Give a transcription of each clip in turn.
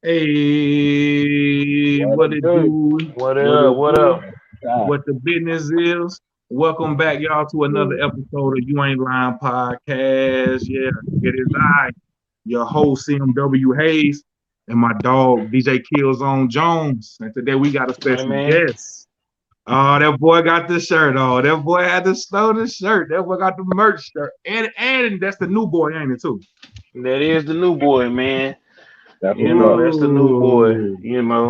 Hey, what it do? What What up? it What do? up? What the business is? Welcome back, y'all, to another episode of You Ain't Lying Podcast. Yeah, it is I, your host, CMW Hayes, and my dog, DJ Killzone Jones. And today we got a Hey special man. guest. Oh, that boy got the shirt on. That boy had to stow the shirt. That boy got the merch shirt. And that's the new boy, ain't it, too? That is the new boy, man. That's You what's know, up. that's the new boy. Ooh.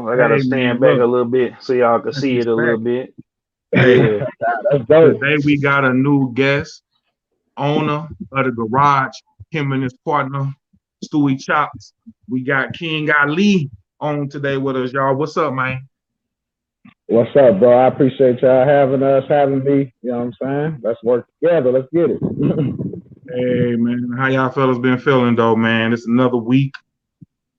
I gotta Hey, man, stand back a look, little bit so y'all can that's see it a little respect. bit. Hey, Yeah. That's dope. today we got a new guest, owner of the garage, him and his partner, Stewie Chops. We got King Ali on today with us, y'all. What's up, man? What's up, bro? I appreciate y'all having us, having me. You know what I'm saying? Let's work together. Let's get it. Hey, man, how y'all fellas been feeling, though, man? It's another week,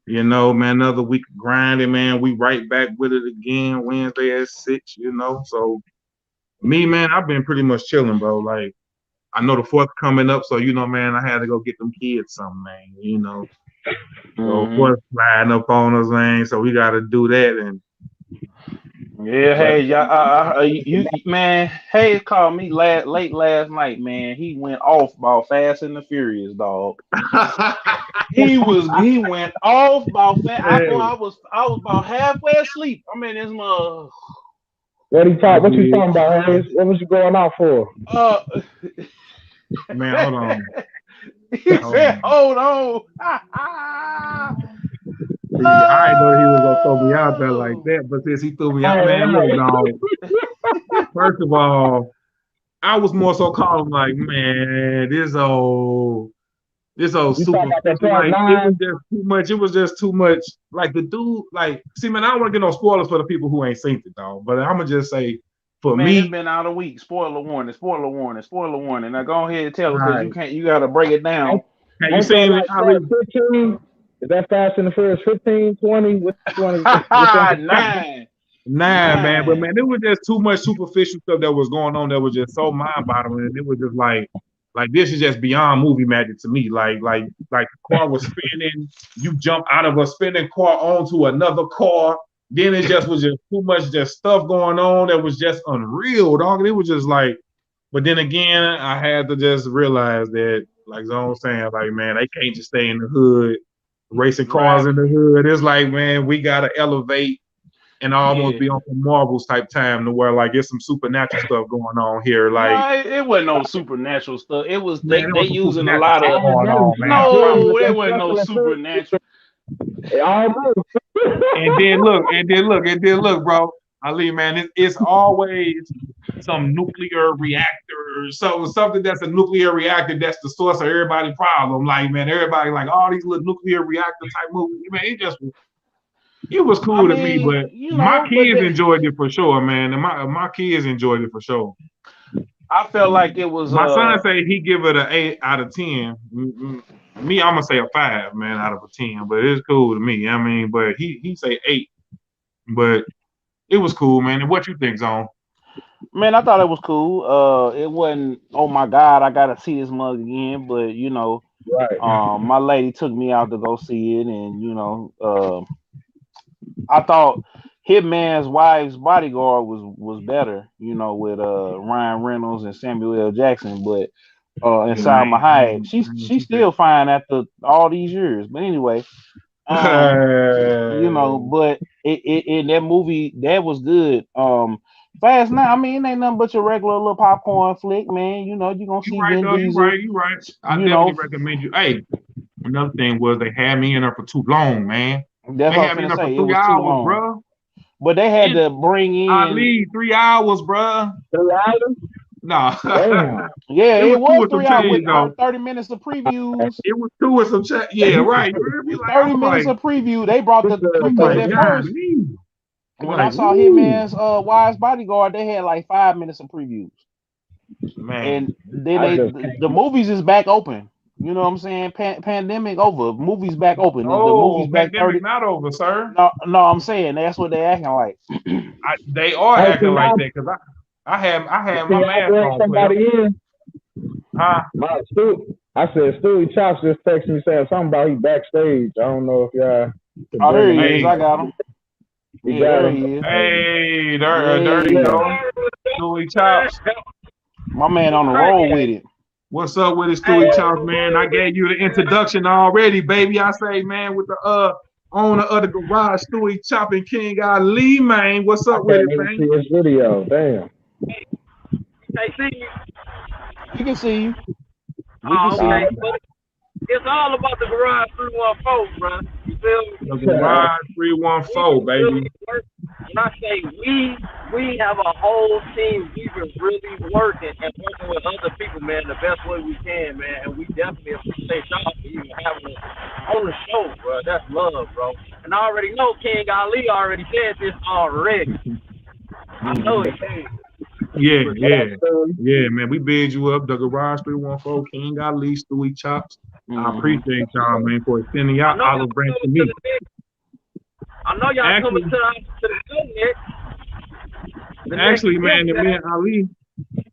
man, another week of grinding, man. We right back with it again Wednesday at 6, So, me, man, I've been pretty much chilling, bro. Like, I know the 4th coming up, so, man, I had to go get them kids something, man. So, hmm 4th flying up on us, man. So, we got to do that. And Yeah, But hey, y'all, man, Hayes called me late last night, man. He went off about Fast and the Furious, dog. He went off about fast. hey, I was about halfway asleep. I'm in this I what you did. talking about, Hayes? What was you going out for? uh Man, hold on. he Hold said, on. hold on. See, I didn't know he was gonna throw me out there like Oh. that, but since he threw me out, Hey, man, look, right. dog. First of all, I was more so calling like, man, this old You talking about that superficial, part like it was nine? just too much. It was just too much. Like the dude, like, see, man, I don't want to get no spoilers for the people who ain't seen it, dog. But I'm gonna just say, for Man, it's me, been out a week. Spoiler warning, spoiler warning, spoiler warning. Now go ahead and tell all us because right, you gotta break it down. Ain't, have you ain't that seen it, like Ali? 15? Is that Fast and the Furious 15, 20? Which one is which one? Nine. Nah, man, but man, Nine. it was just too much superficial stuff that was going on that was just so mind-boggling. It was just like this is just beyond movie magic to me. Like the car was spinning, you jump out of a spinning car onto another car. Then it just was just too much just stuff going on that was just unreal, dog. It was just like, but then again, I had to just realize that, like Zone saying, like, man, they can't just stay in the hood, racing cars Right. in the hood. It's like, man, we gotta elevate and almost Yeah. be on some Marvels type time to where like it's some supernatural stuff going on here. Like, No, it wasn't no supernatural stuff. It was man, there they was some using a supernatural lot stuff of going on, man. I promise. no, With there that wasn't no special effect? supernatural. Almost. And then look, bro. Ali, man, it's always some nuclear reactor, so something that's a nuclear reactor that's the source of everybody's problem. Like, man, everybody like all these little nuclear reactor type movies. Man, it was I cool to me, mean, but my but kids enjoyed it for sure, man. And my kids enjoyed it for sure. I felt like it was My son say he give it an 8 out of 10. Me, I'm gonna say a 5, man, out of a 10. But it's cool to me. I mean, but he say 8. But it was cool, man. And what you think, Zone? man, I thought it was cool. It wasn't. Oh my God, I gotta see this mug again. But Right. my lady took me out to go see it, and I thought Hitman's Wife's Bodyguard was better. With Ryan Reynolds and Samuel L. Jackson, but and Yeah, man. Salma Hayek, she's She said, still fine after all these years. But anyway, um, but it in that movie that was good. Fast Nine, I mean, it ain't nothing but your regular little popcorn flick, man. You gonna you see right Vin though. You Diesel. right. You right. I You definitely know, recommend you. Hey, another thing was they had me in there for too long, man. that's They what I was had me in finna there for say. It three was too hours, long, bro. but they had It to bring I in. leave 3 hours, bro. 3 hours? Nah, Damn. Yeah, it it was two was or some 3 hours change with though. 30 minutes of previews. It was two or some change. Yeah, right. You heard me? Like I 30 was minutes like, of preview. They brought the I'm because like, at God, first me. when I Like, saw ooh, Hitman's Wise Bodyguard, they had like 5 minutes of previews, man. and then I they just the movies is back open. You know what I'm saying? Pandemic over. Movies back open. The No, movies back pandemic 30. not over, sir. No, no, I'm saying that's what they acting like. They are Hey, acting like that because I had can my y'all mask bring on, player. somebody in? Huh? I said Stewie Chops just texted me saying something about he backstage. I don't know if y'all. Oh, there he Hey. is. I got him. You Yeah, got there him. he is. Hey, there you go. Stewie Chops. My man on the roll with it. What's up with it, Stewie Chops, man? I gave you the introduction already, baby. I say, man, with the owner of the garage, Stewie Chop and KingAli, man. What's up with it, man? See his video, damn. Hey, see you. We can see you. Okay. But it's all about the Garage 314, bro. You feel me? The Garage 314, baby. When I say we have a whole team. We've been really working and working with other people, man, the best way we can, man. And we definitely appreciate y'all for even having us on the show, bro. That's love, bro. And I already know KingAli already said this already. I know it, man. Yeah, man. We bid you up, the Garage 314, KingAli, Stewie Chops. I appreciate y'all, man, for extending y'all olive branch to me. I know y'all coming to the show next. Actually, man, me and Ali.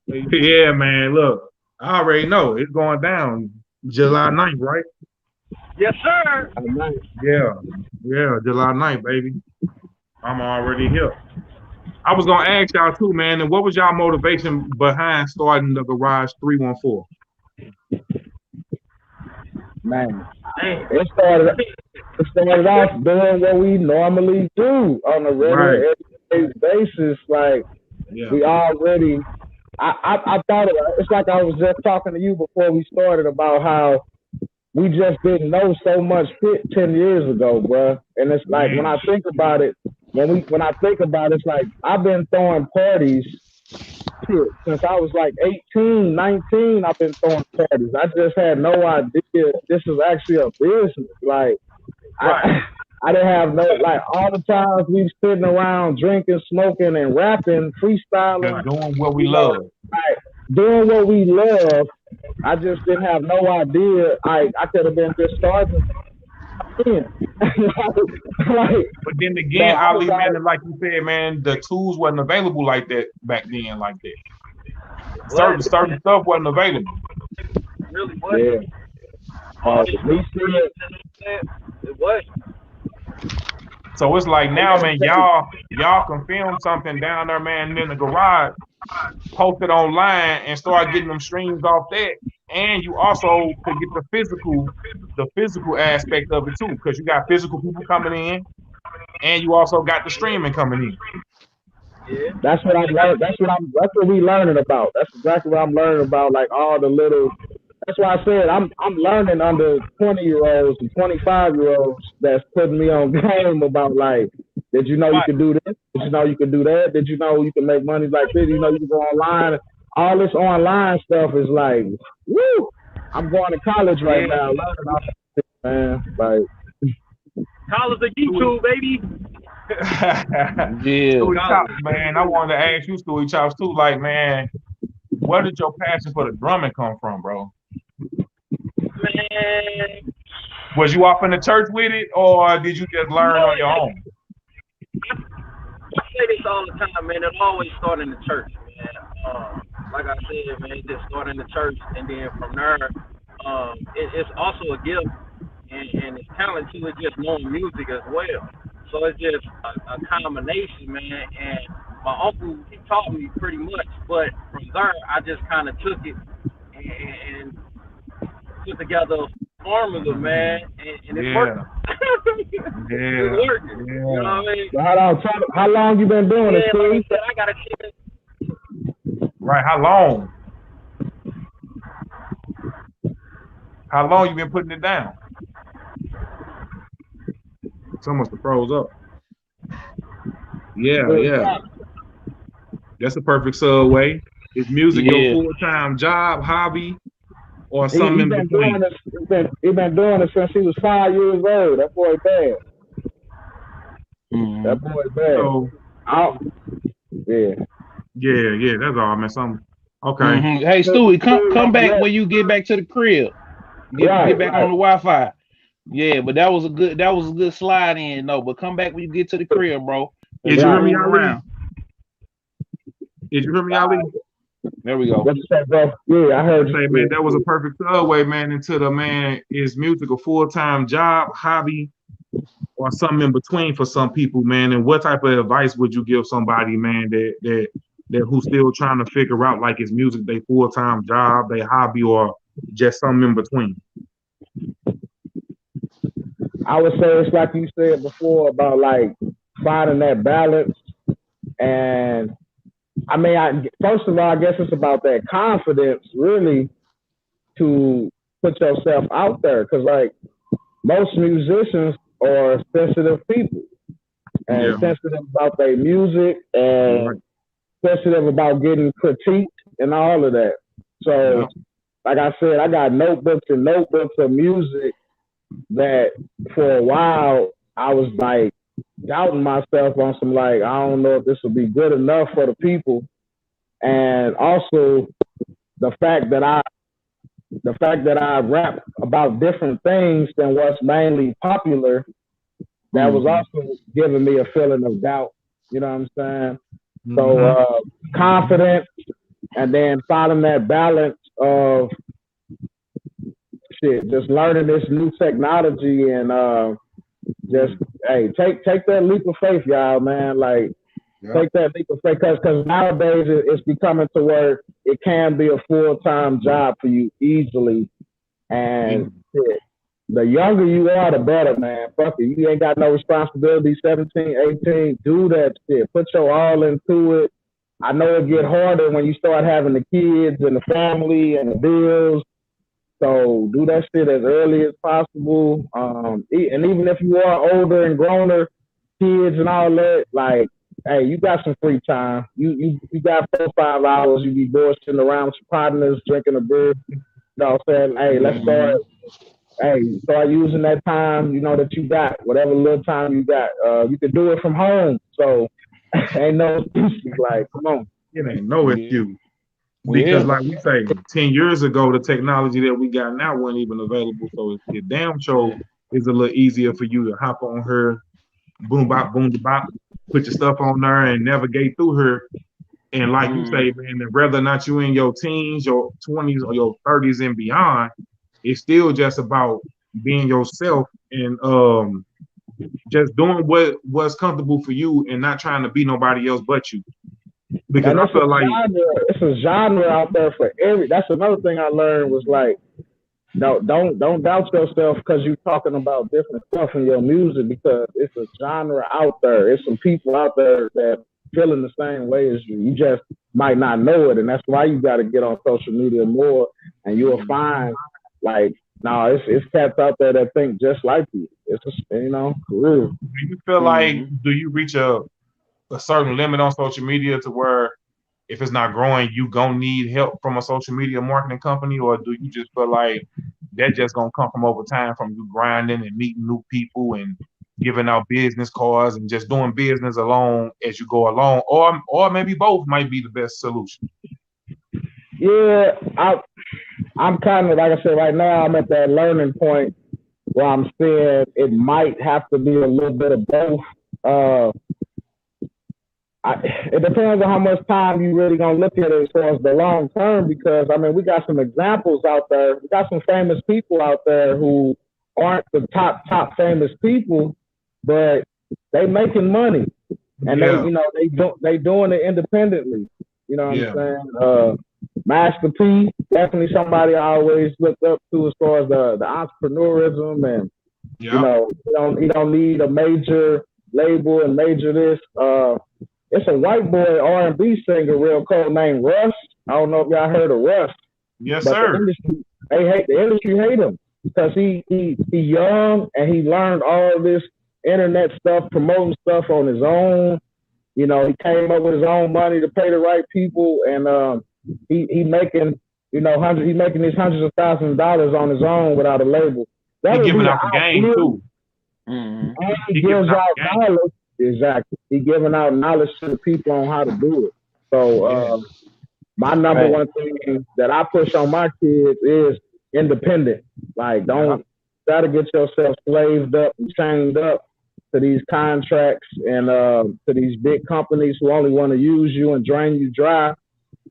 Yeah, man. Look, I already know it's going down July 9th, right? Yes, sir. Yeah, July 9th, baby. I'm already here. I was gonna ask y'all too, man. And what was y'all motivation behind starting the Garage 314? Man, it started off doing what we normally do on a regular everyday basis. Like we already, I thought it's like I was just talking to you before we started about how we just didn't know so much 10 years ago, bro. And it's like when I think about it, when I think about it, it's like I've been throwing parties since I was like 18, 19. I've been throwing parties. I just had no idea this is actually a business. Like I didn't have no, like, all the times we sitting around drinking, smoking, and rapping, freestyling, doing what we love. Like, doing what we love. I just didn't have no idea. I could have been just starting. Like, but then again, Ali, man, like you said, man, the tools wasn't available like that back then, like that. Certain stuff wasn't available. Really wasn't. It was. So it's like now, man, y'all can film something down there, man, in the garage, post it online, and start getting them streams off that. And you also could get the physical aspect of it too, because you got physical people coming in, and you also got the streaming coming in. Yeah. That's what I'm learning. That's what we learning about. That's exactly what I'm learning about. Like all the little. That's why I said I'm learning under 20-year-olds and 25-year-olds that's putting me on game about, like, did you know you could do this? Did you know you could do that? Did you know you can make money like this? You know you can go online. All this online stuff is like, woo! I'm going to college right now, learning all this, man. Like, college of YouTube, baby. Stewie Chops, man. I wanted to ask you, Stewie Chops, too. Like, man, where did your passion for the drumming come from, bro? Man, was you off in the church with it, or did you just learn on your own? I say this all the time, man. It always started in the church, man. Like I said, man, it just started in the church, and then from there, it's also a gift, and it's talent too. It's just knowing music as well. So it's just a combination, man. And my uncle, he taught me pretty much, but from there, I just kind of took it and put together a formula, man, and it worked. It worked. You know what I mean? So how long you been doing it, Steve? Like I said, I got a chance. Right, how long? How long you been putting it down? Some must have froze up. Yeah. That's a perfect segue. Is music your full-time job, hobby, or something in between? He been doing it since he was 5 years old. That boy bad. That boy bad. So, yeah, that's all, man. Something. Okay. Hey, Stewie, come back when you get back to the crib. Get back on the Wi-Fi. Yeah, but that was a good slide in, though. But come back when you get to the crib, bro. Did you hear me, Ali? Did you hear me, Ali? There we go. What you say, bro? Yeah, I heard you. Say, man, that was a perfect segue, man, into the, man, is music a full-time job, hobby, or something in between for some people, man? And what type of advice would you give somebody, man, that who's still trying to figure out like is music their full-time job, their hobby, or just something in between? I would say it's like you said before about like finding that balance. And I mean, first of all, I guess it's about that confidence really to put yourself out there. Cause like most musicians are sensitive people and sensitive about their music and sensitive about getting critiqued and all of that. So like I said, I got notebooks and notebooks of music that for a while I was like doubting myself on some like, I don't know if this will be good enough for the people. And also the fact that I rap about different things than what's mainly popular, that was also giving me a feeling of doubt. You know what I'm saying? So confidence, and then finding that balance of just learning this new technology and just take that leap of faith, y'all, man. Like take that leap of faith because nowadays it's becoming to where it can be a full-time job for you easily. And the younger you are, the better, man. Fuck it. You ain't got no responsibility, 17, 18. Do that shit. Put your all into it. I know it get harder when you start having the kids and the family and the bills. So do that shit as early as possible. And even if you are older and growner, kids and all that, like, hey, you got some free time. You got 4 or 5 hours. You be bullshitting around with your partners, drinking a beer. You know what I'm saying? Hey, let's start using that time, you know, that you got, whatever little time you got. You can do it from home. So ain't no excuse. Like, come on. It ain't no excuse. Because like we say, 10 years ago, the technology that we got now wasn't even available. So it damn sure is a little easier for you to hop on her, boom bop, put your stuff on there and navigate through her. And like you say, man, whether or not you in your teens, your 20s, or your 30s and beyond, it's still just about being yourself and just doing what's comfortable for you and not trying to be nobody else but you. Because I feel like it's a genre out there for every. That's another thing I learned was like, no, don't doubt yourself because you're talking about different stuff in your music because it's a genre out there. It's some people out there that feeling the same way as you. You just might not know it, and that's why you got to get on social media more, and you'll find like, no, it's cats out there that think just like you. It's you know, for real. Do you feel like do you reach a certain limit on social media to where if it's not growing, you gonna need help from a social media marketing company, or do you just feel like that just gonna come from over time from you grinding and meeting new people and giving out business cards and just doing business alone as you go along, or maybe both might be the best solution? Yeah, I'm kind of, like I said, right now I'm at that learning point where I'm saying it might have to be a little bit of both. It depends on how much time you really gonna look at it as far as the long term, because I mean we got some examples out there. We got some famous people out there who aren't the top famous people, but they making money and they doing it independently. You know what I'm saying? Master P, definitely somebody I always looked up to as far as the entrepreneurism, and you know he don't need a major label and major this. It's a white boy R&B singer, real cold, named Russ. I don't know if y'all heard of Russ. Yes, sir. The industry hate him because he young and he learned all this internet stuff, promoting stuff on his own. You know, he came up with his own money to pay the right people, and he making he making these hundreds of thousands of dollars on his own without a label. He giving out the game too. And he gives out knowledge. Exactly. He giving out knowledge to the people on how to do it. So my number one thing that I push on my kids is independent. Like, don't try to get yourself slaved up and chained up to these contracts and to these big companies who only want to use you and drain you dry.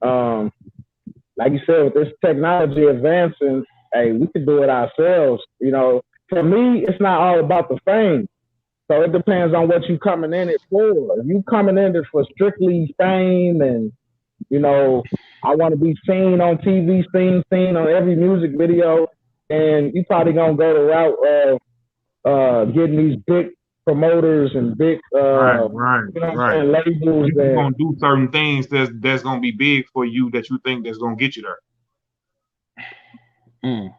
Like you said, with this technology advancing, hey, we can do it ourselves. You know, for me, it's not all about the fame. So it depends on what you coming in it for. If you coming in it for strictly fame and, you know, I want to be seen on TV, seen on every music video, and you probably gonna go the route of getting these big promoters and big labels. You're gonna do certain things that's gonna be big for you that you think that's gonna get you there.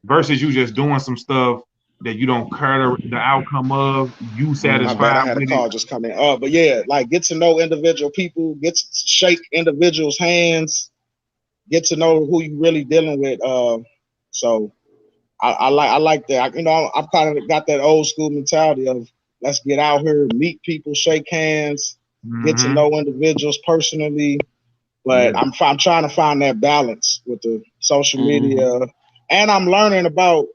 Versus you just doing some stuff that you don't care the outcome of. You satisfied. I had a call just come in. But yeah, like get to know individual people, get to shake individuals' hands, get to know who you really dealing with. So I like that. I've kind of got that old school mentality of let's get out here, meet people, shake hands, get to know individuals personally. But I'm trying to find that balance with the social media, and I'm learning about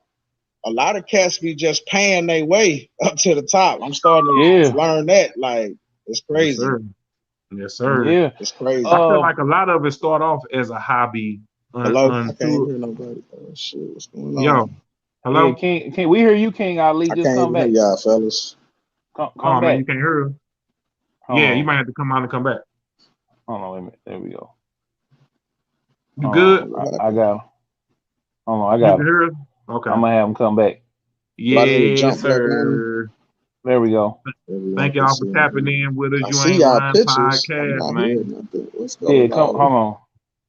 a lot of cats be just paying their way up to the top. I'm starting to learn that. Like, it's crazy. Yes, sir. Yeah, it's crazy. I feel like a lot of it start off as a hobby. Hello, I can't hear nobody. Oh, shit, what's going on? Yo, hello. Hey, can we hear you, King Ali? Just come back. Y'all fellas. Come back. Man, you can't hear him. You might have to come out and come back. Hold on, wait a minute. There we go. You good? I got him. Hold on, I got him. Okay. I'm gonna have him come back. Yes, sir. There we go. Thank y'all for tapping in with us. I see y'all pictures. Podcast, man. What's going on?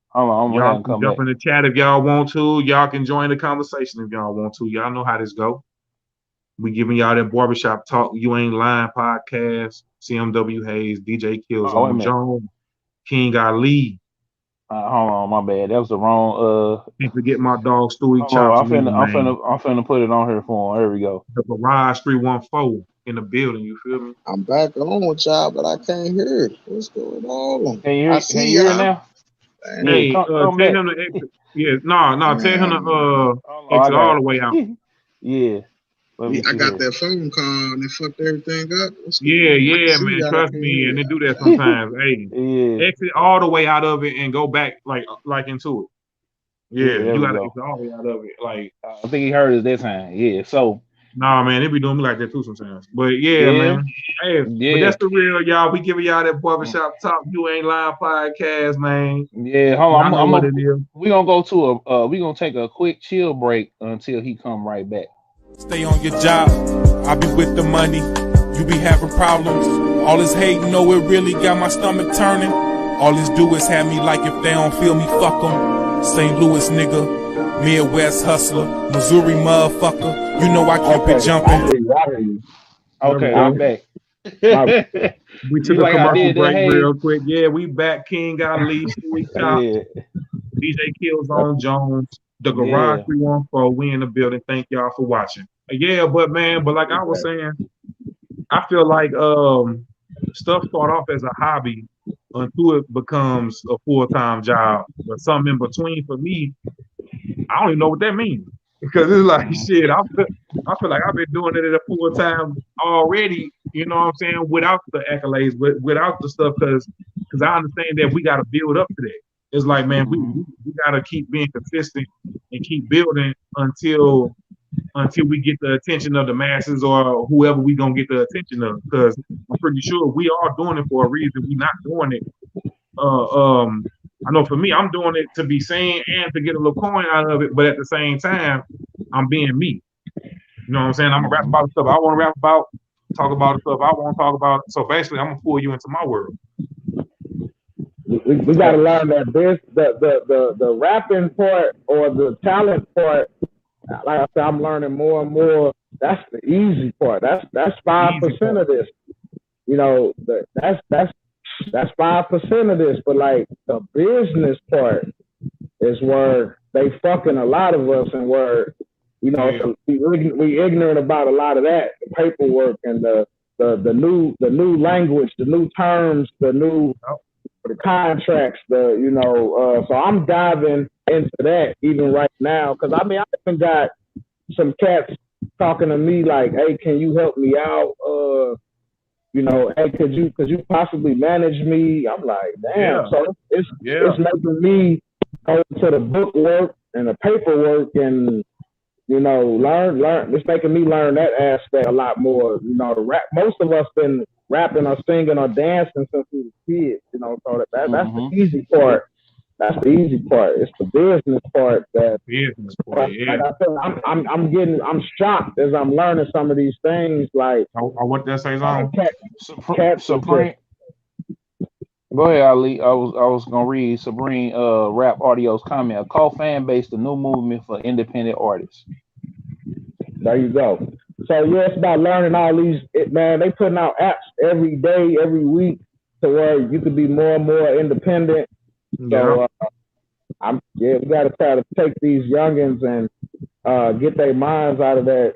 Hold on. I'm gonna have him come jump back. in the chat if y'all want to. Y'all can join the conversation if y'all want to. Y'all know how this go. We giving y'all that barbershop talk. You Ain't Lying podcast. CMW Hayes, DJ Kills on Jones, King Ali. Hold on, my bad. That was the wrong. Can't forget my dog Stewie. I'm finna put it on here for him. There we go. The Garage 314 in the building. You feel me? I'm back on with y'all, but I can't hear it. What's going on? Can you hear it now? Hey, tell him to exit. Yeah, no, tell him to exit all the way out. Yeah. I got that phone call and it fucked everything up. Yeah, man. Trust me, and they do that sometimes. Hey, exit all the way out of it and go back like into it. Yeah, you gotta exit all the way out of it. Like I think he heard us this time. Yeah, so nah, man, they be doing me like that too sometimes. But man. Hey, but that's the real y'all. We giving y'all that barbershop talk. You Ain't Lying podcast, man. Yeah, hold on. We gonna go to we gonna take a quick chill break until he come right back. Stay on your job, I be with the money. You be having problems. All this hate, it really got my stomach turning. All this do is have me like if they don't feel me, fuck them. St. Louis nigga, Midwest hustler, Missouri motherfucker. You know I keep it jumping. Okay, I'm back. We took a commercial break real quick. Yeah, we back. King Ali, Stewie Top, DJ Kills on Jones. The Garage 314, we in the building. Thank y'all for watching. But like I was saying, I feel like stuff start off as a hobby until it becomes a full-time job. But something in between for me, I don't even know what that means. Because it's like shit, I feel like I've been doing it at a full-time already, you know what I'm saying, without the accolades, without the stuff, because I understand that we gotta build up to that. It's like, man, we gotta keep being consistent and keep building until we get the attention of the masses or whoever we gonna get the attention of. Because I'm pretty sure we are doing it for a reason. We're not doing it. I know for me, I'm doing it to be seen and to get a little coin out of it. But at the same time, I'm being me. You know what I'm saying? I'm gonna rap about the stuff I want to rap about, talk about the stuff I want to talk about. So basically, I'm gonna pull you into my world. We got to learn that the rapping part or the talent part, like I said, I'm learning more and more. That's the easy part. That's 5% of this. You know, that's 5% of this. But like the business part is where they fucking a lot of us, and where we ignorant about a lot of that, the paperwork and the new language, the new terms, the new. The contracts, so I'm diving into that even right now, because I even got some cats talking to me like, hey, can you help me out? Hey, could you possibly manage me? I'm like, damn. So it's making me go to the book work and the paperwork and learn. It's making me learn that aspect a lot more. The rap. Most of us been rapping or singing or dancing since we were kids. So that's the easy part. That's the easy part. It's the business part that. Business part, yeah. Like I said, I'm shocked as I'm learning some of these things. Like, I want that say on. Supreme. Go ahead, Ali. I was gonna read Supreme Rap Audio's comment. A cult fan base, the new movement for independent artists. There you go. So yeah, it's about learning all these. Man, they putting out apps every day, every week, to where you could be more and more independent. So we got to try to take these youngins and get their minds out of that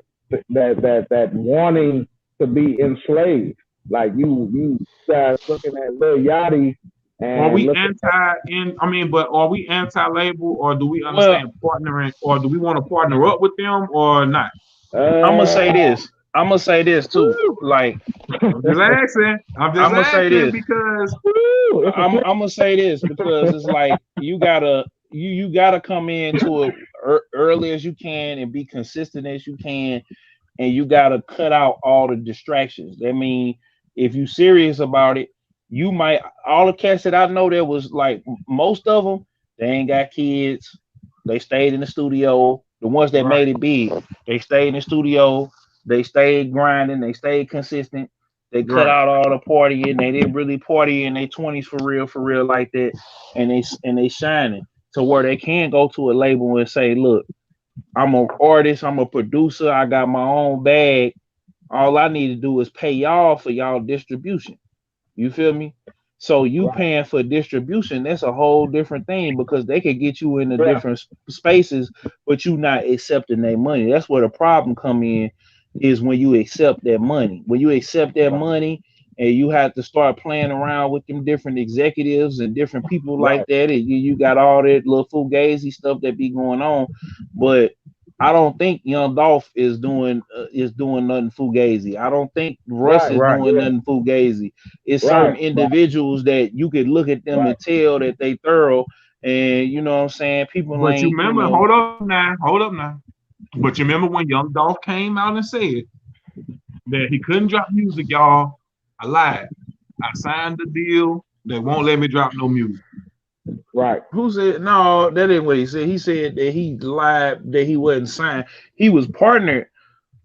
wanting to be enslaved. Like you guys looking at Lil Yachty. And are we but are we anti-label, or do we understand partnering, or do we want to partner up with them or not? I'm gonna say this too. Like, I'm just asking because I'm gonna say this because it's like you gotta come into it early as you can and be consistent as you can, and you gotta cut out all the distractions. I mean, if you serious about it, you might. All the cats that I know, there was like most of them, they ain't got kids. They stayed in the studio. The ones that made it big, they stayed in the studio. They stayed grinding. They stayed consistent. They cut out all the partying. They didn't really party in their 20s for real like that. And they shining to where they can go to a label and say, look, I'm an artist. I'm a producer. I got my own bag. All I need to do is pay y'all for y'all distribution. You feel me? So you paying for distribution, that's a whole different thing, because they could get you into different spaces, but you not accepting their money. That's where the problem come in, is when you accept that money. When you accept that money and you have to start playing around with them different executives and different people like that, and you got all that little fugazi stuff that be going on. But I don't think Young Dolph is doing nothing fugazi. I don't think Russ is doing nothing fugazi. It's certain individuals that you could look at them and tell that they thorough, and you know what I'm saying. People, but you remember, hold up now. But you remember when Young Dolph came out and said that he couldn't drop music, y'all? I lied. I signed the deal. They won't let me drop no music. Right. Who said no? That ain't what he said. He said that he lied, that he wasn't signed. He was partnered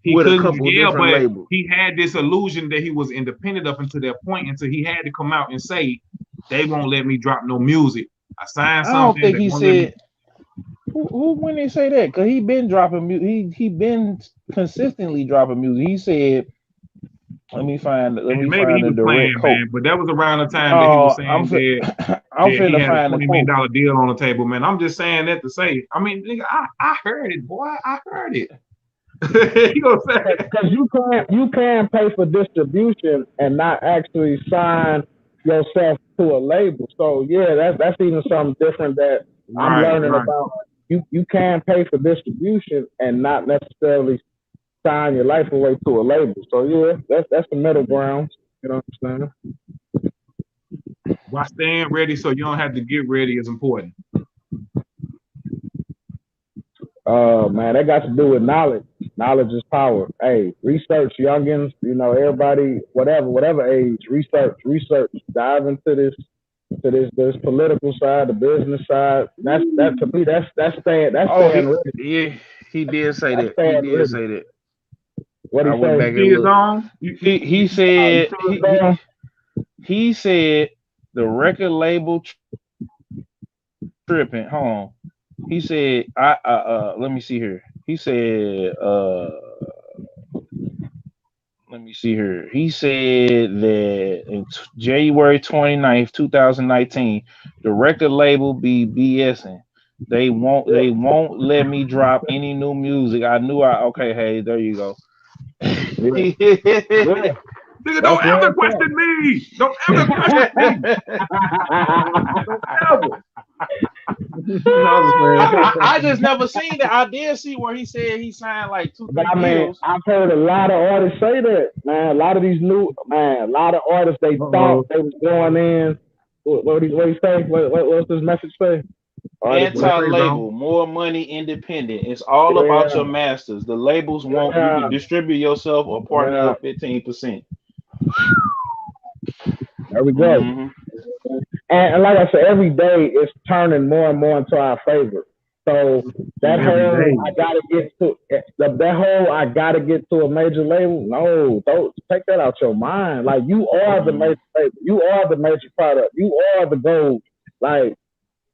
with a couple of different labels. He had this illusion that he was independent up until that point, until he had to come out and say they won't let me drop no music. I signed something. I don't think he said. Who when they say that? Because he been dropping music. He been consistently dropping music. He said. Let me find the direct quote. Man, but that was around the time that he was saying he had a $20 million deal on the table, man. I'm just saying that to say, I mean, nigga, I heard it, boy. I heard it. You know what I'm saying? Because you can pay for distribution and not actually sign yourself to a label. So yeah, that's even something different that I'm learning about. You can pay for distribution and not necessarily sign your life away to a label. So yeah, that's the middle ground. You know what I'm saying? Why staying ready so you don't have to get ready is important. Man, that got to do with knowledge. Knowledge is power. Hey, research, youngins. You know, everybody, whatever age, research. Dive into this political side, the business side. That to me, that's staying. That's staying ready. Yeah, he did say that. He did say that. What he said? He said the record label tripping. Hold on. He said, let me see here. He said, let me see here. He said that in January 29th, 2019, the record label be BSing. They won't let me drop any new music. Okay, hey, there you go. Nigga, don't ever question me. Don't ever question me. Don't ever. I just never seen that. I did see where he said he signed like 2-3 deals. I've heard a lot of artists say that, man. A lot of artists, they thought they was going in. What he say? What's his message say? Anti-label, more money, independent. It's all about your masters. The labels want you to distribute yourself or partner up 15%. There we go. And like I said, every day it's turning more and more into our favor. So that whole I gotta get to a major label. No, don't take that out your mind. Like you are the major label. You are the major product. You are the gold. Like,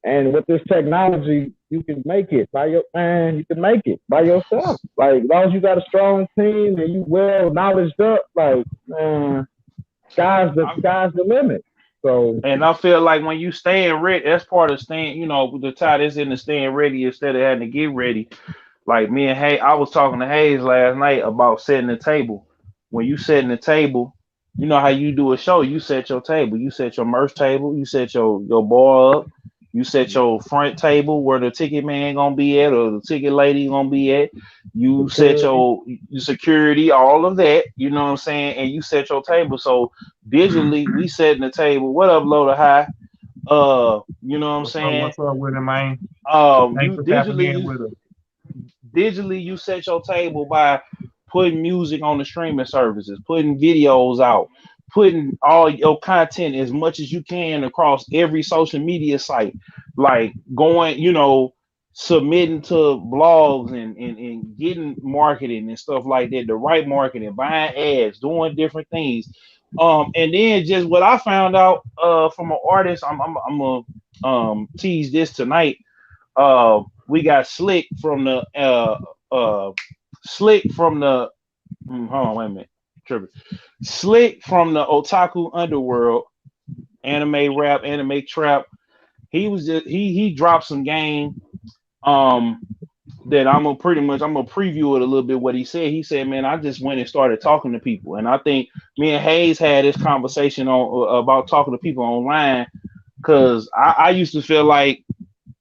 and with this technology, you can make it you can make it by yourself. Like as long as you got a strong team and you well knowledged up, like sky's the limit. So, and I feel like when you staying ready, that's part of staying, the tie is in the staying ready instead of having to get ready. Like me and I was talking to Hayes last night about setting the table. When you setting the table, you know how you do a show, you set your table, you set your merch table, you set your bar up, you set your front table where the ticket man gonna be at or the ticket lady gonna be at. You set your security, all of that, you know what I'm saying? And you set your table. So digitally, we setting the table. What up, Low to High? You know what I'm saying? What's up with it, man? You digitally you set your table by putting music on the streaming services, putting videos out, putting all your content as much as you can across every social media site, like going, submitting to blogs and getting marketing and stuff like that, the right marketing, buying ads, doing different things. And then just what I found out from an artist, I'm gonna tease this tonight. We got Slick from the hold on, wait a minute. Slick from the otaku underworld, anime rap, anime trap. He dropped some game that I'm gonna preview it a little bit. What he said, man, I just went and started talking to people, and I think me and Hayes had this conversation about talking to people online, because I used to feel like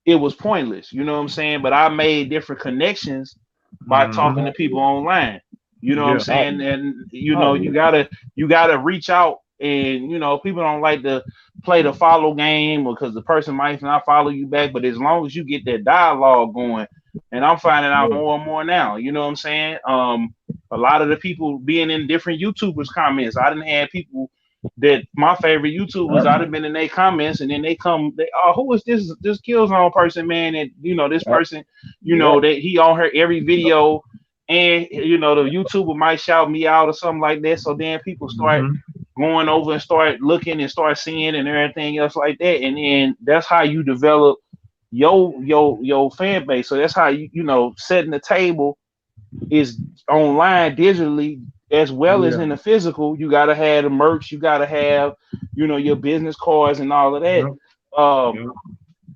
it was pointless, you know what I'm saying? But I made different connections by talking to people online. You know what I'm saying? And you gotta reach out, and people don't like to play the follow game because the person might not follow you back. But as long as you get that dialogue going, and I'm finding out more and more now, you know what I'm saying? A lot of the people being in different YouTubers comments. I didn't have people that my favorite YouTubers, I'd have been in their comments, and then who is this Killzone person, man? And this person, that he on her every video. And the YouTuber might shout me out or something like that. So then people start going over and start looking and start seeing and everything else like that. And then that's how you develop your fan base. So that's how you setting the table is online digitally as well as in the physical. You gotta have the merch, you gotta have your business cards and all of that.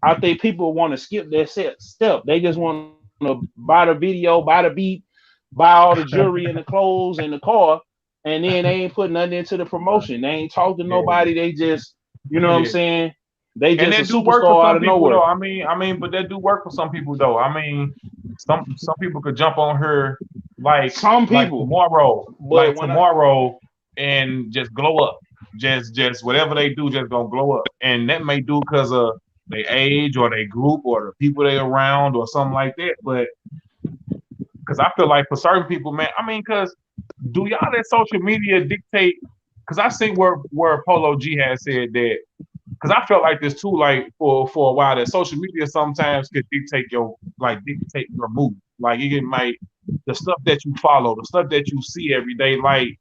I think people want to skip that step. They just want to buy the video, buy the beat, buy all the jewelry and the clothes and the car, and then they ain't putting nothing into the promotion. They ain't talk to nobody. They just, what I'm saying? They just a superstar out of nowhere. Though. I mean, but that do work for some people though. I mean, some people could jump on her like tomorrow, and just glow up. Just whatever they do, just gonna glow up. And that may do because of their age or their group or the people they around or something like that. But because I feel like for certain people, man, I mean, because do y'all let social media dictate? Because I see where Polo G has said that. Because I felt like this too, like for a while, that social media sometimes could dictate your mood. Like it might the stuff that you follow, the stuff that you see every day. Like,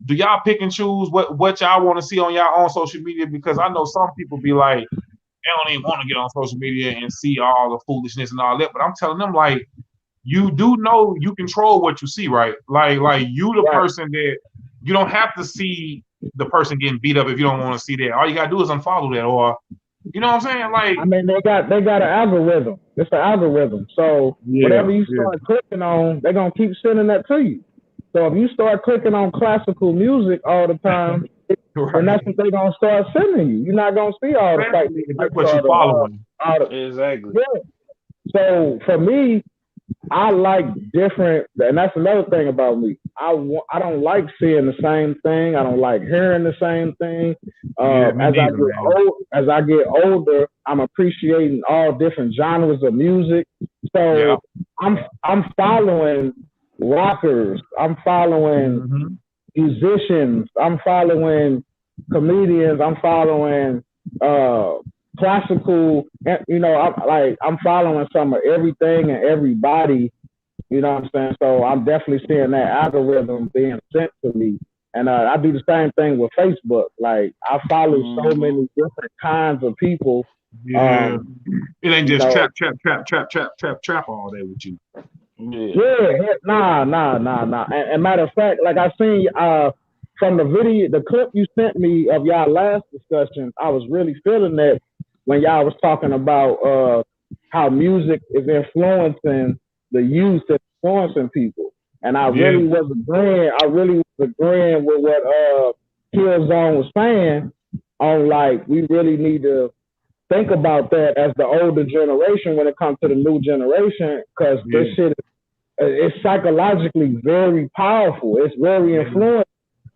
do y'all pick and choose what y'all want to see on y'all own social media? Because I know some people be like, they don't even want to get on social media and see all the foolishness and all that. But I'm telling them, like, you do know you control what you see, right? Like you the person that you don't have to see the person getting beat up if you don't want to see that. All you gotta do is unfollow that, or you know what I'm saying? Like, I mean, they got an algorithm. It's an algorithm. So whatever you start clicking on, they're gonna keep sending that to you. So if you start clicking on classical music all the time, and that's what they're gonna start sending you. You're not gonna see all the fight. That's what you're following. Exactly. Yeah. So for me, I like different, and that's another thing about me. I don't like seeing the same thing. I don't like hearing the same thing. As I get older, I'm appreciating all different genres of music. So I'm following rockers. I'm following musicians. I'm following comedians. I'm following classical. You know, I'm following some of everything and everybody. You know what I'm saying? So I'm definitely seeing that algorithm being sent to me. And I do the same thing with Facebook. Like I follow so many different kinds of people. Yeah. It ain't just trap all day with you. Yeah. Nah. And matter of fact, like I seen from the video, the clip you sent me of y'all last discussion, I was really feeling that when y'all was talking about how music is influencing the youth, influencing people. And I really was agreeing with what Killzone was saying on like we really need to think about that as the older generation when it comes to the new generation, because this shit is psychologically very powerful. It's very influential.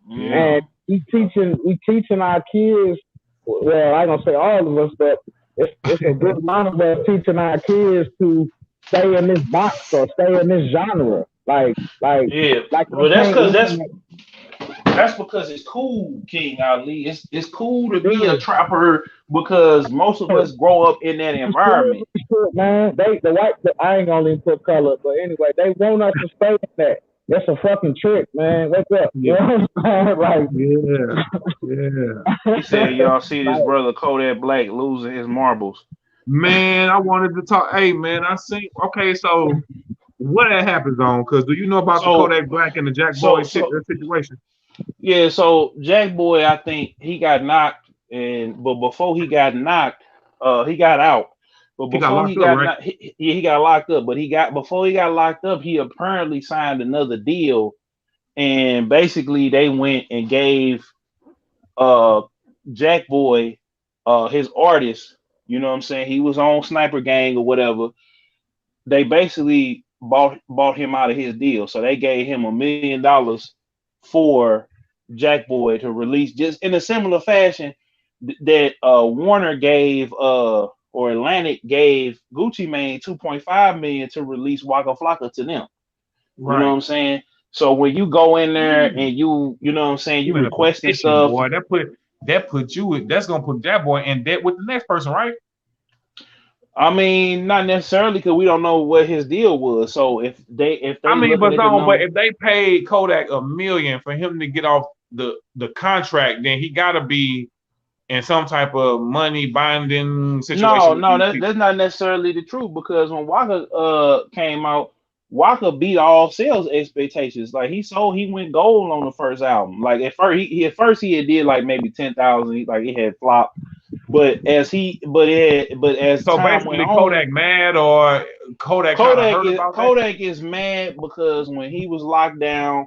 And we teaching our kids, well, I ain't gonna say all of us, but it's a good amount of us teaching our kids to stay in this box or stay in this genre. Like well, that's because it's cool, King Ali. It's cool to be a trapper because most of us grow up in that environment. Man, I ain't gonna even put color, but anyway, they want us to stay in that. That's a fucking trick, man. Wake up. You know what I'm saying? Like, He said, y'all see this brother Kodak Black losing his marbles. Man, I wanted to talk. Hey, man, I seen. Okay, so what that happens on? Because do you know about the Kodak Black and the Jack Boy situation? Yeah, so Jack Boy, I think he got knocked, but before he got knocked, he got out. But before he got locked up. But before he got locked up, he apparently signed another deal, and basically they went and gave Jack Boy his artist. You know what I'm saying? He was on Sniper Gang or whatever. They basically bought him out of his deal. So they gave him $1 million for Jack Boy to release, just in a similar fashion that Warner gave or Atlantic gave Gucci Mane $2.5 million to release Waka Flocka to them. Right. You know what I'm saying? So when you go in there and you know what I'm saying, you requesting stuff. Boy, that's gonna put that boy in debt with the next person, right? I mean, not necessarily, because we don't know what his deal was. So if they but if they paid Kodak $1 million for him to get off the contract, then he gotta be in some type of money binding situation. No, that's not necessarily the truth, because when Waka came out, Waka beat all sales expectations. Like he went gold on the first album. Like at first he had did like maybe 10,000. Like it had flopped. But as time basically went Kodak on, mad, or Kodak is mad because when he was locked down,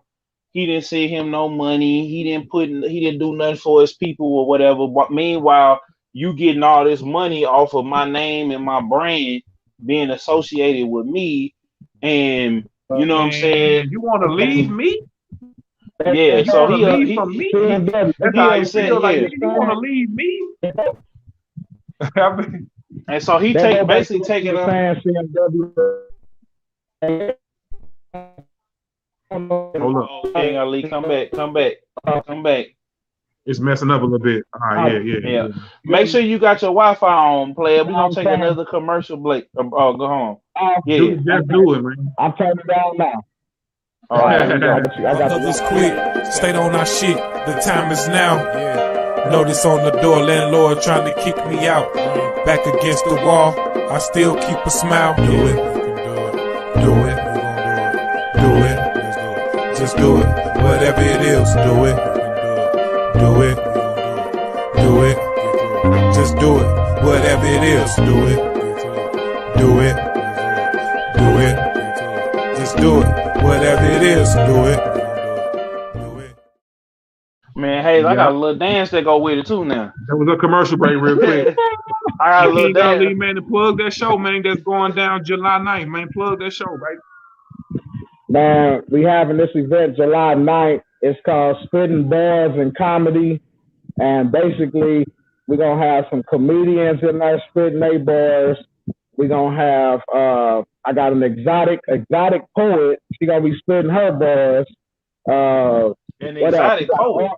he didn't send him no money. He didn't do nothing for his people or whatever. But meanwhile, you getting all this money off of my name and my brand being associated with me, and you know what I'm saying? You want to leave me? Yeah, so he from me. That's how you feel. Like, you want to leave me? And so he basically taking up. Hold up. KingAli, come back. It's messing up a little bit. All right, yeah. Make sure you got your Wi-Fi on, player. We're gonna take another commercial break. Go home. Yeah, just do it, man. I'm turning it down now. All right, here we go. Others quick, stayed on our shit. The time is now. Notice on the door, landlord trying to kick me out. Back against the wall, I still keep a smile. Do it. Just do it. Whatever it is, do it. Just do it. Whatever it is, do it. Just do it. Whatever it is, do it. Man, hey, I got a little dance that go with it too now. That was a commercial break real quick. I got a little dance. Man, to plug that show, man, that's going down July 9th, man. Plug that show, right? Man, we having this event July 9th. It's called Spitting Bars and Comedy. And basically, We're gonna have some comedians in there spitting their bars. We're gonna have I got an exotic poet. She gonna be spitting her bars. An exotic poet.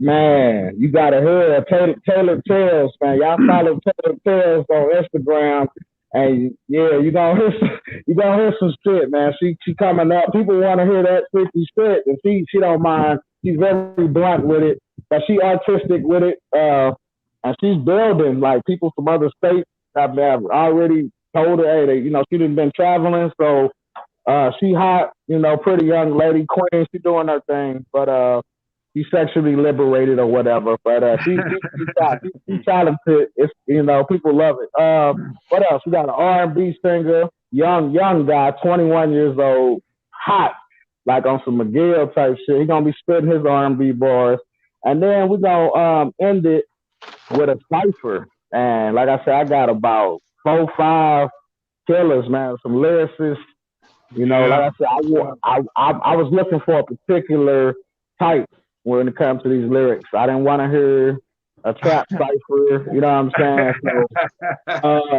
Man, you gotta hear Taylor Tales, man. Y'all follow Taylor Tales on Instagram, and yeah, you gonna hear some shit, man. She coming up. People want to hear that 50 shit, and she don't mind. She's very blunt with it, but she artistic with it, and she's building. Like people from other states have already told her, hey, she done been traveling, so she hot, pretty young lady, queen. She doing her thing, but she's sexually liberated or whatever. But she's talented. It's people love it. What else? We got an R&B singer, young guy, 21 years old, hot, like on some McGill type shit. He's gonna be spitting his R&B bars, and then we're gonna end it with a cipher. And like I said, I got about 4-5 killers, man, some lyricists. Like I said, I was looking for a particular type when it comes to these lyrics. I didn't want to hear a trap cipher, you know what I'm saying? So,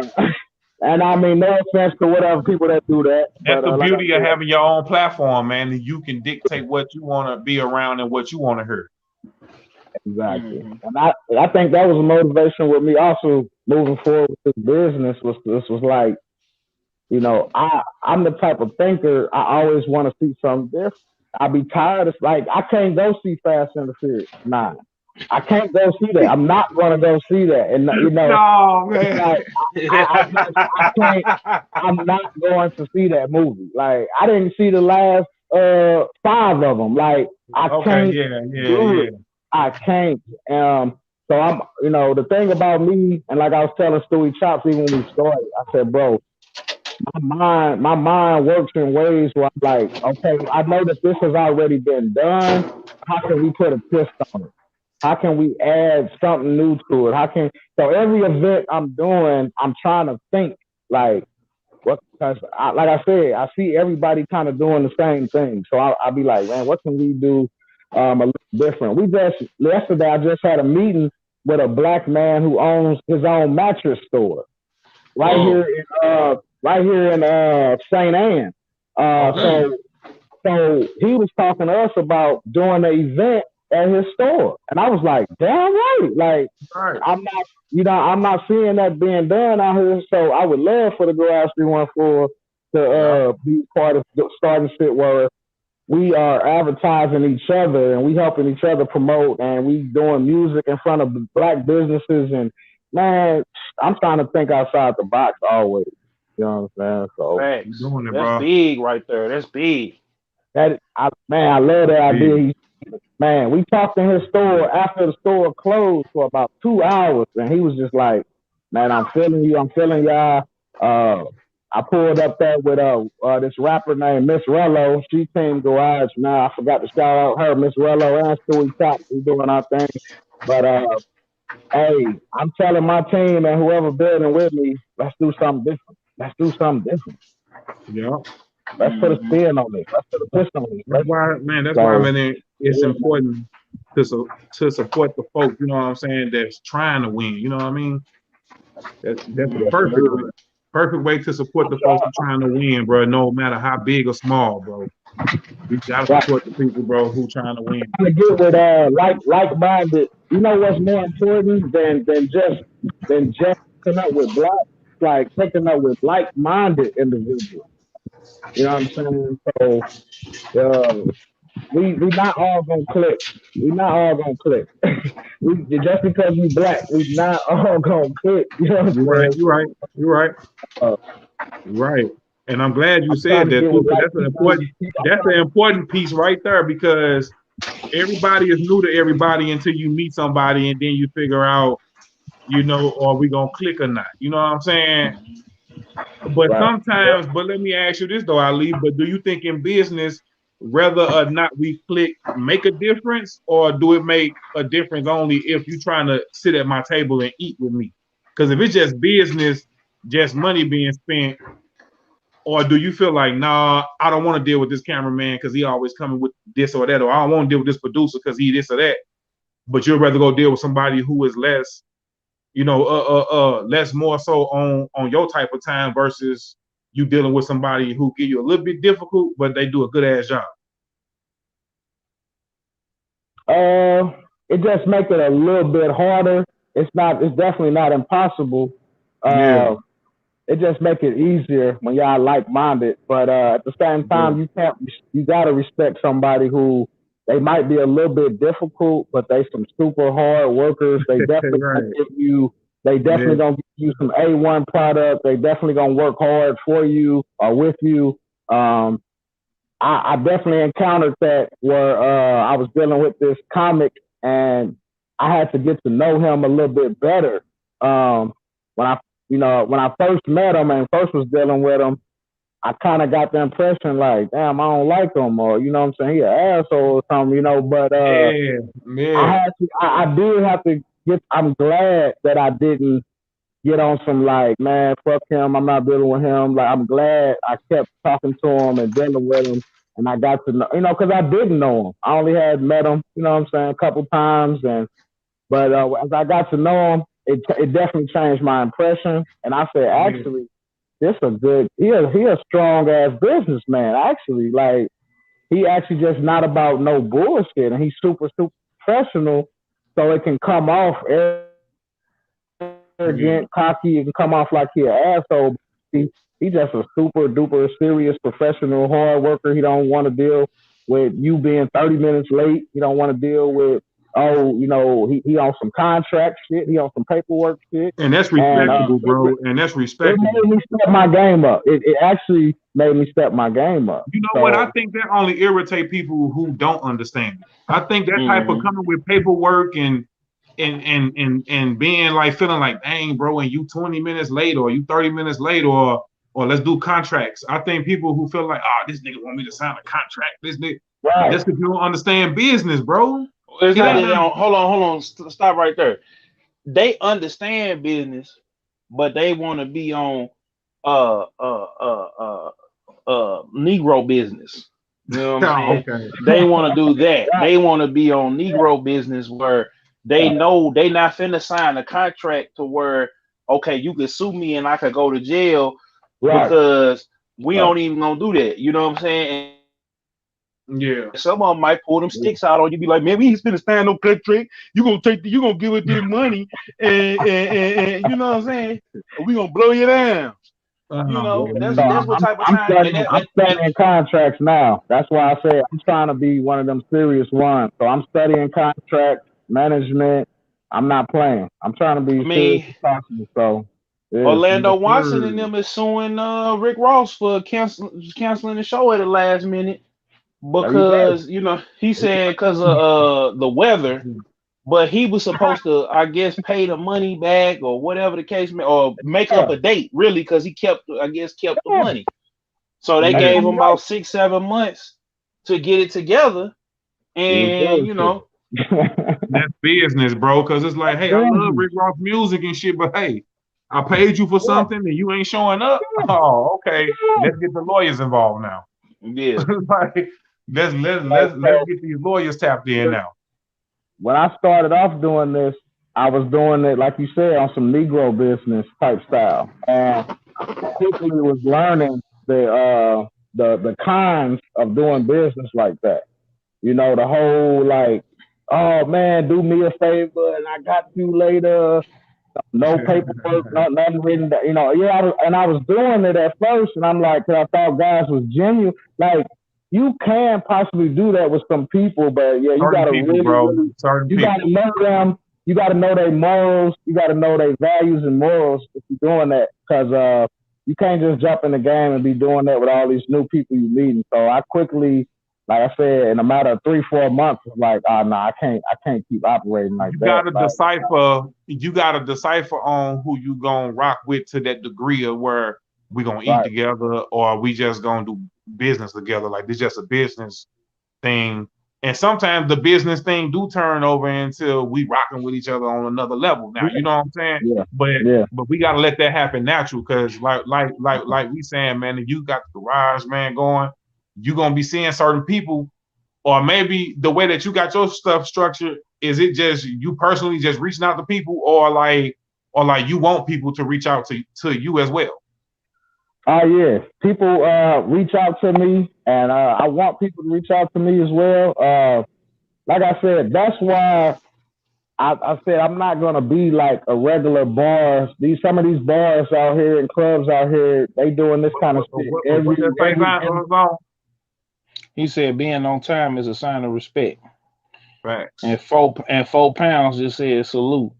and I mean, no offense to whatever people that do that. That's the beauty of having your own platform, man. You can dictate what you want to be around and what you want to hear. Exactly. And I think that was a motivation with me also moving forward with this business. This was like, I'm the type of thinker, I always want to see something different. I be tired of, like, I can't go see Fast and the Furious 9. I can't go see that. I'm not going to go see that. And, no, man. Like, I can't, I'm not going to see that movie. Like, I didn't see the last 5 of them. Like, I can't do it. I can't. So I'm, the thing about me, and like I was telling Stewie Chops even when we started, I said, bro, my mind works in ways where I'm like, okay, I know that this has already been done. How can we put a twist on it? How can we add something new to it? So every event I'm doing, I'm trying to think like, what? Because like I said, I see everybody kind of doing the same thing. So I'll be like, man, what can we do a little different? Yesterday I just had a meeting with a black man who owns his own mattress store right here in St. Anne. So he was talking to us about doing an event at his store, and I was like, damn right. Like, I'm not seeing that being done out here. So I would love for the Garage 314 to be part of starting shit where we are advertising each other and we helping each other promote, and we doing music in front of black businesses. And man, I'm trying to think outside the box always. You know what I'm saying? So that's big right there. That's big. I love that idea. Man, we talked in his store after the store closed for about 2 hours, and he was just like, man, I'm feeling you. I'm feeling y'all. I pulled up there with this rapper named Miss Rello. She Team Garage. Now I forgot to shout out her, Miss Rello, and Stewie Top. We doing our thing. But hey, I'm telling my team and whoever building with me, let's do something different. Yeah. Let's put a spin on it. Let's put a twist on it. That's why, man, it's important to support the folks, you know what I'm saying, that's trying to win. You know what I mean? That's the perfect way to support the folks who trying to win, bro, no matter how big or small, bro. We gotta support the people, bro, who trying to win. To get with like-minded. You know what's more important than just picking up with black, like picking up with like-minded individuals. You know what I'm saying? So we not all gonna click. We not all gonna click. Just because we black, we not all gonna click. You know what I'm saying? You're right. And I'm glad you said that too. That's an important piece right there, because everybody is new to everybody until you meet somebody and then you figure out, are we gonna click or not? You know what I'm saying? But sometimes, but let me ask you this though, Ali, but do you think in business, whether or not we click make a difference, or do it make a difference only if you're trying to sit at my table and eat with me? Because if it's just business, just money being spent, or do you feel like, nah, I don't want to deal with this cameraman because he always coming with this or that, or I don't want to deal with this producer because he this or that, but you'd rather go deal with somebody who is less less more so on your type of time versus you dealing with somebody who give you a little bit difficult, but they do a good ass job? It just makes it a little bit harder. It's definitely not impossible. It just makes it easier when y'all like-minded. But at the same time, you gotta respect somebody who they might be a little bit difficult, but they some super hard workers. They definitely gonna give you. They definitely gonna give you some A1 product. They definitely gonna work hard for you or with you. I definitely encountered that where I was dealing with this comic and I had to get to know him a little bit better. When I first met him and first was dealing with him, I kind of got the impression like, damn, I don't like him, or you know what I'm saying, he an asshole or something, But I did have to get. I'm glad that I didn't get on some like, man, fuck him, I'm not dealing with him. Like, I'm glad I kept talking to him and dealing with him, and I got to know, because I didn't know him. I only had met him, a couple times, but as I got to know him, it definitely changed my impression. And I said, actually, this a good. He a strong ass businessman. Actually, like he actually just not about no bullshit, and he's super professional, so it can come off arrogant, cocky. It can come off like he an asshole. He just a super duper serious professional, hard worker. He don't want to deal with you being 30 minutes late. He don't want to deal with he on some contract shit. He on some paperwork shit. And that's respectable, bro. And that's respectable. It made me step my game up. It actually made me step my game up. You know what? I think that only irritate people who don't understand it. I think that type of coming with paperwork and being like feeling like, dang, bro, and you 20 minutes late or you 30 minutes late or let's do contracts. I think people who feel like, this nigga want me to sign a contract. This nigga, that's because you don't understand business, bro. It's not, hold on, stop right there. They understand business, but they want to be on Negro business. You know what I'm saying? Okay. They want to do that. They want to be on Negro business where they know they not finna sign a contract to where, okay, you can sue me and I could go to jail because we don't even gonna do that. You know what I'm saying? Some of them might pull them sticks out on you, be like, man, we ain't finna stand no contract. You gonna give it this money, and you know what I'm saying? We gonna blow you down. That's what type of time. I'm studying contracts now. That's why I say I'm trying to be one of them serious ones. So I'm studying contract management. I'm not playing. I'm trying to be serious as possible. So Orlando Watson and them is suing Rick Ross for canceling the show at the last minute. Because he said because of the weather, but he was supposed to, I guess, pay the money back or whatever the case may, or make up a date really, because he kept the money. So they gave him about 6-7 months to get it together, and that's business, bro. Because it's like, hey, I love Rick Ross music and shit, but hey, I paid you for something and you ain't showing up. Oh, okay, let's get the lawyers involved now. Yeah. Let's get these lawyers tapped in now. When I started off doing this, I was doing it, like you said, on some Negro business type style. And I quickly was learning the cons of doing business like that. The whole like, oh man, do me a favor and I got you later. No paperwork, nothing written. I was doing it at first, and I'm like, 'cause I thought guys was genuine. Like, you can possibly do that with some people, but you gotta gotta know them. You gotta know their morals. You gotta know their values and morals if you're doing that, because you can't just jump in the game and be doing that with all these new people you meeting. So I quickly, like I said, in a matter of 3-4 months, was like, I can't keep operating like that. You gotta decipher on who you gonna rock with to that degree of where we gonna eat together, or we just gonna do business together. Like, this just a business thing, and sometimes the business thing do turn over until we rocking with each other on another level. Now, you know what I'm saying? But we gotta let that happen natural, because like we saying, man, if you got the garage, man, going, you're gonna be seeing certain people, or maybe the way that you got your stuff structured, is it just you personally just reaching out to people, or like or like you want people to reach out to you as well? Oh yeah, people reach out to me, and I want people to reach out to me as well. Like I said, that's why I said I'm not gonna be like a regular bars. Some of these bars out here and clubs out here, they doing this kind of shit every. He said being on time is a sign of respect. Facts. And 4 pounds just said salute.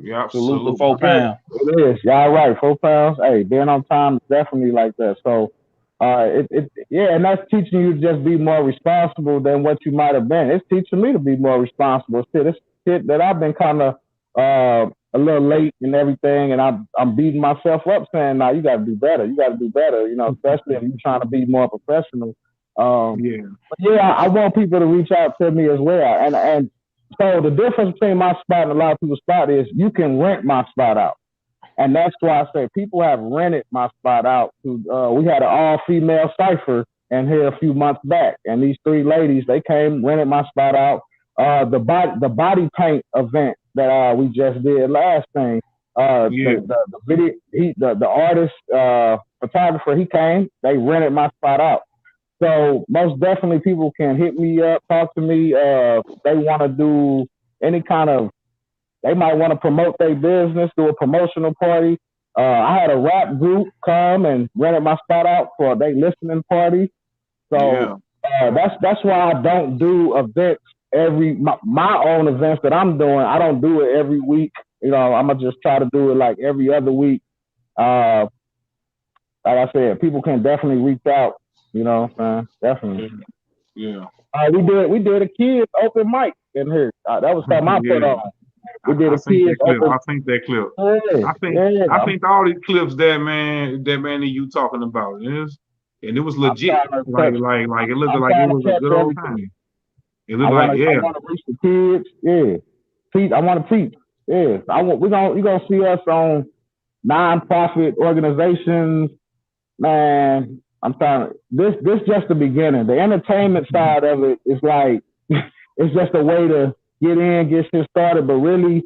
Yeah, salute the 4 pounds. It is. Y'all right, 4 pounds. Hey, being on time is definitely like that. So, and that's teaching you to just be more responsible than what you might have been. It's teaching me to be more responsible. It's shit that I've been kind of a little late and everything, and I'm beating myself up saying, "Nah, you got to do better. You got to do better." You know, especially if you're trying to be more professional. I want people to reach out to me as well, and so the difference between my spot and a lot of people's spot is you can rent my spot out. And that's why I say people have rented my spot out. We had an all-female cipher in here a few months back. And these 3 ladies, they came, rented my spot out. The body paint event that we just did last thing. The artist, photographer, he came, they rented my spot out. So most definitely people can hit me up, talk to me. They want to do any kind of, they might want to promote their business, do a promotional party. I had a rap group come and rented my spot out for their listening party. So that's why I don't do events my own events that I'm doing. I don't do it every week. You know, I'm going to just try to do it like every other week. Like I said, people can definitely reach out. You know what I'm saying? Definitely. Yeah. We did a kids open mic in here. That was something I put on. We did a kids open. I think that clip. I think all these clips that man that you talking about is, and it was legit. Like it looked like it was a good old time. It looked I want to reach the kids. Yeah. I want to teach. Yeah. You're gonna see us on non-profit organizations, man. I'm trying. This just the beginning. The entertainment side of it is like it's just a way to get in, get shit started. But really,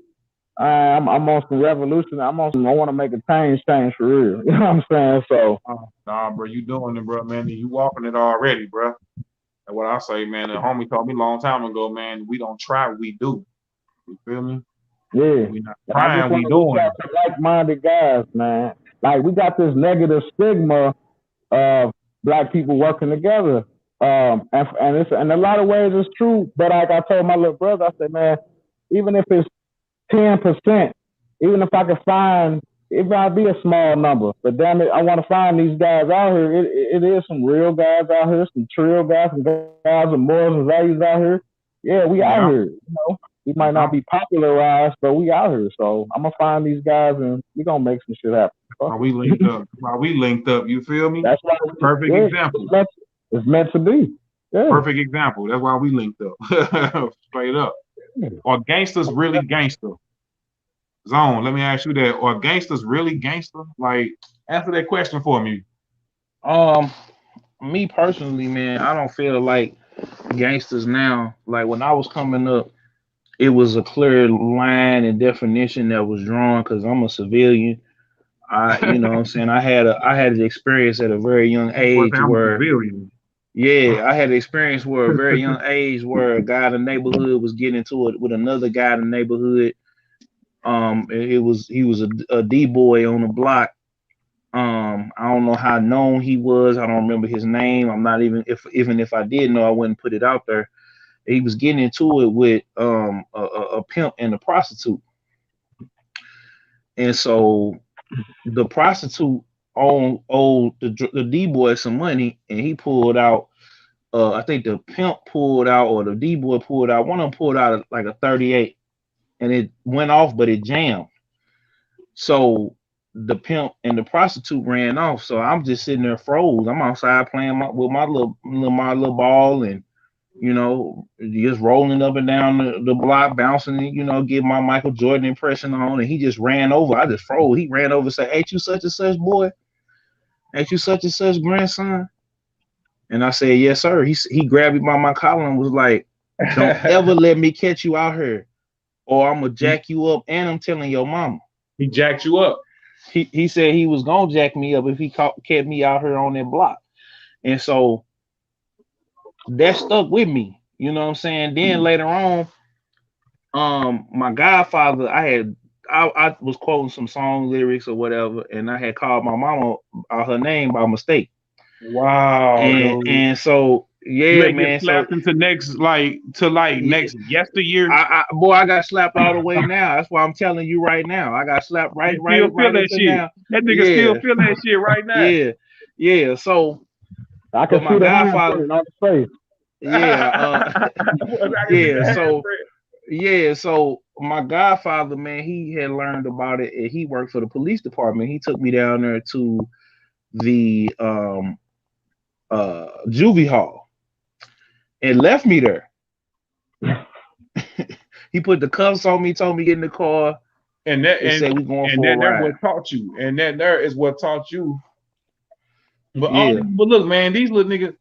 I'm on some revolution. I want to make a change for real. You know what I'm saying? So, nah, bro, you doing it, bro, man. You walking it already, bro. And what I say, man, the homie told me a long time ago, man. We don't try, we do. You feel me? Yeah. We not trying, we doing. Like-minded guys, man. Like we got this negative stigma of Black people working together. And it's in a lot of ways it's true. But like I told my little brother, I said, man, even if it's 10%, even if I can find, it might be a small number, but damn it, I want to find these guys out here. It is some real guys out here, some trill guys, some guys with morals and values out here. Yeah, we out here. You know, we might not be popularized, but we out here. So I'm gonna find these guys and we gonna make some shit happen. We linked up. You feel me? That's why perfect example. It's meant to be. Yeah. Perfect example. That's why we linked up. Straight up. Are gangsters really gangster? Zone, let me ask you that. Are gangsters really gangster? Like, answer that question for me. Me personally, man, I don't feel like gangsters now. Like when I was coming up, it was a clear line and definition that was drawn because I'm a civilian. You know what I'm saying? I had an experience at a very young age where I had an experience where a very young age where a guy in the neighborhood was getting into it with another guy in the neighborhood. He was a D-boy on the block. I don't know how known he was. I don't remember his name. I'm not even if I did know, I wouldn't put it out there. He was getting into it with a pimp and a prostitute. And so the prostitute owed the D-boy some money, and he pulled out. I think the pimp pulled out, or the D-boy pulled out. One of them pulled out like a 38, and it went off, but it jammed. So the pimp and the prostitute ran off. So I'm just sitting there froze. I'm outside playing with my little ball, and you know, just rolling up and down the block, bouncing, you know, get my Michael Jordan impression on, and he just ran over. I just froze. He ran over and said, "Ain't you such and such boy? Ain't you such and such grandson?" And I said, "Yes, sir." He grabbed me by my collar and was like, "Don't ever let me catch you out here, or I'm gonna jack you up, and I'm telling your mama." He jacked you up. He said he was gonna jack me up if he kept me out here on that block, and so that stuck with me. You know what I'm saying? Then later on, my godfather, I was quoting some song lyrics or whatever, and I had called my mama her name by mistake. Wow. And so yeah, man. Slapped into next yesteryear. Boy, I got slapped all the way now. That's why I'm telling you right now. I got slapped right that shit. Now. That nigga still feel that shit right now. Yeah. So I can see the godfather on his face. So my godfather, man, he had learned about it, and he worked for the police department. He took me down there to the juvie hall and left me there. He put the cuffs on me, told me get in the car, and said we going for a ride. What taught you, and that there is what taught you. But but look, man, these little niggas,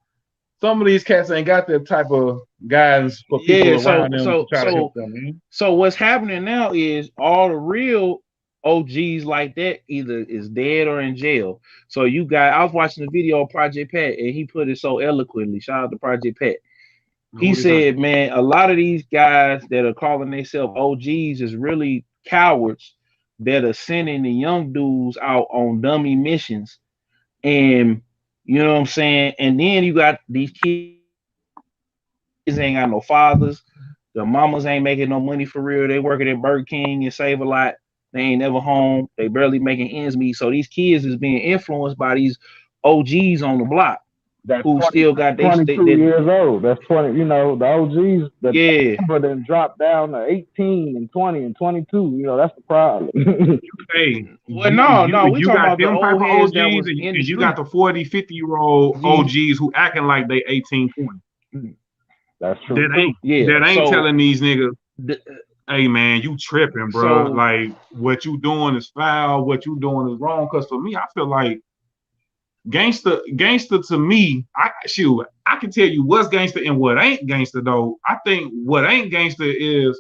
some of these cats ain't got that type of guidance for people around them to try to help them, man. So what's happening now is all the real OGs like that either is dead or in jail. So I was watching the video of Project Pat, and he put it so eloquently. Shout out to Project Pat. He said, man, a lot of these guys that are calling themselves OGs is really cowards that are sending the young dudes out on dummy missions. And you know what I'm saying? And then you got these kids ain't got no fathers. The mamas ain't making no money for real. They working at Burger King and Save a Lot. They ain't never home. They barely making ends meet. So these kids is being influenced by these OGs on the block. Who still got 22 years old. That's 20. You know, the OGs that then drop down to 18 and 20 and 22. You know, that's the problem. Hey, well, no, we you talking got about them type of OGs, and you got the 40, 50-year-old OGs who acting like they 18, 20. That's true. That ain't telling these niggas, hey man, you tripping, bro. Like what you doing is foul. What you doing is wrong. Because for me, I feel like Gangsta to me, I can tell you what's gangster and what ain't gangster though. I think what ain't gangster is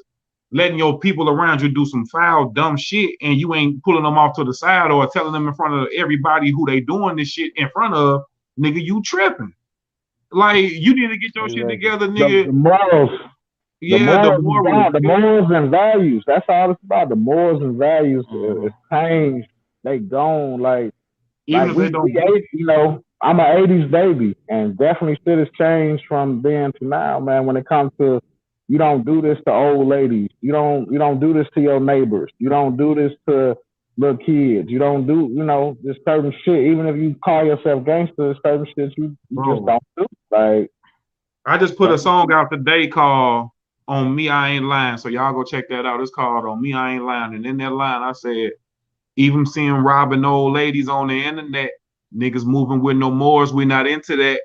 letting your people around you do some foul, dumb shit, and you ain't pulling them off to the side or telling them in front of everybody who they doing this shit in front of. Nigga, you tripping. Like you need to get your shit together, nigga. The morals. The morals and values. That's all it's about. The morals and values is changed. They gone. Like I'm an 80s baby, and definitely shit has changed from then to now, man. When it comes to, you don't do this to old ladies. You don't do this to your neighbors. You don't do this to little kids. You don't do, this certain shit. Even if you call yourself gangster, certain shit you just don't do. Like, I just put a song out today called "On Me I Ain't Lying," so y'all go check that out. It's called "On Me I Ain't Lying," and in that line I said, even seeing robbing old ladies on the internet, niggas moving with no mores, we not into that.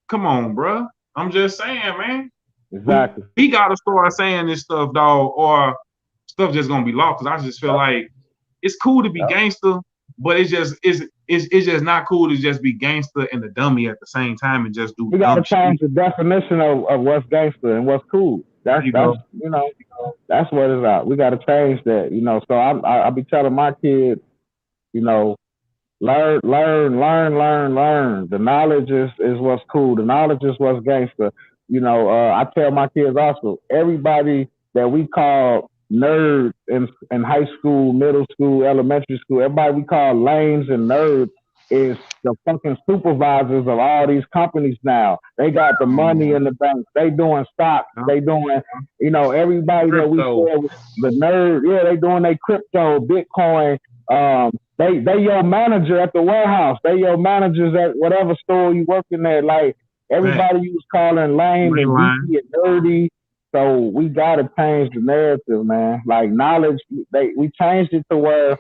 Come on, bro. I'm just saying, man. Exactly. He got to start saying this stuff, dog, or stuff just gonna be lost. Cause I just feel like it's cool to be gangster, but it's just not cool to just be gangster and the dummy at the same time and just do. We gotta change the definition of what's gangster and what's cool. That's that's what it's about. We got to change that, So I be telling my kids, learn. The knowledge is what's cool. The knowledge is what's gangster. I tell my kids also, everybody that we call nerds in high school, middle school, elementary school, everybody we call lames and nerds is the fucking supervisors of all these companies now. They got the money in the bank. They doing stocks. They doing, everybody crypto. That we said the nerd, they doing their crypto, Bitcoin. They your manager at the warehouse. They your managers at whatever store you working at. Like everybody you was calling lame and geeky and nerdy. So we gotta change the narrative, man. Like knowledge, we changed it to where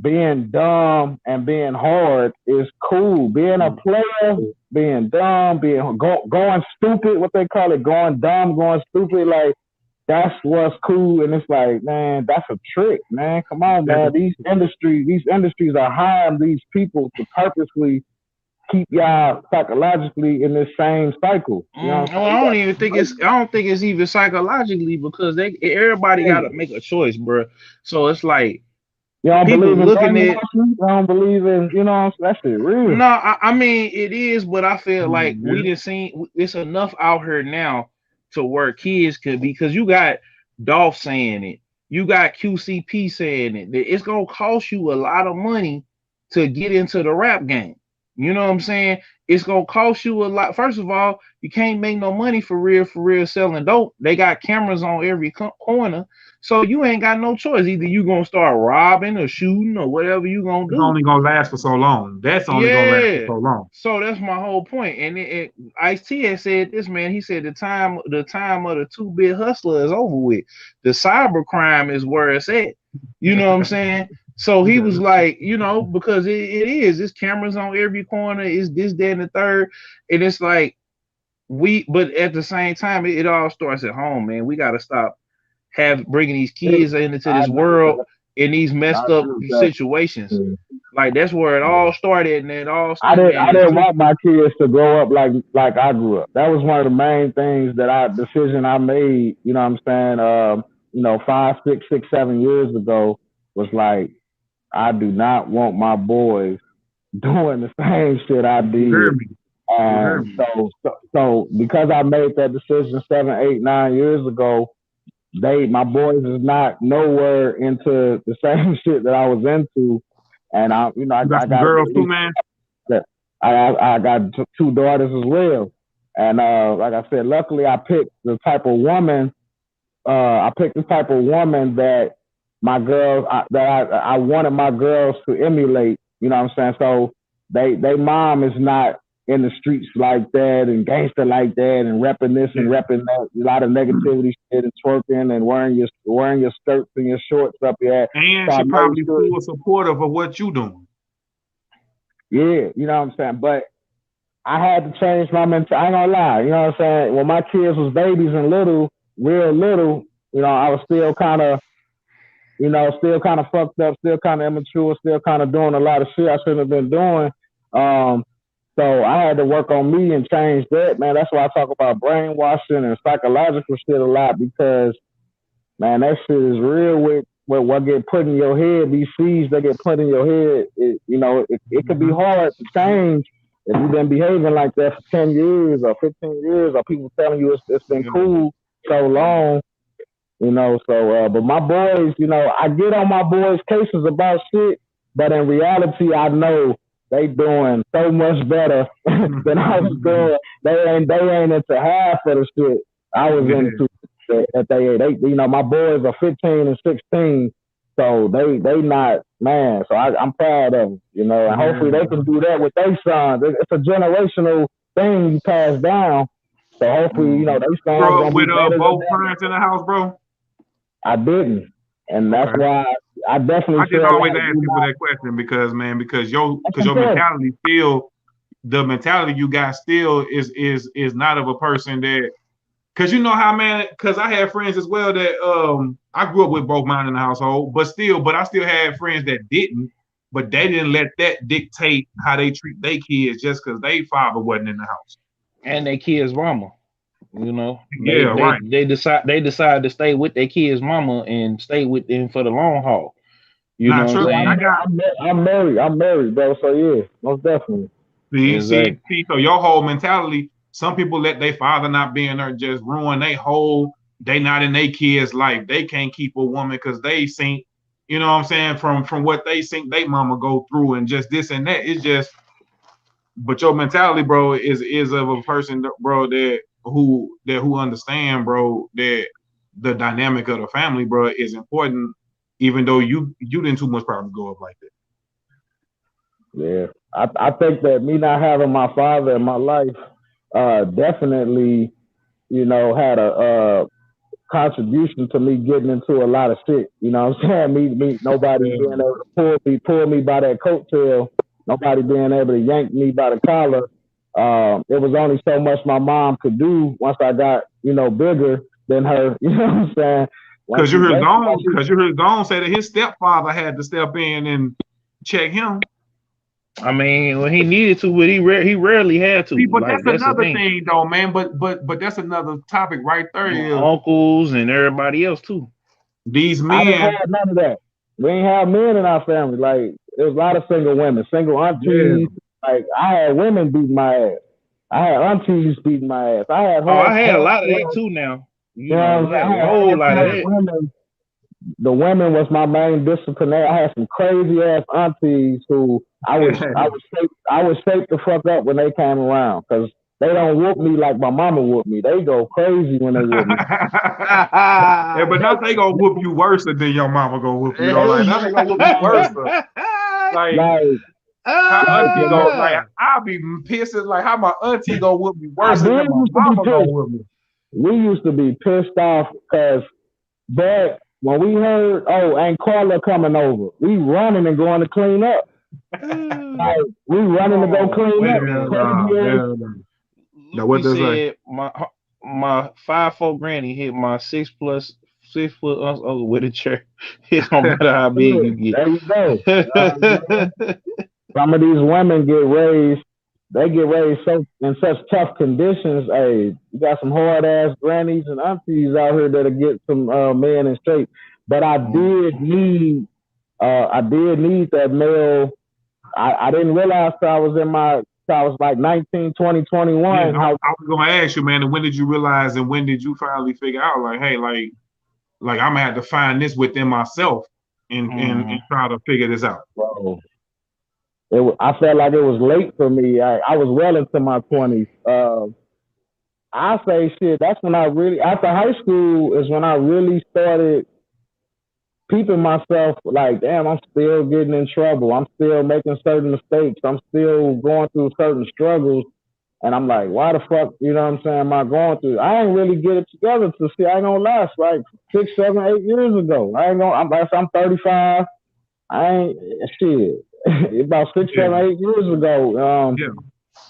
being dumb and being hard is cool. Being a player, being dumb, going stupid, what they call it, going dumb, going stupid, like that's what's cool. And it's like, man, that's a trick, man. Come on, man. These industries are hiring these people to purposely keep y'all psychologically in this same cycle. I don't think it's even psychologically, because everybody gotta make a choice, bro. So it's like, You don't people believe in looking at. You don't believe in, you know, that shit real. No, I mean it is, but I feel like we didn't see it's enough out here now to where kids could, because you got Dolph saying it, you got QCP saying it, that it's gonna cost you a lot of money to get into the rap game. You know what I'm saying? It's gonna cost you a lot. First of all, you can't make no money for real selling dope. They got cameras on every corner, so you ain't got no choice. Either you gonna start robbing or shooting or whatever you gonna do. It's only gonna last for so long. That's only gonna last for so long. So that's my whole point. And Ice-T has said this, man. He said the time of the 2-bit hustler is over with. The cyber crime is where it's at. You know what I'm saying? So he was like, you know, because it is, it's cameras on every corner, it's this, that, and the third. And it's like but at the same time, it all starts at home, man. We gotta stop bringing these kids into this world in these messed up situations. Like that's where it all started, and it all started. I didn't want my kids to grow up like I grew up. That was one of the main things decision I made, you know what I'm saying? You know, 5, 6, 7 years ago, was like, I do not want my boys doing the same shit I did. And so because I made that decision 7, 8, 9 years ago, my boys is not nowhere into the same shit that I was into. And I got girls too, man. I got 2 daughters as well. And like I said, luckily I picked the type of woman. That my girls, I wanted my girls to emulate, you know what I'm saying? So they mom is not in the streets like that and gangster like that and repping this and repping that. A lot of negativity shit and twerking and wearing your skirts and your shorts up here. And so she probably full supportive of what you doing. Yeah, you know what I'm saying? But I had to change my mentality. I ain't gonna lie, you know what I'm saying? When my kids was babies and real little, you know, I was still kind of fucked up, still kind of immature, still kind of doing a lot of shit I shouldn't have been doing. So I had to work on me and change that, man. That's why I talk about brainwashing and psychological shit a lot, because, man, that shit is real with what get put in your head. These seeds that get put in your head, it could be hard to change if you've been behaving like that for 10 years or 15 years, or people telling you it's been cool so long. You know, so, but my boys, you know, I get on my boys' cases about shit, but in reality, I know they doing so much better than I was doing. They ain't into half of the shit I was into. They, you know, my boys are 15 and 16, so they not, man. So I'm proud of them, you know, and hopefully they can do that with their sons. It's a generational thing you pass down. So hopefully, you know, they sons. Bro, with both parents in the house, bro. I didn't, and that's why I definitely. I just always ask people that question because your mentality still, the mentality you got still is not of a person that, because you know how, man, because I had friends as well that I grew up with both mine in the household, but I still had friends that didn't, but they didn't let that dictate how they treat their kids just because their father wasn't in the house and their kids' mama. You know, they decide to stay with their kids' mama and stay with them for the long haul. You know what I'm saying? I'm married, bro. So yeah, most definitely. See, so your whole mentality. Some people let their father not be in there just ruin they not in their kids' life. They can't keep a woman because they think, you know what I'm saying, from what they think they mama go through and just this and that. It's just, but your mentality, bro, is of a person, bro, who understand, bro, that the dynamic of the family, bro, is important, even though you didn't too much probably go up like that. Yeah, I think that me not having my father in my life definitely, you know, had a contribution to me getting into a lot of shit. You know what I'm saying? Me nobody being able to pull me by that coattail, nobody being able to yank me by the collar. It was only so much my mom could do once I got, you know, bigger than her. You know what I'm saying? Because you heard Gone say that his stepfather had to step in and check him. I mean, when he needed to, but he rarely had to. But like, that's another thing, though, man. But that's another topic right there. Uncles and everybody else too. These men. I didn't have none of that. We ain't have men in our family. Like there was a lot of single women, single aunties. Yeah. Like I had women beating my ass. I had aunties beating my ass. I had a lot of that too now. You know, I had a whole lot of that. Women. The women was my main disciplinary. I had some crazy ass aunties who I would shake the fuck up when they came around because they don't whoop me like my mama whooped me. They go crazy when they whoop me. Yeah, but now they gonna whoop you worse than your mama gonna whoop you. Like now they gonna whoop you worse. How auntie go? Like I'll be pissed. Like how my auntie gonna whoop me worse than my mama gonna whoop me. We used to be pissed off because back when we heard, Aunt Carla coming over, we running and going to clean up. Like, we running to go clean up. Now what does say? My 5'4" granny hit my 6 foot uncle with a chair. It don't matter how big you get. There you go. Some of these women get raised. They get raised in such tough conditions. Hey, you got some hard ass grannies and aunties out here that'll get some men in shape. But I did need that male. I didn't realize till I was like 19, 20, 21. Yeah, I was gonna ask you, man, and when did you realize and when did you finally figure out like, hey, like I'm gonna have to find this within myself and try to figure this out. Bro. I felt like it was late for me. I was well into my 20s. I say shit. That's when I really, after high school, is when I really started peeping myself. Like, damn, I'm still getting in trouble. I'm still making certain mistakes. I'm still going through certain struggles. And I'm like, why the fuck, you know what I'm saying, am I going through? I ain't really get it together to see. I ain't gonna lie. It's like 6, 7, 8 years ago. I'm 35. I ain't shit. About 6, 7, 8 years ago.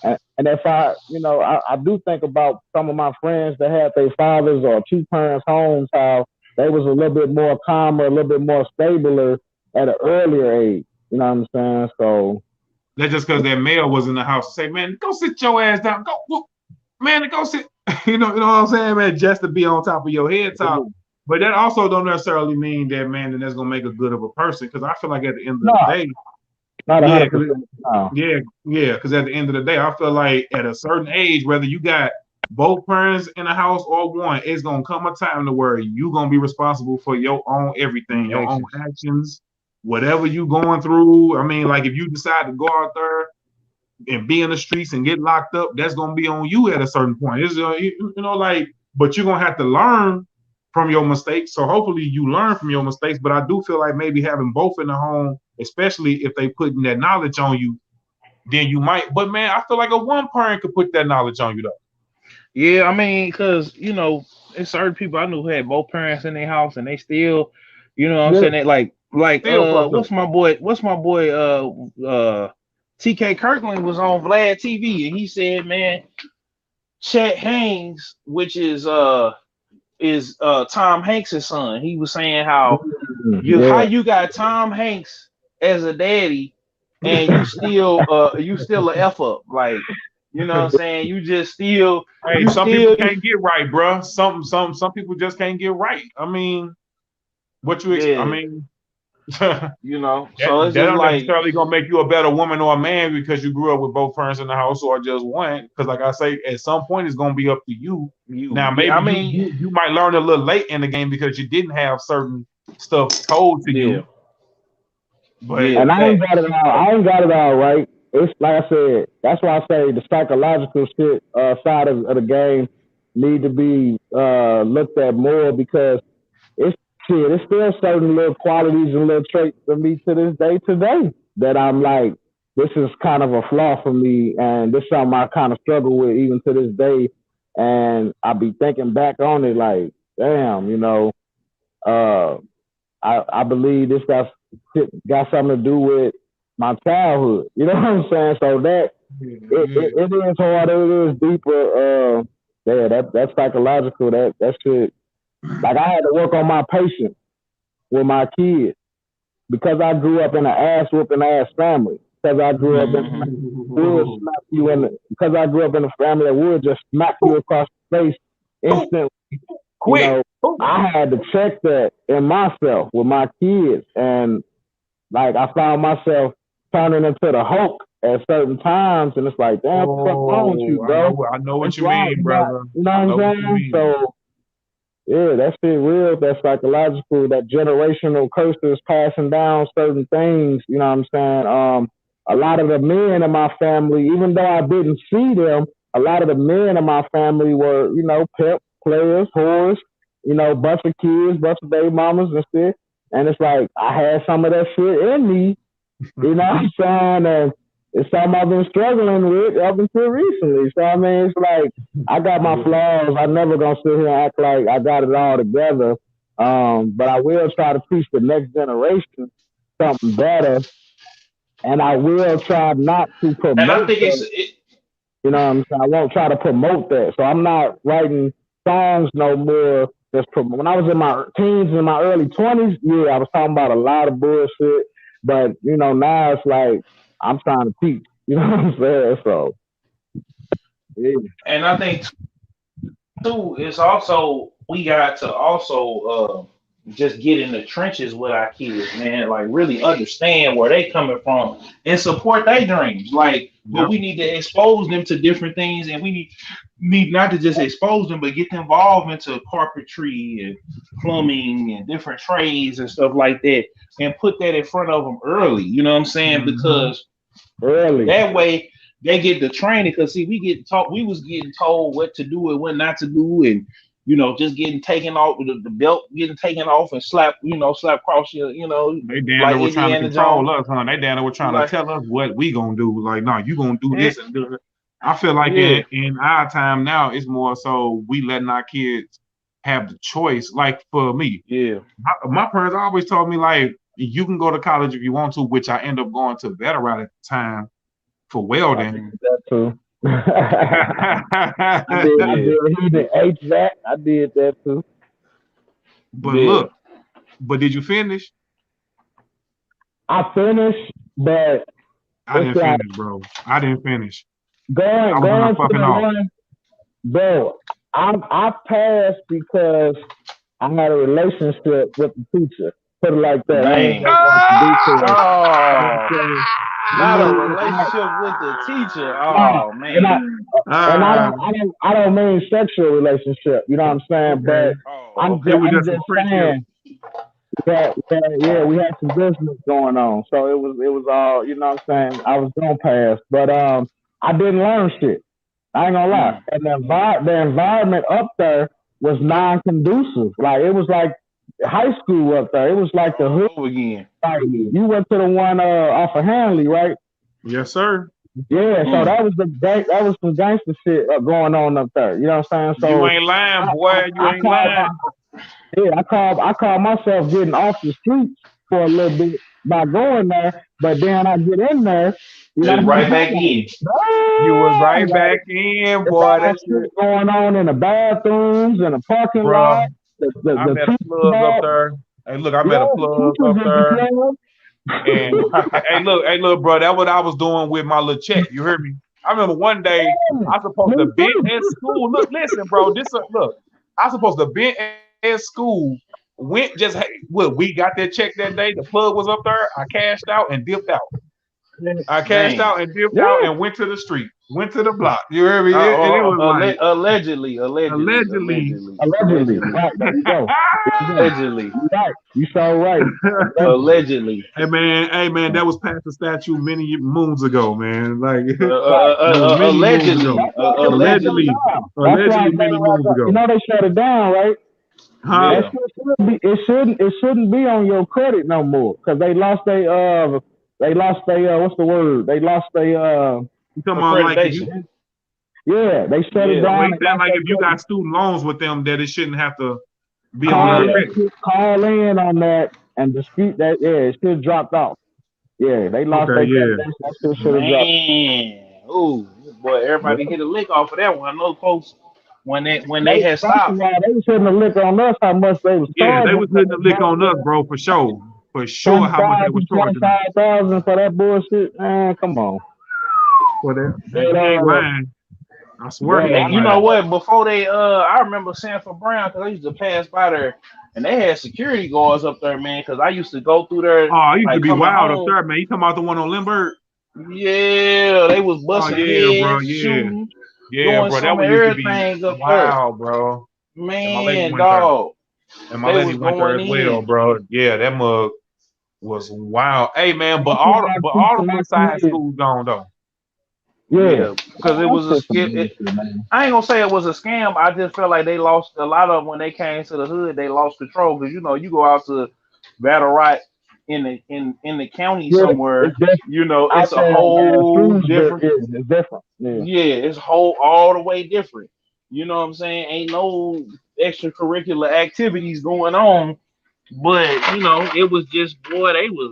And if I do think about some of my friends that had their fathers or 2 parents' homes, how they was a little bit more calmer, a little bit more stabler at an earlier age. You know what I'm saying? So that's just because that male was in the house. Say, man, go sit your ass down. Go sit. you know what I'm saying, man? Just to be on top of your head top. But that also don't necessarily mean that, man, that that's gonna make a good of a person. Because I feel like at the end of the day. Because at the end of the day, I feel like at a certain age, whether you got both parents in the house or one, it's gonna come a time to where you gonna be responsible for your own everything, your own actions, whatever you going through. I mean, like if you decide to go out there and be in the streets and get locked up, that's gonna be on you at a certain point. It's but you're gonna have to learn from your mistakes. So hopefully you learn from your mistakes. But I do feel like maybe having both in the home, especially if they putting that knowledge on you, then you might. But man, I feel like a one parent could put that knowledge on you though. Yeah, I mean, because there's certain people I knew who had both parents in their house and they still, I'm saying that like what's my boy TK Kirkland was on Vlad TV and he said, man, Chet Haynes, which is Tom Hanks' son, he was saying how you got Tom Hanks as a daddy and you still a F up, like, you know what I'm saying? You just still. Hey, some people can't get right, bro. Some people just can't get right. I mean, what you expect? I mean, so it's just not like necessarily gonna make you a better woman or a man because you grew up with both parents in the house or just one. Because, like I say, at some point it's gonna be up to you. Now, maybe you might learn a little late in the game because you didn't have certain stuff told to you. But and I ain't got it all right. It's like I said, that's why I say the psychological shit side of the game need to be looked at more because it's still certain little qualities and little traits of me to this day today that I'm like, this is kind of a flaw for me and this is something I kind of struggle with even to this day. And I be thinking back on it like, damn, I believe this got something to do with my childhood, you know what I'm saying? So that it is hard, it is deeper. That's psychological. That shit. Like I had to work on my patience with my kids because I grew up in an ass whooping ass family. Because I grew up in a family that would just smack you across the face instantly. Quick. I had to check that in myself with my kids, and like I found myself turning into the Hulk at certain times, and it's like, damn, what's wrong with you, bro? I know what you mean, brother. You know what I'm saying? So, yeah, that shit real. That psychological, that generational curses passing down certain things. You know what I'm saying? A lot of the men in my family, even though I didn't see them, a lot of the men in my family were, you know, pimp players, whores, you know, bunch of kids, bunch of baby mamas and shit. And it's like I had some of that shit in me. You know what I'm saying? And it's something I've been struggling with up until recently. So I mean, it's like I got my flaws. I'm never gonna sit here and act like I got it all together. But I will try to teach the next generation something better, and I will try not to promote. And I think you know what I'm saying? I won't try to promote that. So I'm not writing songs no more. When I was in my teens and my early 20s, yeah, I was talking about a lot of bullshit. But, you know, now it's like I'm trying to teach. You know what I'm saying? So, yeah. And I think, too, it's also, we got to also just get in the trenches with our kids, man. Like, really understand where they coming from and support their dreams. Like, but we need to expose them to different things, and we need not to just expose them, but get them involved into carpentry and plumbing and different trades and stuff like that, and put that in front of them early. You know what I'm saying? Because early, that way they get the training. Because see, we was getting told what to do and what not to do, and you know, just getting taken off the belt, getting taken off and slap across your, you know. They damn were trying to control us, huh? They damn were trying to tell us what we gonna do. Like, no, you gonna do this and do that. I feel like in our time now, it's more so we letting our kids have the choice. Like for me, my parents always told me like you can go to college if you want to, which I end up going to Veteran at the time for welding. That too. I did HVAC. I did that too. But look, did you finish? I finished, but I didn't finish, bro. I didn't finish. Going to the one, bro. I passed because I had a relationship with the teacher. Put it like that. Not a relationship with the teacher. Oh man. And I don't mean sexual relationship. You know what I'm saying? But I'm just saying that we had some business going on. So it was all, you know what I'm saying? I was gonna pass, but I didn't learn shit. I ain't gonna lie. And the environment up there was non-conducive. Like it was like high school up there. It was like the hood again. Like, you went to the one off of Hanley, right? Yes, sir. Yeah, so that was some gangster shit going on up there. You know what I'm saying? So you ain't lying, boy. You ain't lying. I call myself getting off the streets for a little bit by going there, but then I get in there. You know, right back in. You was right back in, boy. That shit going on in the bathrooms and the parking lot. I met a plug up there. Hey, look, I met a plug up there. And hey, look, bro, that's what I was doing with my little check. You heard me? I remember one day I supposed to be in school. Look, listen, bro. I supposed to be in school. We got that check that day. The plug was up there. I cashed out and dipped out. And went to the street. Went to the block. You heard me? It was allegedly. Right, there you go. Allegedly. Right. You so right. Allegedly. Hey man, that was past the statue many moons ago, man. Like allegedly. Allegedly many moons ago. You know they shut it down, right? Huh? It shouldn't be on your credit no more because they lost their what's the word? They lost their you talking about like they shut it down. Like if you got student loans with them, that it shouldn't have to be on their credit. Call in on that and dispute that. Yeah, it should dropped off. Yeah, they lost their man. Oh boy, everybody hit a lick off of that one. I know folks when they had stopped. They was hitting a lick on us how much they was charging. Yeah, they was hitting a lick on us, bro, for sure. For sure, how much they was charging. $25,000 for that bullshit, man. Come on. For that ain't lying. I swear yeah, you know what? Before they, I remember Sanford Brown because I used to pass by there, and they had security guards up there, man. Because I used to go through there. Oh, it used to be wild up there, man. You come out the one on Lindbergh? Yeah, they was busting heads, bro, shooting, yeah, doing bro. some That of everything up wow, bro. Man, dog. And my lady went there as well, bro. Yeah, that mug was wild. Hey, man, but all the good side schools gone though. Yeah, because it was I ain't gonna say it was a scam. I just felt like they lost a lot of them when they came to the hood. They lost control because you know you go out to Battle Rock in the county somewhere. You know it's a whole different. It's different. Yeah, it's all the way different. You know what I'm saying? Ain't no extracurricular activities going on. But you know, it was just boy, they was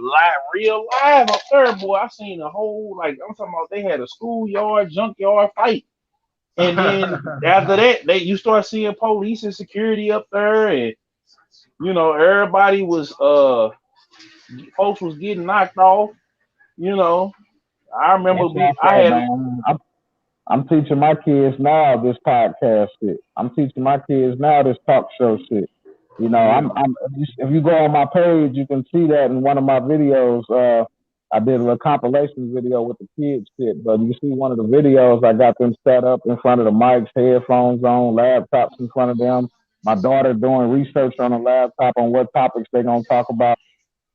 real live up there, boy. I seen a whole I'm talking about they had a schoolyard, junkyard fight. And then after that, you start seeing police and security up there, and you know, everybody was folks was getting knocked off. You know, I remember I'm teaching my kids now this podcast shit. I'm teaching my kids now this talk show shit. You know, if you go on my page, you can see that in one of my videos. I did a compilation video with the kids shit, but you see one of the videos, I got them set up in front of the mics, headphones on, laptops in front of them. My daughter doing research on a laptop on what topics they're going to talk about.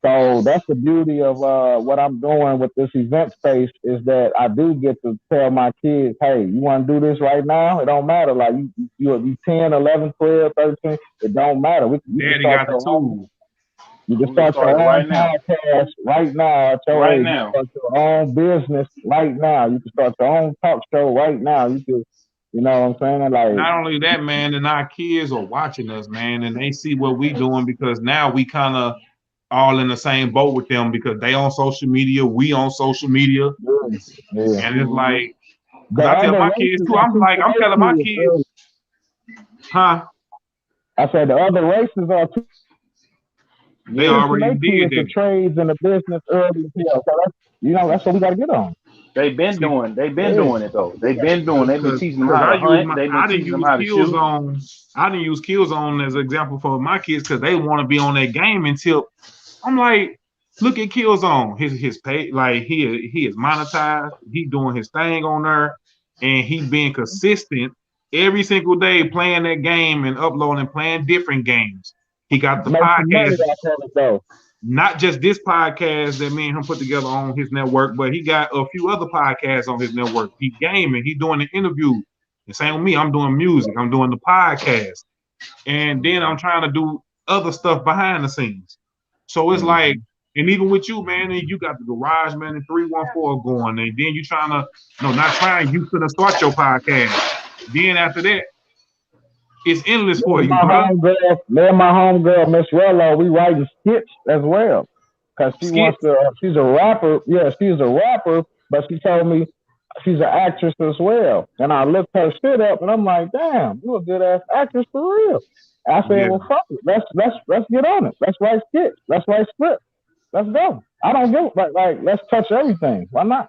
So that's the beauty of what I'm doing with this event space is that I do get to tell my kids, hey, you want to do this right now? It don't matter. Like you'll be 10, 11, 12, 13. It don't matter. Daddy got the tools. You can start your own podcast right now at your age. You can start your own business right now. You can start your own talk show right now. You can, you know what I'm saying? Like not only that, man, and our kids are watching us, man, and they see what we doing because now we kind of all in the same boat with them because they on social media, we on social media, and it's like, cause I tell my kids too. I'm telling my kids, huh? I said the other races are too. They already did the trades and the business early. So that's what we got to get on. They've been doing it though. They've been teaching them how to hunt. They've been teaching them how to shoot. I didn't use Killzone as an example for my kids because they want to be on that game until I'm like, look at Killzone. His page, like he is monetized. He doing his thing on there, and he being consistent every single day playing that game and uploading, playing different games. He got the podcast, not just this podcast that me and him put together on his network, but he got a few other podcasts on his network. He gaming, he doing the interview. The same with me, I'm doing music, I'm doing the podcast, and then I'm trying to do other stuff behind the scenes. So it's like, and even with you, man, you got the Garage, man, and 314 going, and then you trying to, you couldn't start your podcast. Then after that, it's endless for you, bro. Me and my homegirl, Miss Rello, we writing skits as well. Because she's a rapper. Yeah, she's a rapper, but she told me she's an actress as well. And I looked her shit up, and I'm like, damn, you a good-ass actress for real. I said, well, fuck it. Let's get on it. Let's write skits. Let's write scripts. Let's go. I don't give like let's touch everything. Why not?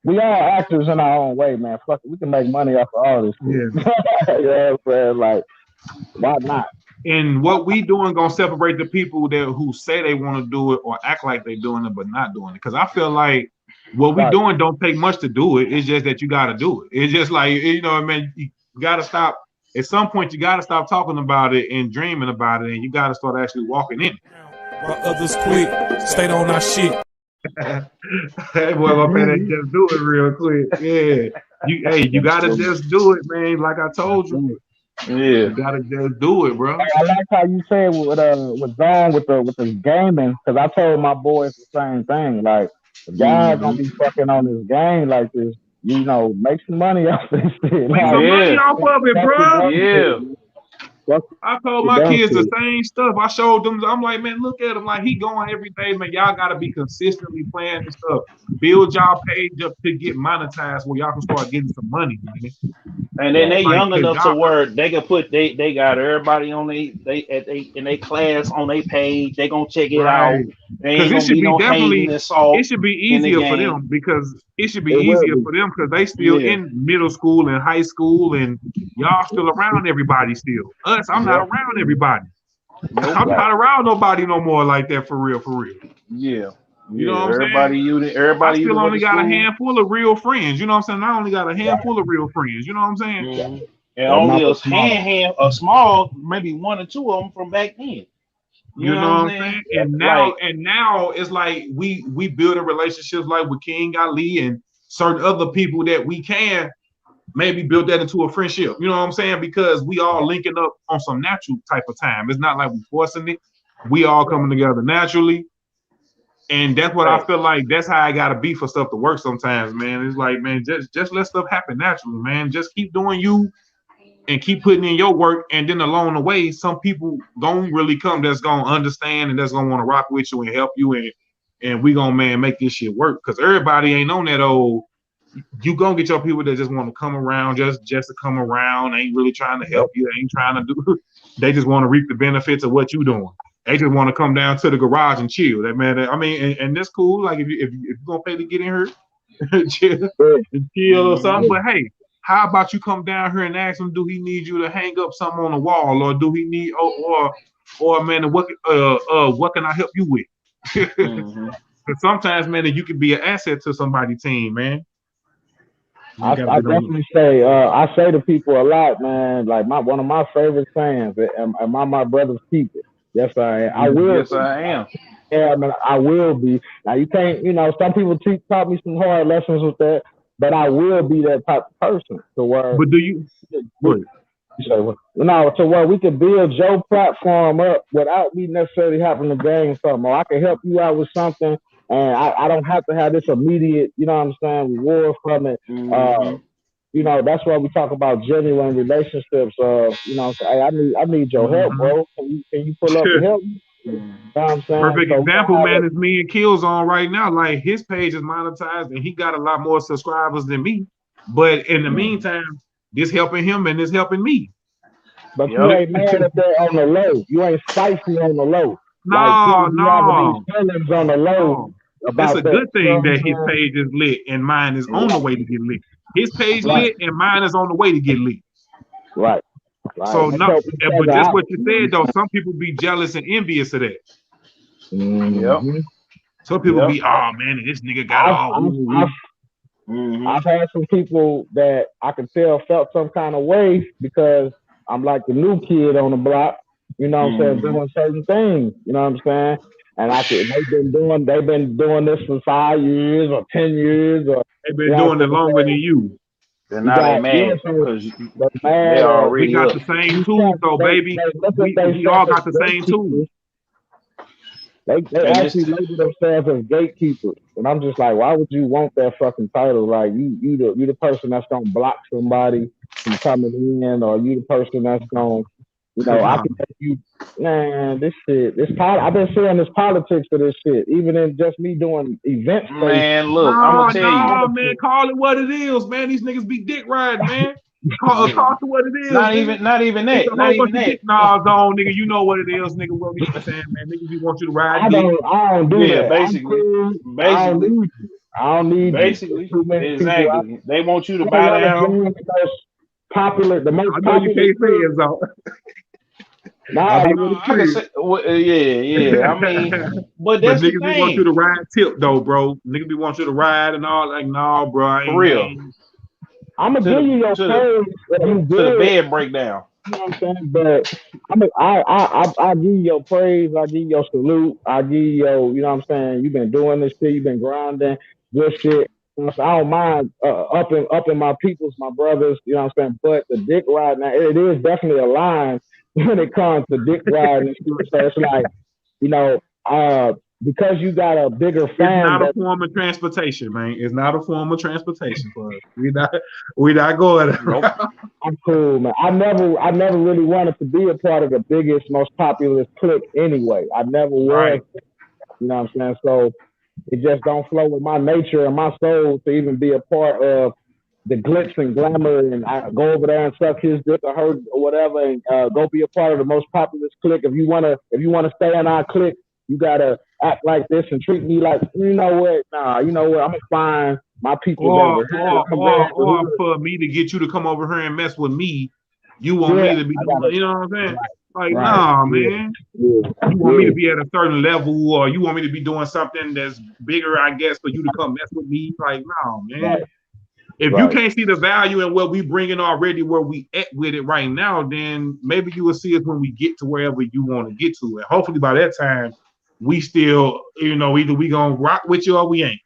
We all actors in our own way, man. Fuck it. We can make money off of all this shit. Yeah. You know what I'm saying? Like, why not? And what we doing gonna separate the people who say they want to do it or act like they doing it but not doing it. Because I feel like what we doing don't take much to do it. It's just that you got to do it. It's just like, you know what I mean? You got to stop. At some point, you got to stop talking about it and dreaming about it, and you got to start actually walking in it. While others quit, stayed on our shit. Hey, boy, my man, just do it real quick. Yeah, you gotta just do it, man. Like I told you, you gotta just do it, bro. I like how you said with Zone with the gaming, because I told my boys the same thing. Like, the guy's gonna be fucking on this game like this. You know, make some money off this shit. Make some money off of it, bro. Yeah. I told my kids the same stuff. I showed them. I'm like, man, look at him. Like, he going every day, man. Y'all got to be consistently playing this stuff. Build y'all page up to get monetized where y'all can start getting some money, man. And then they young enough to where they can put they got everybody on in their class on their page. They gonna check it out. Because it should be definitely it should be easier for them because it should be easier for them because they still in middle school and high school and y'all still around everybody still. Us, I'm not around everybody. Nope. I'm not around nobody no more like that for real. Yeah. You know what I'm saying? I still only got a handful of real friends. You know what I'm saying? I only got a handful of real friends. You know what I'm saying? Mm-hmm. And only a small, maybe one or two of them from back then. You know what I'm saying? And now it's like we building relationships like with KingAli and certain other people that we can maybe build that into a friendship. You know what I'm saying? Because we all linking up on some natural type of time. It's not like we forcing it. We all coming together naturally. And that's what I feel like. That's how I gotta be for stuff to work sometimes, man. It's like, man, just let stuff happen naturally, man. Just keep doing you and keep putting in your work. And then along the way, some people gonna really come that's gonna understand and that's gonna want to rock with you and help you and we gonna, man, make this shit work. Cause everybody ain't on that old, you gonna get your people that just want to come around just to come around, ain't really trying to help you, ain't trying to do, they just want to reap the benefits of what you doing. They just want to come down to the garage and chill. That man, I mean, and that's cool. Like if you're gonna pay to get in here, chill or something. But hey, how about you come down here and ask him, do he need you to hang up something on the wall, or do he need, or man, what can I help you with? Because sometimes, man, you can be an asset to somebody's team, man. I definitely say, I say to people a lot, man. Like one of my favorite sayings, "Am I my brother's keeper?" Yes, I am. I will. Yes, I am. Yeah, I mean, I will be. Now, you can't, some people taught me some hard lessons with that, but I will be that type of person to where. But do you? No, to where we can build your platform up without me necessarily having to gain something, or I can help you out with something, and I don't have to have this immediate, you know what I'm saying, reward from it. That's why we talk about genuine relationships. Hey, I need your help, bro. Can you pull up and help me? You know what I'm saying? Perfect example, man, is me and Killzone right now. Like his page is monetized and he got a lot more subscribers than me. But in the meantime, this helping him and this helping me. But you ain't mad at that on the low. You ain't spicy on the low. No. Feelings on the low. It's a good thing that his page is lit and mine is on the way to get lit. His page lit and mine is on the way to get lit. Right. So no, but just what you said though, some people be jealous and envious of that. Some people be, oh man, this nigga got all. I've had some people that I could tell felt some kind of way because I'm like the new kid on the block. You know what I'm saying? Doing certain things. You know what I'm saying? And they've been doing this for 5 years or 10 years, or they've been doing it longer than you. And now they mad because they already we got the same tools though, baby. We all got the same tools. They actually label themselves as gatekeepers, and I'm just like, why would you want that fucking title? Like you the person that's gonna block somebody from coming in, or you the person that's gonna, I can tell you, man, this shit, I've been seeing this politics for this shit, even in just me doing events. Man, look, I'm gonna tell you, man, call it what it is, man. These niggas be dick riding, man. Call it what it is. Not even that. Not even that. On, nigga. You know what it is, nigga. What we saying, man? Nigga, we want you to ride. I don't do that. Basically, I don't need. Basically, exactly. They want you to buy down. The most popular. I know you can't say it, though. I mean, but that's the thing. Niggas want you to ride tip though, bro. Niggas be want you to ride and all. Like, no, bro. I ain't for real. I'm gonna give you your praise to the bed breakdown. You know what I'm saying? But I give you your praise. I give you your salute. I give you your, you know what I'm saying? You've been doing this shit. You've been grinding good shit. So I don't mind upping my peoples, my brothers. You know what I'm saying? But the dick ride now, it is definitely a line when it comes to dick riding and shit. So it's like, because you got a bigger fan. It's not a form of transportation, man. It's not a form of transportation for us. We not going there. Nope. I'm cool, man. I never really wanted to be a part of the biggest, most populous clique anyway. I never was. Right. You know what I'm saying? So it just don't flow with my nature and my soul to even be a part of the glitz and glamour, and I go over there and suck his dick or her or whatever, and go be a part of the most populous clique. If you wanna stay in our clique, You gotta act like this and treat me like, you know what? Nah, you know what? I'm gonna find my people or for for me to get you to come over here and mess with me, you want me to be doing, you know what I'm saying? Like, nah, man. You want me to be at a certain level, or you want me to be doing something that's bigger, I guess, for you to come mess with me? Like, no, man. If you can't see the value in what we bringing already, where we at with it right now, then maybe you will see us when we get to wherever you want to get to. And hopefully by that time, we still, either we gonna rock with you or we ain't.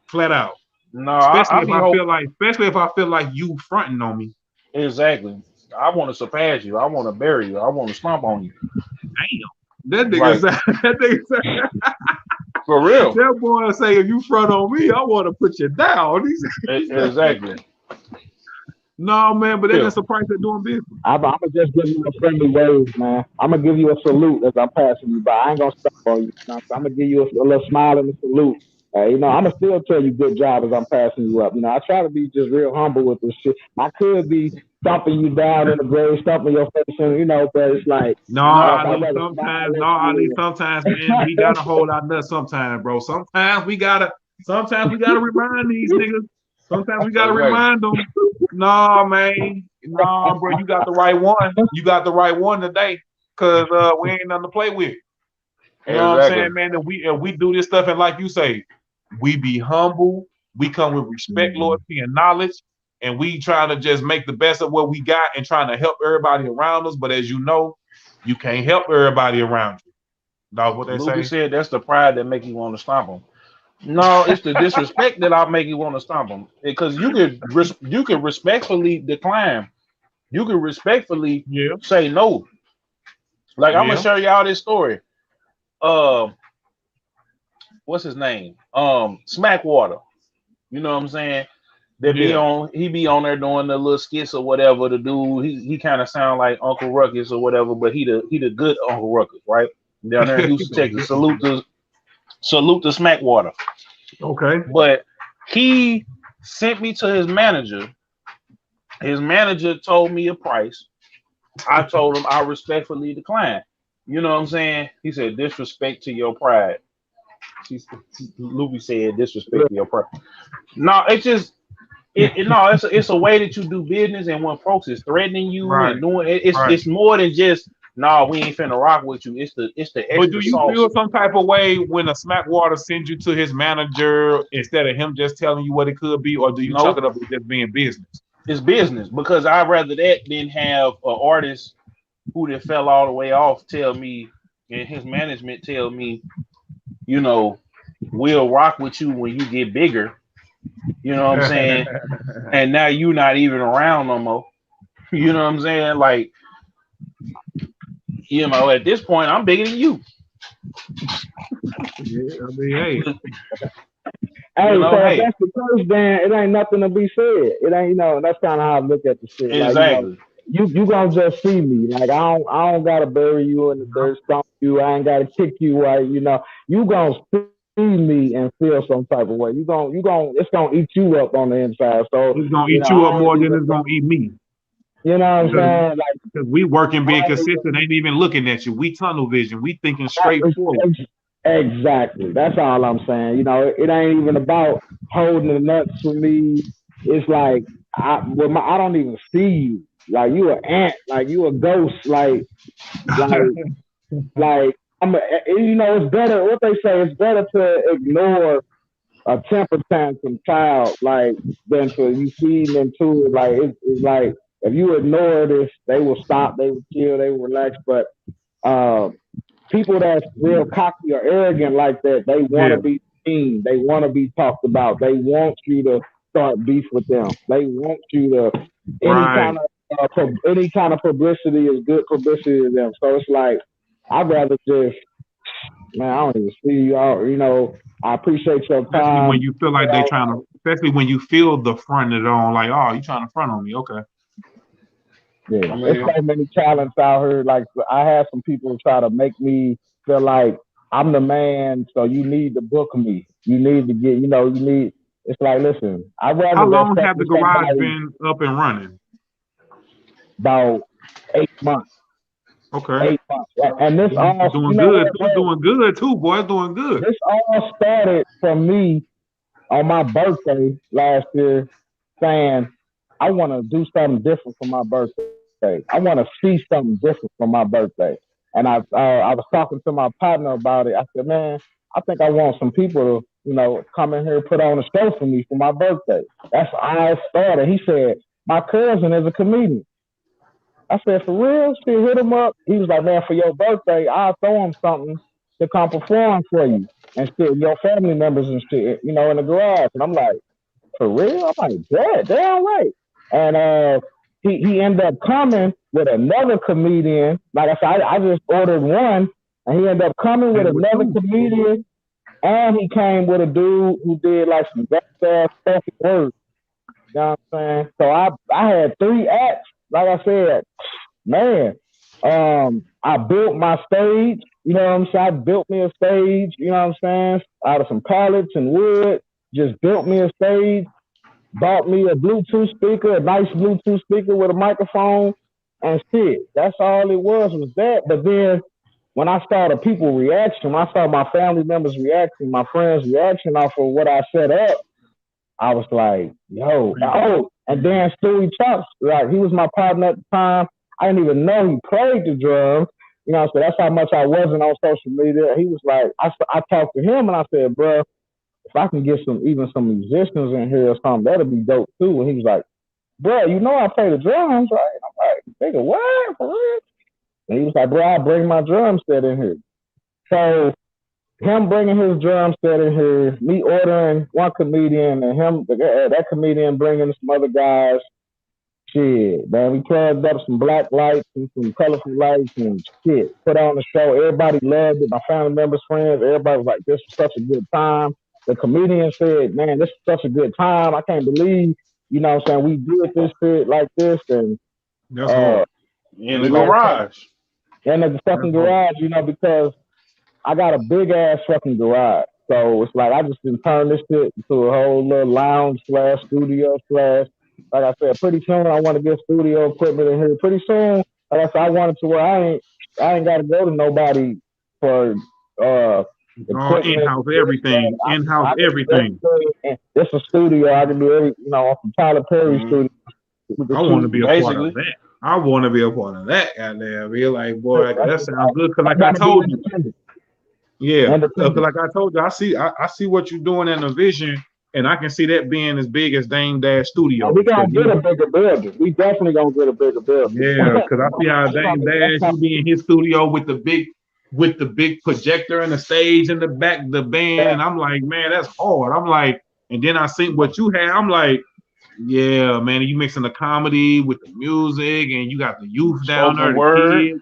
Flat out. No, especially if I feel like you fronting on me. Exactly. I want to surpass you. I want to bury you. I want to stomp on you. Damn. That nigga said, for real. That boy say, if you front on me, I want to put you down. Exactly. No, man, but that's the price of doing business. I'm gonna just give you a friendly wave, man. I'm gonna give you a salute as I'm passing you by. I ain't gonna stop on you. I'm gonna give you a little smile and a salute. I'm gonna still tell you good job as I'm passing you up. I try to be just real humble with this shit. I could be stomping you down in the grave, stomping your face, and but it's like sometimes, man, we gotta hold our nuts sometimes, bro. Sometimes we gotta remind these niggas. Sometimes we gotta remind them. No, man. No, bro, you got the right one. You got the right one today, cause we ain't nothing to play with. You know what I'm saying, man? That we do this stuff, and like you say, we be humble. We come with respect, loyalty, and knowledge, and we trying to just make the best of what we got and trying to help everybody around us. But as you know, you can't help everybody around you. That's what they say. Said that's the pride that make you want to stomp them. No, it's the disrespect that I make you want to stomp them. Because you can respectfully decline. You can respectfully say no. Like I'm gonna share y'all this story. What's his name? Smackwater. You know what I'm saying? He be on there doing the little skits or whatever. The dude, he kind of sound like Uncle Ruckus or whatever, but he the good Uncle Ruckus, right? Down there in Houston, Texas. Salute to Smackwater. Okay. But he sent me to his manager. His manager told me a price. I told him I respectfully declined. You know what I'm saying? He said, disrespect to your pride. Luby said, disrespect to your pride. No, it's just, it's a way that you do business, and when folks is threatening you and doing it, it's more than just, we ain't finna rock with you. It's the extra. But do you feel some type of way when a Smackwater sends you to his manager instead of him just telling you what it could be, or do you chalk it up as just being business? It's business, because I'd rather that than have an artist who that fell all the way off tell me, and his management tell me, we'll rock with you when you get bigger. You know what I'm saying? And now you're not even around no more. You know what I'm saying? Like, at this point, I'm bigger than you. Yeah, I mean, hey. If that's the case, then it ain't nothing to be said. It ain't, that's kind of how I look at the shit. Exactly. Like, you gonna just see me. Like, I don't gotta bury you in the dirt, stomp you. I ain't gotta kick you. You gonna see me and feel some type of way. It's gonna eat you up on the inside. So it's gonna eat you up more than it's gonna eat me. You know what I'm saying? Like, because we working being consistent, ain't even looking at you. We tunnel vision. We thinking straight forward. Exactly. That's all I'm saying. It ain't even about holding the nuts for me. It's like I don't even see you. Like, you an ant. Like, you a ghost. Like I'm. It's better. What they say, it's better to ignore a temper tantrum child, like, than to you feed them to it. Like, it's like, if you ignore this, they will stop, they will chill, they will relax. But people that's real cocky or arrogant like that, they want to be seen. They want to be talked about. They want you to start beef with them. They want you to any kind of publicity is good publicity to them. So it's like, I'd rather just, man, I don't even see you out. I appreciate your time. Especially when you feel like they trying to, especially when you feel the fronted on, like, oh, you trying to front on me, okay. Yeah, there's so many talents out here. Like, I had some people try to make me feel like I'm the man, so you need to book me. You need to get, it's like, listen, I'd rather. How long have the garage been up and running? About 8 months. Okay. 8 months. And this all doing good. Doing good too, boy. Doing good. This all started from me on my birthday last year, saying I want to do something different for my birthday. I want to see something different for my birthday. And I was talking to my partner about it. I said, man, I think I want some people to, come in here and put on a show for me for my birthday. That's how it started. He said, my cousin is a comedian. I said, for real? She hit him up. He was like, man, for your birthday, I'll throw him something to come perform for you and shit, your family members and shit, in the garage. And I'm like, for real? I'm like, yeah, damn right. And he ended up coming with another comedian. Like I said, I just ordered one, and he ended up coming with another comedian, and he came with a dude who did like some Gangsta spoken word. You know what I'm saying? So I had 3 acts. Like I said, man, I built my stage. You know what I'm saying? I built me a stage. You know what I'm saying? Out of some pallets and wood. Just built me a stage. Bought me a Bluetooth speaker, a nice Bluetooth speaker with a microphone, and shit. That's all it was that. But then when I saw the people reaction, when I saw my family members reaction, my friends reaction off of what I set up, I was like, yo, oh. And then Stewie Chops, like, he was my partner at the time. I didn't even know he played the drums. So that's how much I wasn't on social media. He was like, I talked to him and I said, bro, if I can get some musicians in here or something, that'll be dope too. And he was like, bro, I play the drums, right? I'm like, nigga, what? For real? And he was like, bro, I'll bring my drum set in here. So him bringing his drum set in here, me ordering one comedian, and that comedian bringing some other guys. Shit, man, we plugged up some black lights and some colorful lights and shit. Put on the show. Everybody loved it. My family members, friends, everybody was like, this was such a good time. The comedian said, man, this is such a good time. I can't believe, we did this shit like this. And in the garage. In the fucking garage, because I got a big ass fucking garage. So it's like I just didn't turn this shit into a whole little lounge / studio / like I said, pretty soon I want to get studio equipment in here. Pretty soon, like I said, I wanted to where I ain't got to go to nobody for in-house everything. In-house everything. It's a studio. I can do off the Tyler Perry studio. I want to be a part of that. I want to be a part of that. Goddamn, be like, boy, that sounds good. Because like I told you, because like I told you, I see what you're doing in the vision, and I can see that being as big as Dame Dash Studio. We gonna get a bigger building. We definitely gonna get a bigger building. Yeah, because I see how Dame Dash you be in his studio with the big projector and the stage in the back, the band. And I'm like, man, that's hard. I'm like, and then I see what you had. I'm like, yeah, man, you mixing the comedy with the music, and you got the youth down there, the kids.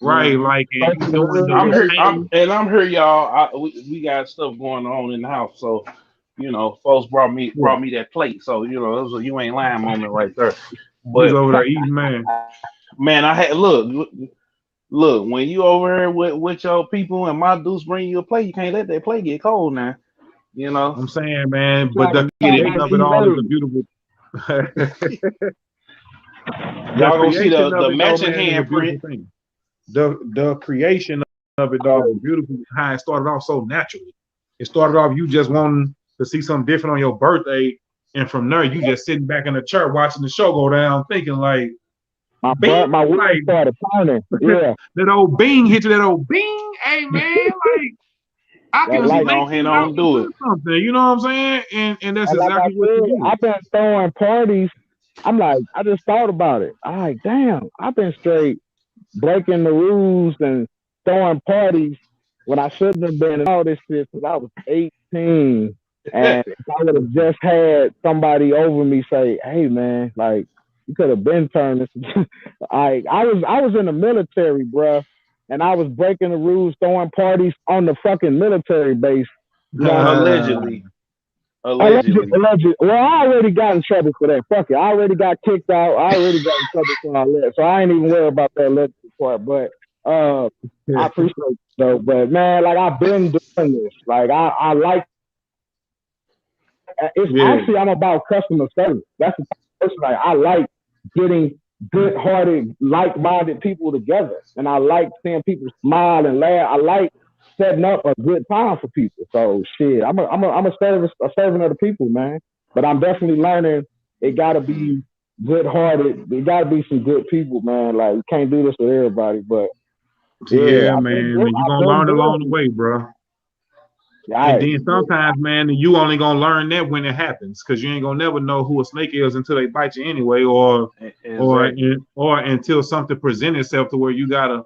Right, like I'm here, y'all. We got stuff going on in the house, so folks brought me that plate, so it was a you ain't lying moment right there. But he's over there eating, man. Man, I had look when you over here with your people and my dudes bring you a plate, you can't let that plate get cold now. I'm saying, man, but the creation of it all is a beautiful. Y'all gonna see the matching handprint. The creation of it all is beautiful. How it started off so naturally. It started off you just wanting to see something different on your birthday, and from there you just sitting back in the chair watching the show go down, thinking like, my wheels started turning. Yeah, that old bing hit you. That old bing. Hey man, like I can on do it. Something, you know what I'm saying? And that's exactly what you do. I've been throwing parties. I'm like, I just thought about it. I'm like, damn, I've been straight breaking the rules and throwing parties when I shouldn't have been and all this shit since I was 18. And if I would have just had somebody over me say, hey man, like you could have been turned this. I was in the military, bruh, and I was breaking the rules, throwing parties on the fucking military base. Allegedly. Well, I already got in trouble for that. Fuck it. I already got kicked out. I already got in trouble for all that. So I ain't even worried about that alleged part. But I appreciate it though. But man, like I've been doing this. Like I like actually I'm about customer service. That's the person. Like I like getting good-hearted, like-minded people together, and I like seeing people smile and laugh. I like setting up a good time for people. So shit, I'm a servant of the people, man. But I'm definitely learning. It got to be good-hearted. It got to be some good people, man. Like you can't do this with everybody, but yeah, man. You're gonna learn along the way, bro. And then sometimes, man, you only gonna learn that when it happens, because you ain't gonna never know who a snake is until they bite you anyway, or until something presents itself to where you gotta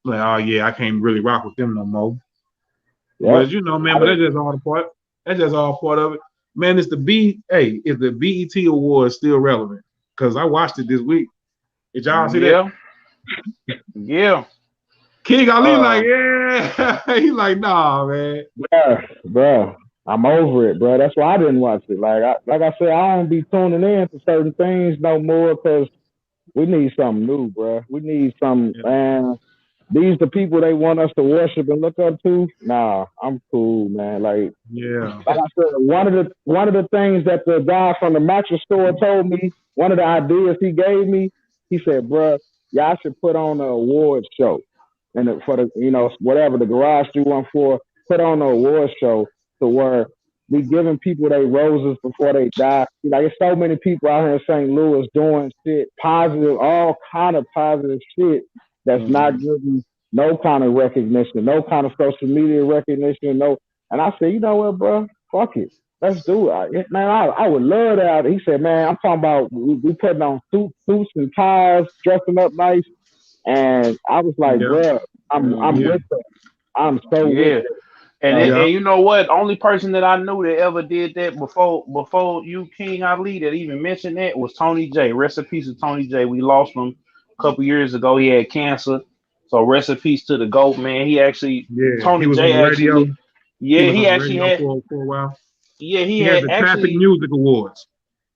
like, oh yeah, I can't really rock with them no more. Yep. But you know, man, but that's just all the part. That's just all part of it, man. Is the BET Awards still relevant? Because I watched it this week. Did y'all see that? Yeah. KingAli like, yeah. He like, nah, man. Yeah, bro. I'm over it, bro. That's why I didn't watch it. Like I said, I don't be tuning in to certain things no more because we need something new, bro. We need some, man. These the people they want us to worship and look up to. Nah, I'm cool, man. Like I said, one of the things that the guy from the mattress store told me, one of the ideas he gave me, he said, bro, y'all should put on an awards show. And for the, whatever the garage 314, put on an award show to where we giving people their roses before they die. Like, there's so many people out here in St. Louis doing shit, positive, all kind of positive shit that's not giving no kind of recognition, no kind of social media recognition, no. And I said, you know what, bro? Fuck it. Let's do it. Man, I would love that. He said, man, I'm talking about we putting on suits and ties, dressing up nice. And I was like, bro, I'm with them. I'm so with it. And you know what? Only person that I knew that ever did that before you, KingAli, that even mentioned that was Tony J. Rest in peace to Tony J. We lost him a couple years ago. He had cancer. So rest in peace to the GOAT, man. He actually Tony J actually he actually had for a while. Yeah, he had the Traffic Music Awards.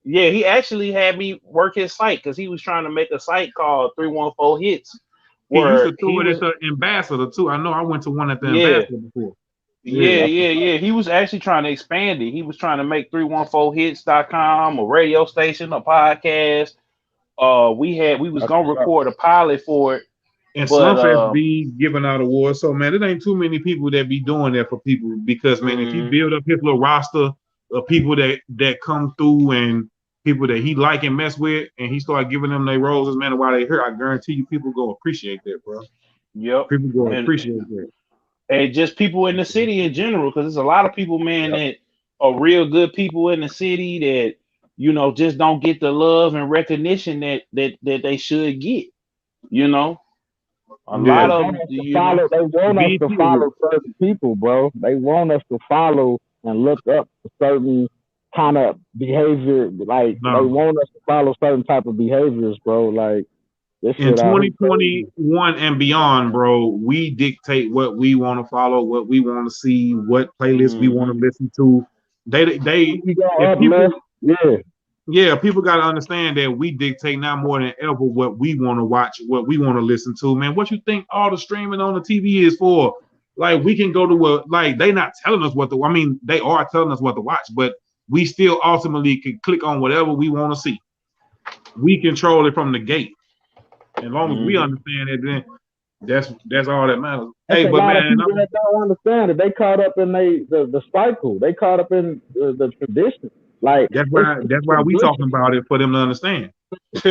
Yeah, he actually had me work his site because he was trying to make a site called 314 Hits. He used to do it at the Ambassador too. I know I went to one at the Ambassador before. Yeah. He was actually trying to expand it. He was trying to make 314hits.com a radio station, a podcast. We was gonna record a pilot for it. And Slumfest be giving out awards. So man, it ain't too many people that be doing that for people because man, if he build up his little roster of people that come through and people that he like and mess with, and he start giving them their roses, man, while they here, I guarantee you people go appreciate that, bro. Yep. People go appreciate that. And just people in the city in general, because there's a lot of people, man, that are real good people in the city that, just don't get the love and recognition that they should get, A lot of them, they want us to follow certain people, bro. They want us to follow and look up to certain kind of behavior. Like they want us to follow certain type of behaviors, bro. Like in 2021 and beyond, bro, we dictate what we want to follow, what we want to see, what playlists we want to listen to. People got to understand that we dictate now more than ever what we want to watch, what we want to listen to. Man, what you think all the streaming on the TV is for? Like, we can go to they not telling us what to. I mean, they are telling us what to watch, but we still ultimately can click on whatever we want to see. We control it from the gate. As long as we understand it, then that's all that matters. That's but man, people that don't understand it. They caught up in the cycle. They caught up in the tradition. Like that's why we talking about it for them to understand. That's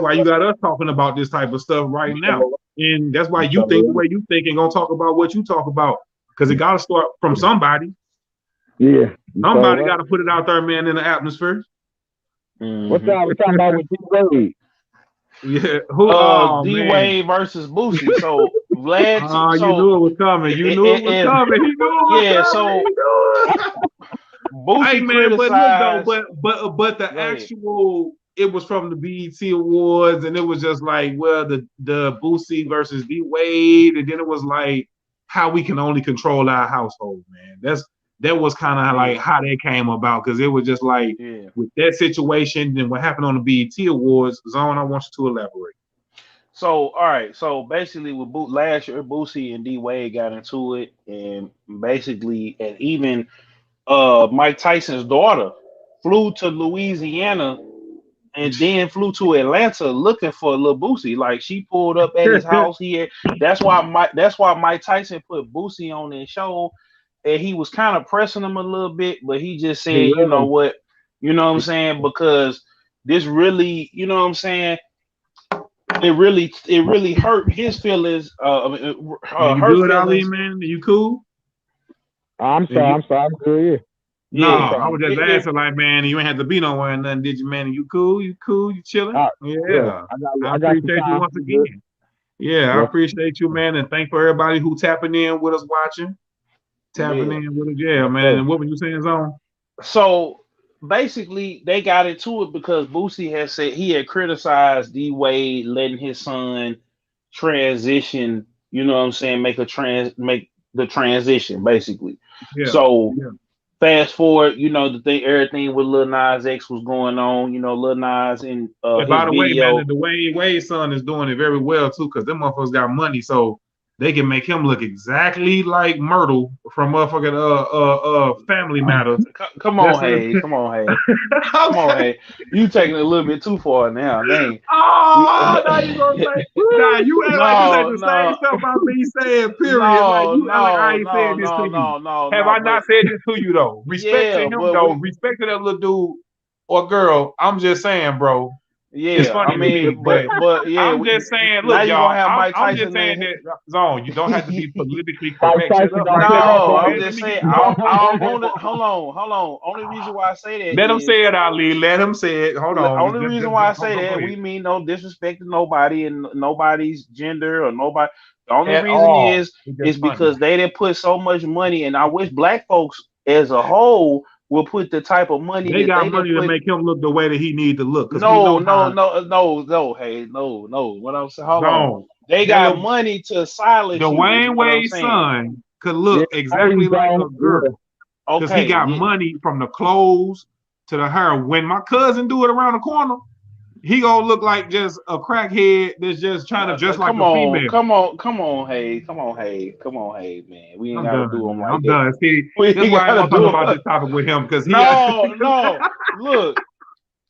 why you got us talking about this type of stuff right now, and that's why you think the way you think and gonna talk about what you talk about because it got to start from somebody. Yeah, somebody got to put it out there, man, in the atmosphere. What's that? We're talking about with D Wade. Yeah, D Wade versus Boosie. So Vlad, you knew it was coming. You knew it was coming. He knew it was coming. Boosie hey man, but the actual it was from the BET Awards, and it was just like, well, the Boosie versus D Wade, and then it was like how we can only control our household, man. That was kind of like how that came about, because it was just like with that situation and what happened on the BET Awards. Zone, I want you to elaborate. So, all right. So basically, with last year, Boosie and D Wade got into it, and basically, and even Mike Tyson's daughter flew to Louisiana and then flew to Atlanta looking for Lil Boosie. Like she pulled up at his house. That's why Mike Tyson put Boosie on that show, and he was kind of pressing him a little bit, but he just said, you know what I'm saying, because this really, you know what I'm saying, it really hurt his feelings. You good, Ali, man? You cool? I'm sorry. I'm good. No, I was just asking, like, man, you ain't have to be nowhere and nothing, did you, man? You cool? You chilling? Yeah. I appreciate you once again. Yeah, I appreciate you, man, and thank for everybody who tapping in with us, watching, tapping in with us. Man. And what were you saying, Zone? So basically, they got into it because Boosie had said he had criticized D Wade letting his son transition. You know what I'm saying? Make the transition, basically. Yeah. So. Yeah. Fast forward, you know, everything with Lil Nas X was going on. You know, Lil Nas and by the way, man, the Dwayne Wade's son is doing it very well too, because them motherfuckers got money, so they can make him look exactly like Myrtle from motherfucking Family Matters. Come on, Hayes. Come on, Hayes. You taking it a little bit too far now, dang. Oh, now you gonna say? Nah, you act like you said the same stuff I'm me saying. Period. I ain't said this to you. Have I not said this to you though? Respect to him though. Respect to that little dude or girl. I'm just saying, bro. Yeah, it's funny, I mean, but yeah, I'm just saying, look, y'all. I'm just saying that, Zone, you don't have to be politically correct. No, I'm just saying. Hold on. Only reason why I say that. Let him say it, Ali. Let him say it. Hold on. Only reason why I say that, we mean no disrespect to nobody and nobody's gender or nobody. The only reason is because they didn't put so much money, and I wish black folks as a whole will put the type of money they got money to make him look the way that he need to look. No. Hey, no. What I'm saying, hold on. They got money to silence. Dwayne Wade's son could look exactly like a girl because he got money from the clothes to the hair. When my cousin do it around the corner, he gonna look like just a crackhead that's just trying to dress like a female. Come on, hey, man. We ain't gotta do him like I'm that. done. See, that's why I don't talk about this topic with him because no. Look,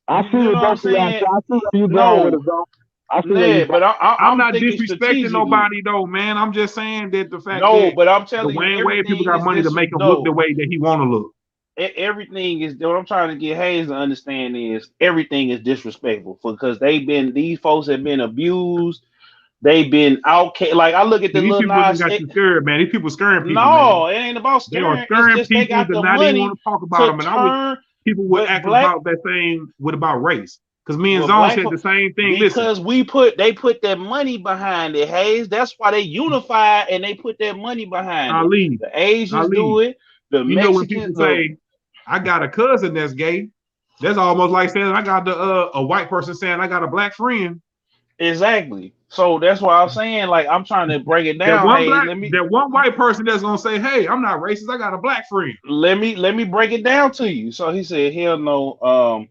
I see what I'm saying. I see where you going with it, though. But I'm not disrespecting nobody though, man. I'm just saying that the fact that but I'm telling you, Dwayne Wade people got money to make him look the way that he want to look. Everything is what I'm trying to get Hayes to understand is everything is disrespectful because these folks have been abused. They've been outcast. Like I look at the little Nas. Scared, man. These people scaring people. No, it ain't about scaring. They are scaring people they got to the not money even want to talk about them. And I wish people would act about that thing about race. Because me and Zone said the same thing. Because they put their money behind it, Hayes. That's why they unified and they put their money behind it. The Asians do it. The Mexicans. Know when people say, I got a cousin that's gay, that's almost like saying I got a white person saying I got a black friend. Exactly. So that's why I'm saying, like, I'm trying to break it down. That one white person that's gonna say, "Hey, I'm not racist. I got a black friend." Let me break it down to you. So he said, "Hell no."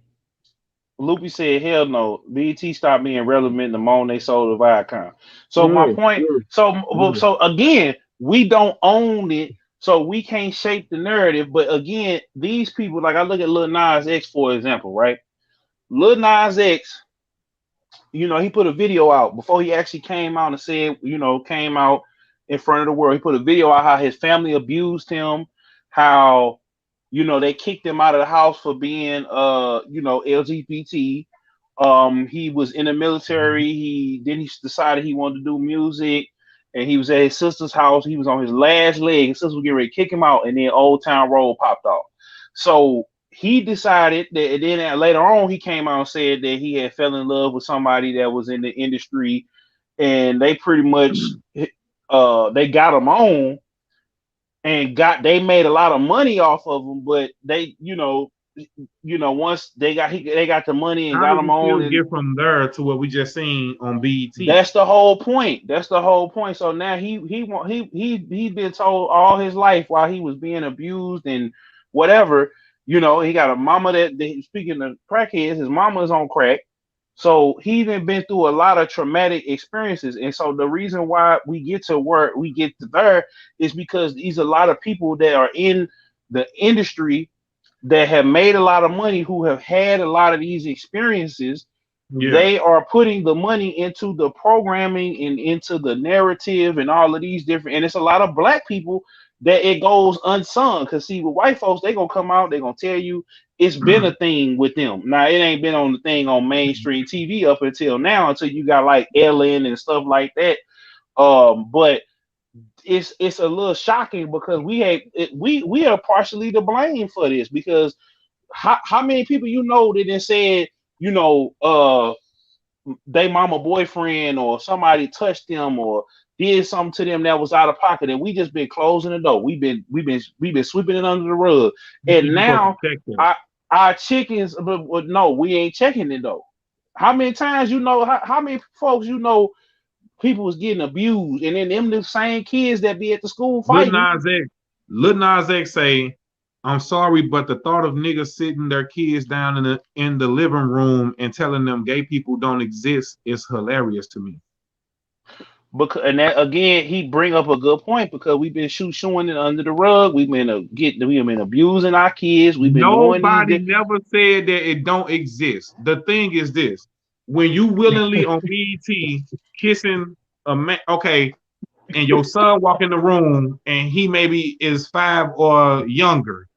Loopy said, "Hell no." BET stopped being relevant the moment they sold the Viacom. So my point. So again, we don't own it. So we can't shape the narrative, but again, these people, like I look at Lil Nas X, for example, right? Lil Nas X, you know, he put a video out before he actually came out and said, you know, came out in front of the world. He put a video out how his family abused him, how, you know, they kicked him out of the house for being, you know, LGBT. He was in the military. He decided he wanted to do music. And he was at his sister's house. He was on his last leg. His sister was getting ready to kick him out, and then Old Town Road popped off. So he decided that, and then later on, he came out and said that he had fell in love with somebody that was in the industry, and they pretty much they got him on, and they made a lot of money off of him. But they, you know, once they got the money and got him on, and get from there to what we just seen on BET. That's the whole point. So now he been told all his life while he was being abused and whatever. You know, he got a mama that speaking of crackheads, his mama's on crack. So he even been through a lot of traumatic experiences. And so the reason why we get to where we get to there is because these a lot of people that are in the industry that have made a lot of money, who have had a lot of these experiences, Yeah. they are putting the money into the programming and into the narrative and all of these different, and it's a lot of black people that it goes unsung. Because see, with white folks, they gonna come out, they gonna tell you it's been a thing with them. Now it ain't been on the thing on mainstream TV up until now, until you got like Ellen and stuff like that. But it's a little shocking because we are partially to blame for this, because how many people that then said, they mama boyfriend or somebody touched them or did something to them that was out of pocket, and we just been closing the door. We've been sweeping it under the rug, and now our chickens. But no, we ain't checking it though. How many times how many folks people was getting abused, and then them the same kids that be at the school fighting. Lil Nas X say, "I'm sorry, but the thought of niggas sitting their kids down in the living room and telling them gay people don't exist is hilarious to me." And that again, he bring up a good point, because we've been shooing it under the rug. We've been abusing our kids. We've been Nobody never said that it don't exist. The thing is this: when you willingly on BET kissing a man, okay, and your son walk in the room and he maybe is 5 or younger,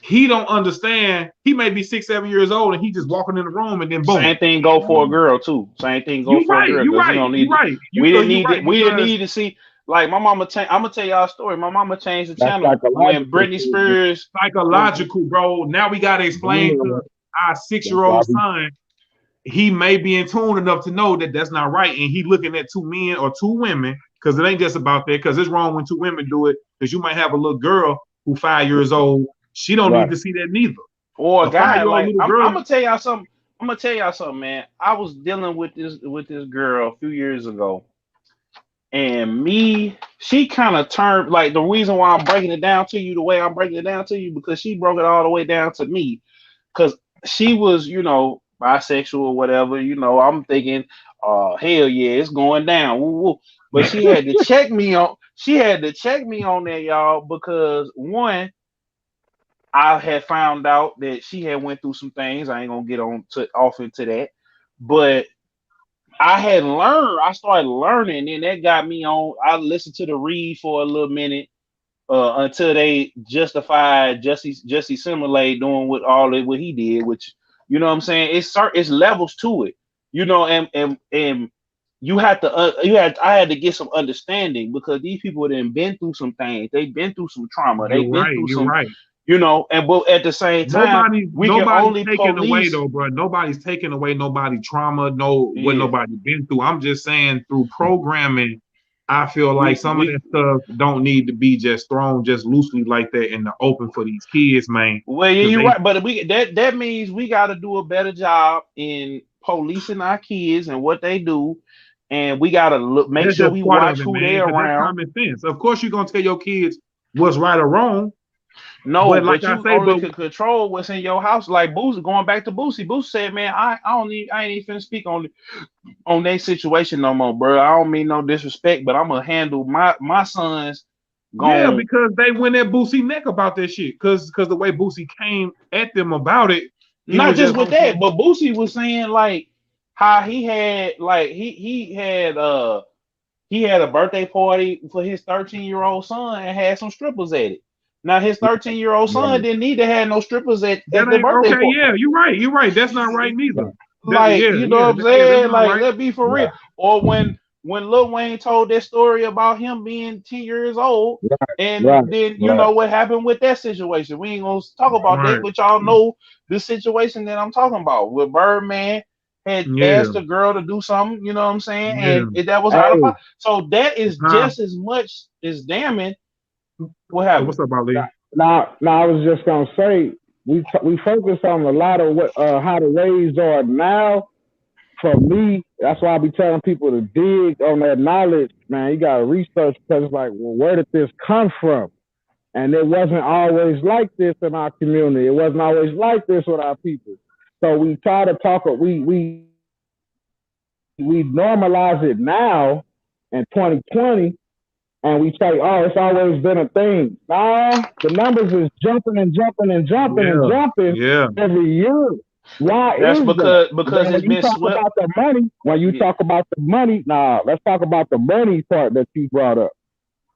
he don't understand. He may be 6, 7 years old, and he just walking in the room, and then boom. Same thing go for a girl too. Same thing go for a girl. You're right. We didn't need to see. Like my mama, I'm gonna tell y'all a story. My mama changed the channel when Britney Spears. Psychological, bro. Now we gotta explain to our 6-year-old son. He may be in tune enough to know that that's not right, and he looking at 2 men or 2 women, because it ain't just about that. Because it's wrong when 2 women do it. Because you might have a little girl who 5 years old. She don't need to see that neither. Or a guy like I'm gonna tell y'all something. Man. I was dealing with this girl a few years ago, and she kind of turned, like, the reason why I'm breaking it down to you the way I'm breaking it down to you, because she broke it all the way down to me, because she was, bisexual or whatever. I'm thinking, hell yeah, it's going down. Woo, woo. But she had to check me on. She had to check me on that, y'all, because one, I had found out that she had went through some things. I ain't gonna get off into that, but I started learning, and that got me on. I listened to the read for a little minute until they justified Jesse Smollett doing what he did, which, you know what I'm saying, it's levels to it, and you had to I had to get some understanding, because these people have been through some things. They've been through some trauma. They've been through some. Right. But at the same time, nobody's taking away though, bro. Nobody's taking away nobody trauma, what nobody been through. I'm just saying, through programming, I feel like some of that stuff don't need to be just thrown just loosely like that in the open for these kids, man. Well, yeah, you're right, but that means we got to do a better job in policing our kids and what they do, and we got to make sure we watch who they're around. That's common sense. Of course, you're gonna tell your kids what's right or wrong. No, but you only can control what's in your house. Like Boosie, going back to Boosie. Boosie said, "Man, I ain't even finna speak on their situation no more, bro. I don't mean no disrespect, but I'm gonna handle my sons." Yeah, because they went at Boosie neck about that shit. Because the way Boosie came at them about it. Not just with that, but Boosie was saying like how he had a birthday party for his 13-year-old son and had some strippers at it. Now his 13-year-old son didn't need to have no strippers at the birthday party. Yeah, you're right. That's not right neither. Like, you know what I'm saying? Like, right. Let's be for real. Or when Lil Wayne told that story about him being 10 years old, then you know what happened with that situation. We ain't gonna talk about that, but y'all know the situation that I'm talking about. With Birdman had asked a girl to do something, you know what I'm saying? And that was out of pocket. So that is just as much as damning. What happened? What's up, Ali? Now, I was just gonna say we focus on a lot of what how the ways are now. For me, that's why I be telling people to dig on that knowledge, man. You gotta research, because it's like, well, where did this come from? And it wasn't always like this in our community. It wasn't always like this with our people. So we try to talk. We normalize it now in 2020. and we say, oh, it's always been a thing. Nah, the numbers is jumping and jumping and jumping and jumping every year. Why That's is because that? because it's been swept. About the money, when you talk about the money, let's talk about the money part that you brought up.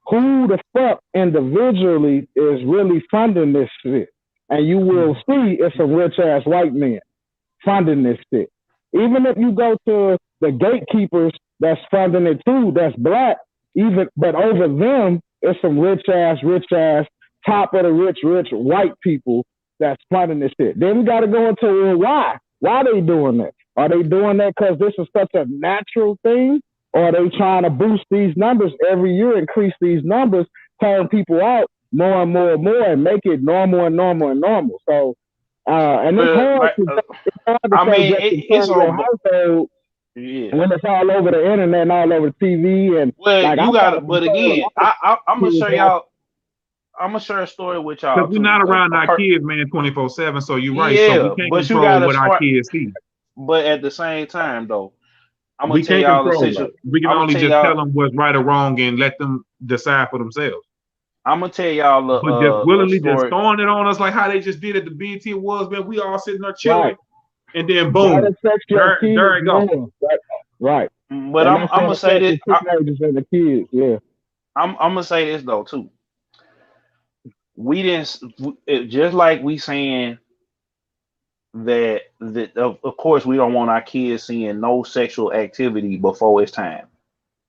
Who the fuck individually is really funding this shit? And you will see it's some rich ass white men funding this shit. Even if you go to the gatekeepers that's funding it too, that's black, but over them, it's some rich ass, top of the rich white people that's funding this shit. Then we got to go into why. Why are they doing that? Are they doing that because this is such a natural thing? Or are they trying to boost these numbers every year, increase these numbers, turn people out more and more and more, and make it normal and normal and normal? So, and it's hard to it's on household when it's all over the internet and all over the TV. And you got it. But again, I'm gonna show y'all. I'm gonna share a story with y'all. Because we're not around our kids, man, 24/7. So you're right. Yeah, so we can't control what our kids see. But at the same time, though, I'm gonna tell y'all the situation. We can only just tell them what's right or wrong and let them decide for themselves. I'm gonna tell y'all. But just willingly just throwing it on us like how they just did at the BET Awards, man. We all sitting there chilling, and then boom, there it goes. Right. But I'm gonna say this. The kids, yeah. I'm gonna say this though too. We didn't just like we saying that of course we don't want our kids seeing no sexual activity before it's time.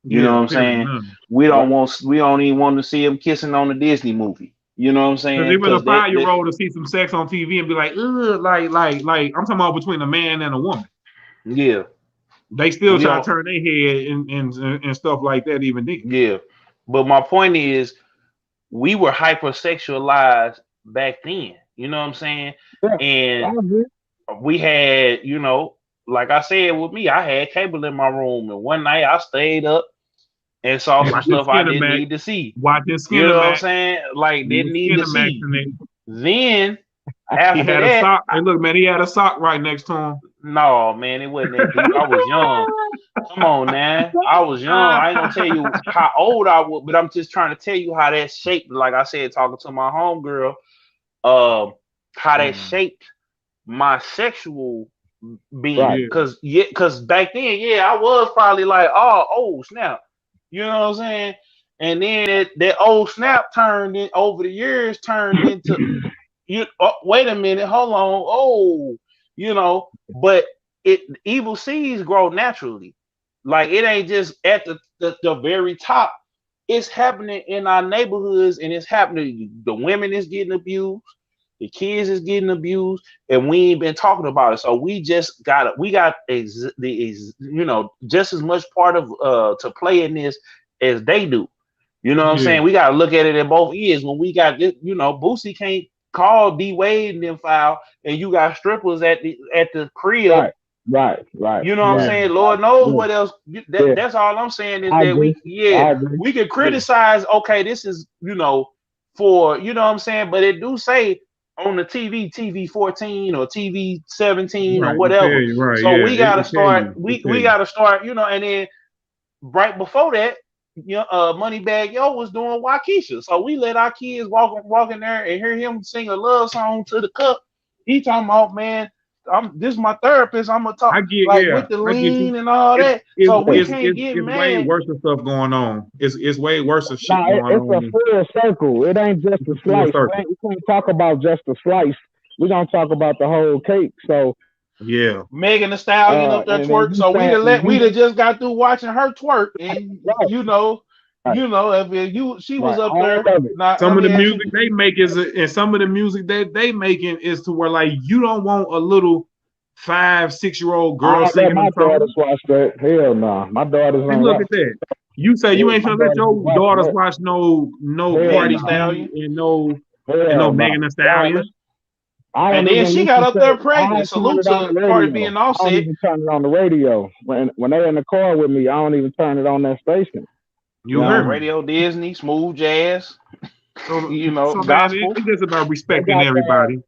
You know what I'm saying? We don't even want to see them kissing on the Disney movie. You know what I'm saying? Because even a 5-year-old to see some sex on TV and be like, ugh, like I'm talking about between a man and a woman. Yeah. They still try to turn their head and stuff like that even then. Yeah. But my point is, we were hypersexualized back then. You know what I'm saying? Yeah, and we had, like I said with me, I had cable in my room, and one night I stayed up and saw some stuff I didn't need to see. You know what I'm saying? Like, didn't need to see. Then after he had a sock. Hey, look, man, he had a sock right next to him. No, man, it wasn't that deep. I was young. Come on, man. I was young. I ain't gonna tell you how old I was, but I'm just trying to tell you how that shaped, like I said, talking to my homegirl, how that shaped my sexual being. Because back then, I was probably like, oh, snap. You know what I'm saying? And then that old snap over the years turned into wait a minute, hold on, but evil seeds grow naturally. Like, it ain't just at the very top. It's happening in our neighborhoods, and it's happening. The women is getting abused, the kids is getting abused, and we ain't been talking about it. So we just got just as much part of to play in this as they do. You know what I'm saying? We got to look at it in both ears. When we got this, Boosie can't call D Wade and them foul, and you got strippers at the crib. Right. You know what I'm saying? Lord knows what else. That's all I'm saying is we can criticize. Okay, this is for what I'm saying, but it do say on the TV 14 or TV 17 or whatever. So we gotta start. We gotta start. And then right before that, Moneybag Yo was doing Waukesha. So we let our kids walk in there and hear him sing a love song to the cup. He talking about, man, this is my therapist. I'm gonna talk with the lean and all that. So we can't get mad. It's way worse stuff going on. It's way worse shit going on. It's a full circle. It ain't just a slice. We can't talk about just a slice. We're gonna talk about the whole cake. So yeah, Megan Thee Stallion up there twerk. So we'd just got through watching her twerk, and she was up there. Some of the music they make and some of the music that they making is to where, like, you don't want a little 5-6-year-old girl singing. My daughters watch that. Hell no, my daughters. Look at that. You say you ain't gonna let your daughters watch no Party Stallion and no Megan Thee Stallion. And then she got up there pregnant. Salute to Cardi B and Offset. I don't even turn it on the radio. When they're in the car with me, I don't even turn it on that station. You heard Radio Disney, smooth jazz. So gospel. It's just about respecting everybody.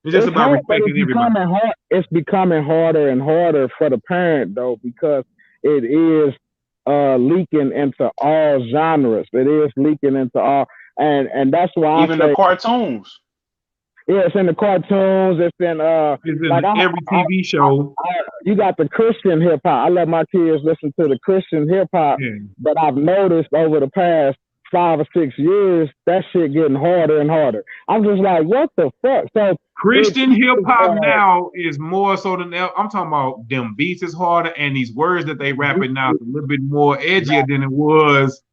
It's just about respecting everybody. It's becoming harder and harder for the parent, though, because it is leaking into all genres. It is leaking into all, and that's why even the cartoons. Yeah, it's in the cartoons. It's in every TV show. You got the Christian hip hop. I let my kids listen to the Christian hip hop, but I've noticed over the past 5 or 6 years that shit getting harder and harder. I'm just like, what the fuck? So Christian hip hop now is more so than I'm talking about. Them beats is harder, and these words that they rapping now is a little bit more edgier than it was.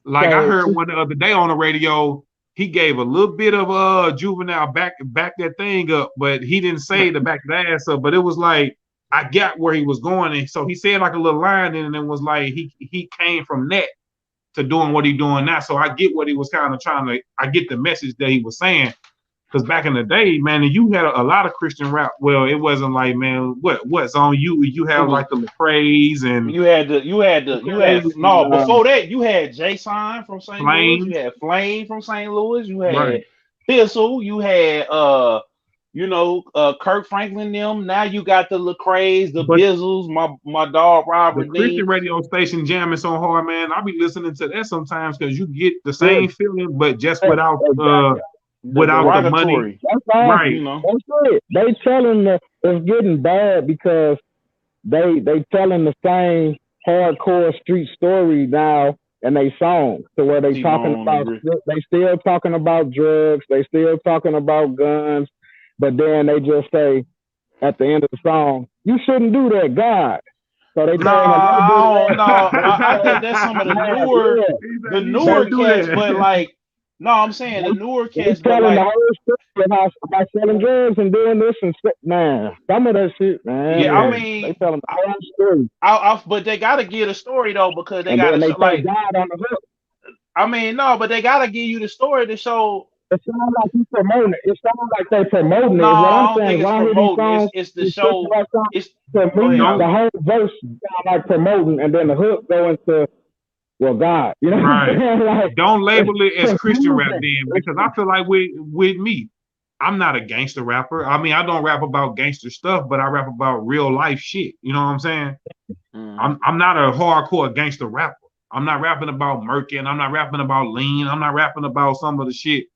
Like I heard one the other day on the radio. He gave a little bit of Juvenile back that thing up, but he didn't say to back the ass up. But it was like I got where he was going, and so he said like a little line, and it was like he came from that to doing what he doing now. So I get what he was kind of trying to. I get the message that he was saying, because back in the day, man, you had a lot of Christian rap. Well, it wasn't like, man, what's on you? You have like the praise and you had before that you had Jason from St. Louis, you had Flame from St. Louis, you had Thistle, you had Kirk Franklin them. Now you got the Lecrae's, the Bizzles, my dog Robert. The Christian radio station jamming so hard, man. I be listening to that sometimes because you get the same feeling, but just without the money. That's all, right. That's it. They telling it's getting bad because they telling the same hardcore street story now in they songs, to where they talking about they still talking about drugs, they still talking about guns, but then they just say at the end of the song, you shouldn't do that, God. So they I think that's some of the newer cats, but like. No, I'm saying the newer cats telling the whole story about selling drugs and doing this and man, some of that shit, man. Yeah, I mean, they telling the whole story. But they gotta give a story though, because they gotta like God on the hook. I mean, no, but they gotta give you the story to show. It sounds like you promoting it. It sounds like they promoting it. No, what I'm I don't saying, think it's promoting. It's the show. It's to me, the whole verse sound like promoting, and then the hook go into. Well, God, right. Like, don't label it as Christian rap then, because I feel like with me, I'm not a gangster rapper. I mean, I don't rap about gangster stuff, but I rap about real life shit. You know what I'm saying? I'm not a hardcore gangster rapper. I'm not rapping about murking. I'm not rapping about lean. I'm not rapping about some of the shit,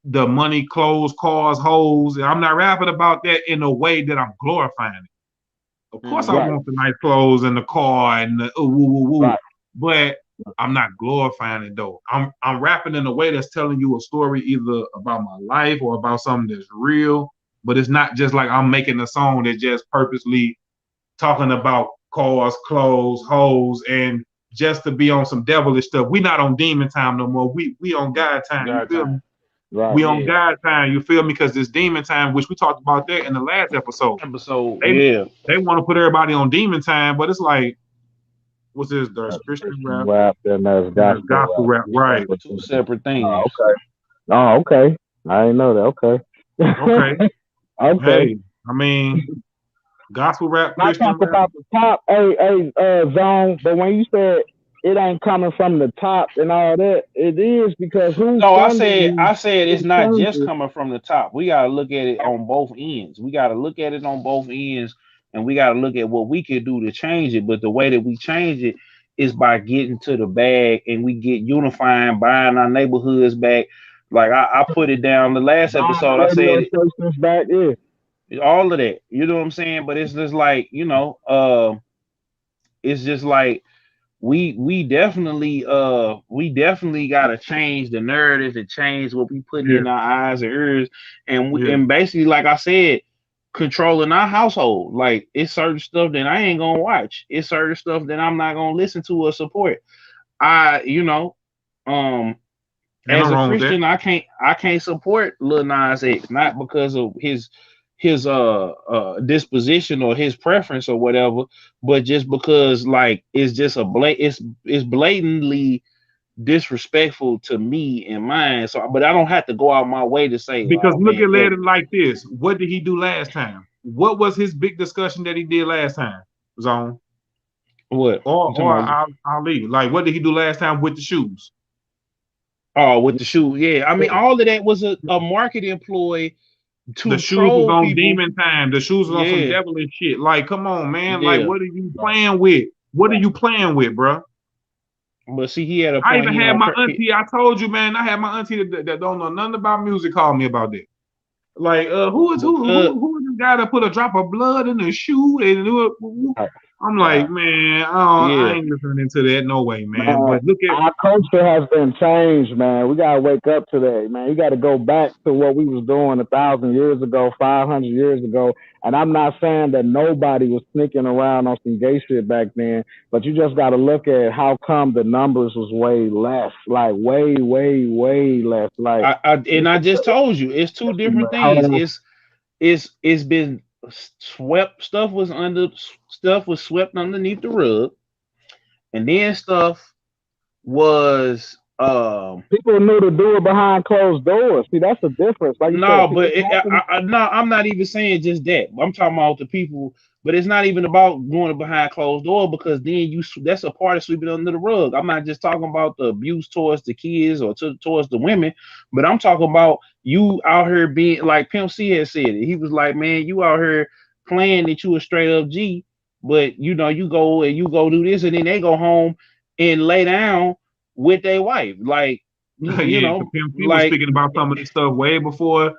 the money, clothes, cars, hoes. I'm not rapping about that in a way that I'm glorifying it. Of course, I want the nice clothes and the car and the woo, but I'm not glorifying it though. I'm rapping in a way that's telling you a story either about my life or about something that's real, but it's not just like I'm making a song that just purposely talking about cars, clothes, hoes, and just to be on some devilish stuff. We not on demon time no more. We on God time. You feel me? Right, we on God time. You feel me? Because this demon time, which we talked about that in the last episode. They want to put everybody on demon time, but it's like, what's this? There's Christian rap, and there's gospel rap, right? Two separate things. Okay. I didn't know that. Okay. Okay. Hey, I mean, gospel rap, Christian rap. About the top, zone, but when you said it ain't coming from the top and all that, it is because I said it's not just coming from the top. We gotta look at it on both ends. And we got to look at what we can do to change it. But the way that we change it is by getting to the bag, and we get unifying, buying our neighborhoods back. Like I put it down the last episode. I said back, all of that. You know what I'm saying? But it's just like, it's just like we definitely got to change the narrative and change what we put in our eyes and ears. And and basically, like I said, controlling our household. Like, it's certain stuff that I ain't gonna watch. It's certain stuff that I'm not gonna listen to or support. As a Christian, I can't support Lil Nas X, not because of his disposition or his preference or whatever, but just because like it's just it's blatantly disrespectful to me and mine. So, but I don't have to go out my way to say, because look at it like this. What did he do last time? What was his big discussion that he did last time? Zone. What? Or Ali. Like, what did he do last time with the shoes? Oh, with the shoes. Yeah. I mean, all of that was a marketing ploy to the shoes was on demon time. The shoes was on some devilish shit. Like, come on, man. Like, what are you playing with? What are you playing with, bro? But see, he had a point. I even had my auntie. I told you, man. I had my auntie that don't know nothing about music call me about that. Like, who is the guy that put a drop of blood in the shoe? And I'm like, man, I ain't listening to that. No way, man. But look at our culture has been changed, man. We gotta wake up to that, man. You got to go back to what we was doing 1,000 years ago, 500 years ago. And I'm not saying that nobody was sneaking around on some gay shit back then, but you just got to look at how come the numbers was way less, like way, way, way less. Like, I just told you, it's two different things. It's been swept. Stuff was swept underneath the rug, and then stuff was people knew to do it behind closed doors. See, that's the difference. Like I'm not even saying just that. I'm talking about the people, but it's not even about going behind closed door, because then that's a part of sweeping under the rug. I'm not just talking about the abuse towards the kids or towards the women, but I'm talking about you out here being like Pimp C had said it. He was like, man, you out here playing that you a straight up G, but you go do this, and then they go home and lay down with their wife. Like, you know, he was speaking about some of this stuff way before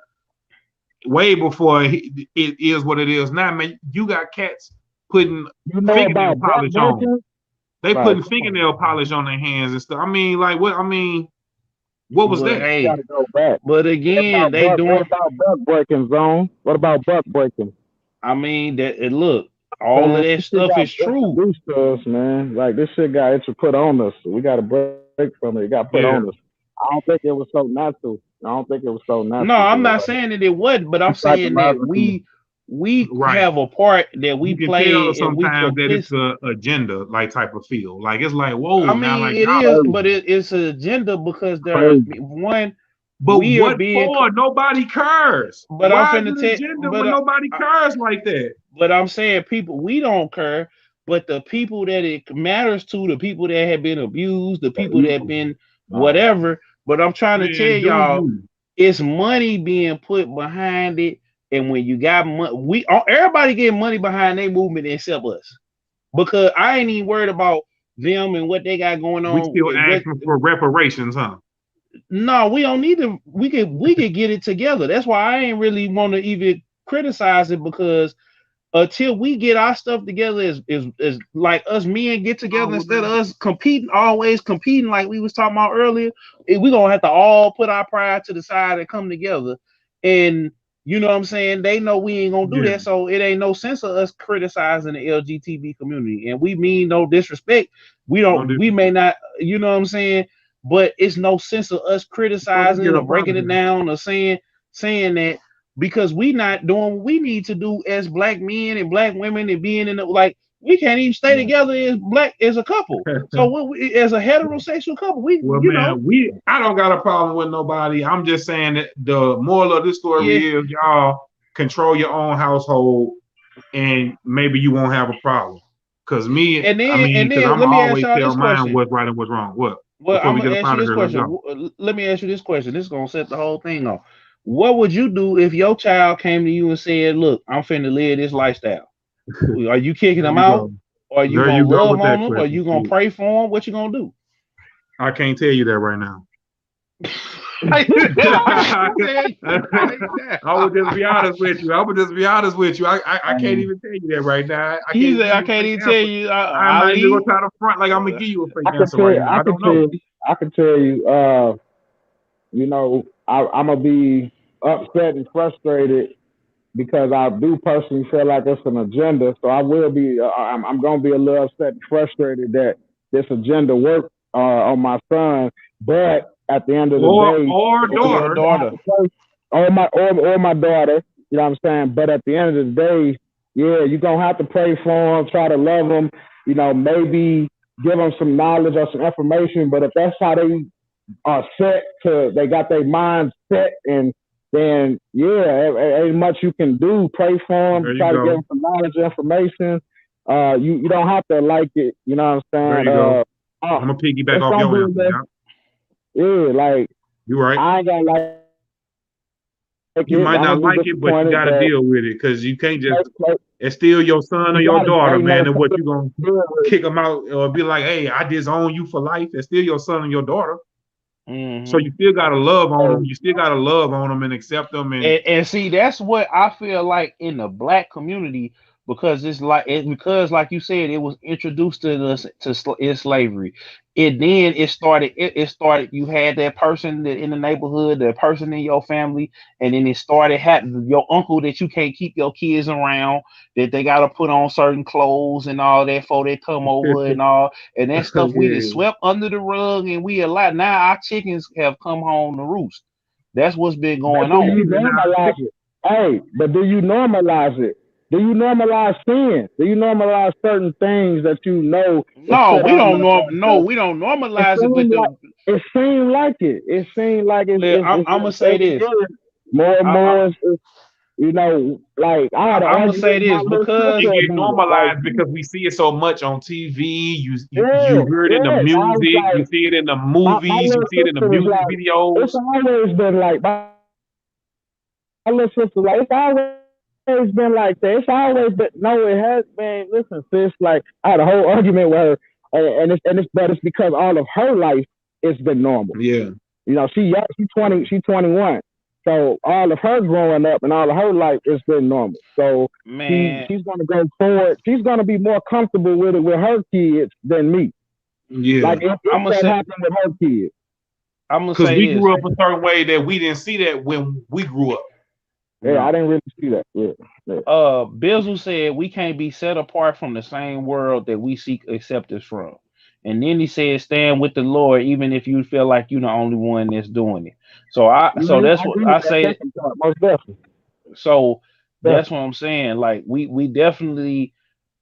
it is what it is now, man. You got cats putting fingernail polish on. They putting fingernail polish on their hands and stuff. I mean, like, what? I mean, what was that? Hey, gotta go back. But again, what about buck breaking, Zone? What about buck breaking? I mean, look, all of that stuff is true. Us, man. Like, this shit got put on us. We got to break from it. It got put on us. I don't think it was so natural. No, I'm not saying that it wasn't, but I'm saying that we have a part that we play. Sometimes that it's an agenda like type of feel. Like, it's like, whoa. I mean, like, it is, but it's an agenda because there one. But what for? Nobody cares. But why I'm finna tell you, but nobody cares like that. But I'm saying, people, we don't care. But the people that it matters to, the people that have been abused, the people that have been whatever. But I'm trying to tell y'all, it's money being put behind it. And when you got money, everybody getting money behind their movement except us. Because I ain't even worried about them and what they got going on. We still asking for reparations, huh? No, we don't need to. We could get it together. That's why I ain't really want to even criticize it, because until we get our stuff together, is like us men get together instead of us always competing like we was talking about earlier. We gonna have to all put our pride to the side and come together. And you know what I'm saying? They know we ain't gonna do that, so it ain't no sense of us criticizing the LGBT community. And we mean no disrespect. We may not, you know what I'm saying? But it's no sense of us criticizing or breaking it down or saying that, because we not doing what we need to do as black men and black women, and being in the, like, we can't even stay together as a couple. So as a heterosexual couple, I don't got a problem with nobody. I'm just saying that the moral of this story is y'all control your own household, and maybe you won't have a problem. Because I'm always tell mine what's right and what's wrong. What? Well, I'm gonna ask you this question. Let me ask you this question. This is gonna set the whole thing off. What would you do if your child came to you and said, "Look, I'm finna live this lifestyle"? Are you kicking them out? Or are you gonna love on them? Or are you gonna pray for them? What you gonna do? I can't tell you that right now. I would just be honest with you. I can't even tell you that right now. I can't even tell you. I'm not even gonna try to front like I'm gonna give you a fake answer right now. I don't know. I can tell you. You know, I'm gonna be upset and frustrated because I do personally feel like it's an agenda. So I will be. I'm gonna be a little upset and frustrated that this agenda worked on my son, but at the end of the day, or daughter, or my daughter, you know what I'm saying? But at the end of the day, yeah, you're gonna have to pray for them, try to love them, you know, maybe give them some knowledge or some information. But if that's how they are set to, they got their minds set, and then ain't much you can do. Pray for them, try to give them some knowledge, information. You don't have to like it, you know what I'm saying? There you go. I'm gonna piggyback off your answer. Yeah, like, you're right. I ain't gonna like you might not like it, but you gotta deal with it, because you can't just It's still your son or your daughter, man, and what you gonna with. kick them out or be like, hey, I disown you for life. It's still your son and your daughter. So you still gotta love on them. You still gotta love on them and accept them. And see, that's what I feel like in the black community, because because like you said, it was introduced to us in slavery. It started. You had that person that in the neighborhood, the person in your family, and then it started happening. Your uncle that you can't keep your kids around, that they gotta put on certain clothes and all that before they come over and all, and that stuff we just swept under the rug, and we allowed. Now our chickens have come home to roost. That's what's been going on. You normalize it. Hey, but do you normalize it? Do you normalize sin? Do you normalize certain things that you know? No, we don't we don't normalize it. It seemed like it. It seemed like it's I'm gonna say this. More and more, you know, like I'm gonna say this because it get normalized because we see it so much on TV. You hear it in the music. You see it in the movies. You see it in the music videos. It's always been like my little sister. Like it's always been like that. It's always been. No, it has been. Listen, sis. Like I had a whole argument with her, and it's because all of her life it's been normal. Yeah. You know, she's 21. So all of her growing up and all of her life it's been normal. So she's gonna go forward. She's gonna be more comfortable with it with her kids than me. Yeah. Like if that happened with her kids. I'm gonna say we grew up a certain way that we didn't see that when we grew up. Yeah, I didn't really see that. Yeah. Bizzle said we can't be set apart from the same world that we seek acceptance from. And then he said, stand with the Lord, even if you feel like you're the only one that's doing it. So that's what I say. So that's what I'm saying. Like we definitely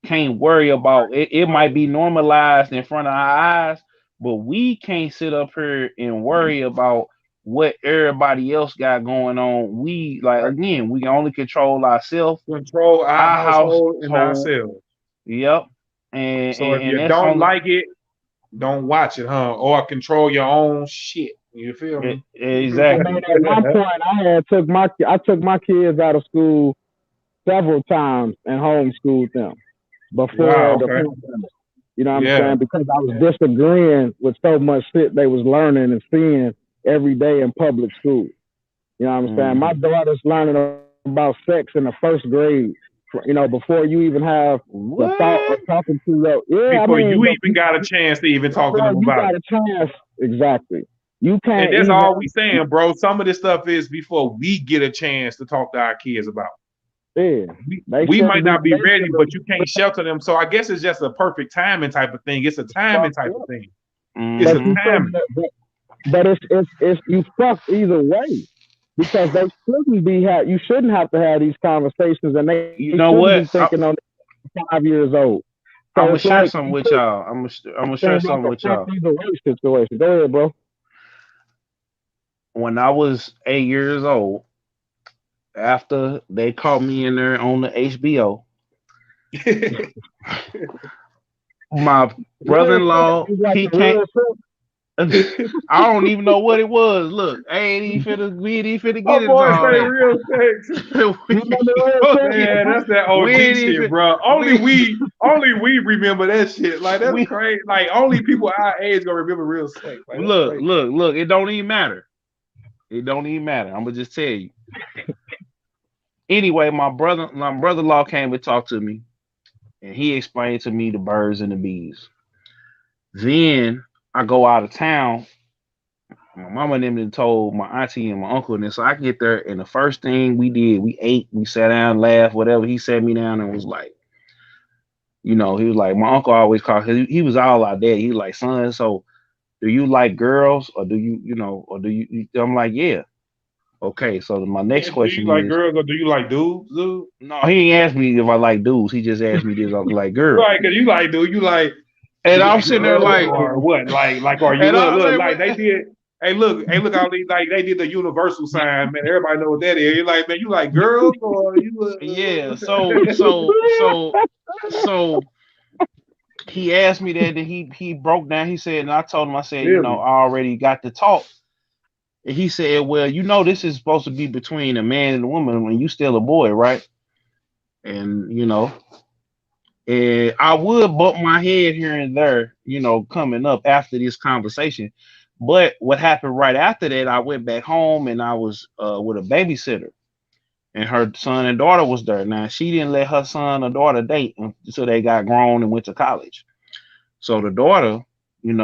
can't worry about it. It might be normalized in front of our eyes, but we can't sit up here and worry about what everybody else got going on. We again, we can only control ourselves, control our household and ourselves. Yep. And so if you don't like it, don't watch it, huh? Or control your own shit. You feel me? Exactly. At one point, I took my kids out of school several times and homeschooled them before the pandemic. You know what I'm saying? Because I was disagreeing with so much shit they was learning and seeing every day in public school. You know what I'm saying? My daughter's learning about sex in the first grade. You know, before you even have the thought of talking to them. Before you even got a chance to even talk to them about it. You got a chance. Exactly. You can't. And that's all we saying, bro. Some of this stuff is before we get a chance to talk to our kids about it. Yeah. We might not be ready, but you can't shelter them. So I guess it's just a perfect timing type of thing. It's a timing type of thing. It's a timing. But it's you fucked either way. Because they shouldn't be you shouldn't have to have these conversations, and they what? Be thinking on 5 years old. So I'm gonna share something with y'all. I'm gonna share something with y'all. Situation. Go ahead, bro. When I was 8 years old, after they caught me in there on the HBO, my brother-in-law he came. I don't even know what it was. Look, we ain't even finna get into all that. Real sex. Man, that's that OG shit, bro. Only we remember that shit. Like that's crazy. Like only people our age gonna remember real sex. Like, look. It don't even matter. I'm gonna just tell you. Anyway, my brother-in-law came and talked to me, and he explained to me the birds and the bees. Then I go out of town. My mama and them told my auntie and my uncle, and so I get there, and the first thing we did, we ate, we sat down, laughed, whatever. He sat me down and was like, he was like, my uncle always called, he was all out there. He was like, son, so do you like girls or do you, I'm like, yeah. Okay, so my next question is, do you like girls or do you like dudes? No, he ain't asked me if I like dudes. He just asked me if I like girls. Right, because you like dude, you like. And I'm sitting there like, or what? Like, are you look like they did? Hey, look, all these like they did the universal sign, man. Everybody know what that is. You're like, man, you like girls or you? Yeah. So he asked me that, and he broke down. He said, and I told him, I said, I already got the talk. And he said, well, this is supposed to be between a man and a woman when you still a boy, right? And and I would bump my head here and there, coming up after this conversation. But what happened right after that, I went back home and I was with a babysitter, and her son and daughter was there. Now she didn't let her son or daughter date until they got grown and went to college. So the daughter,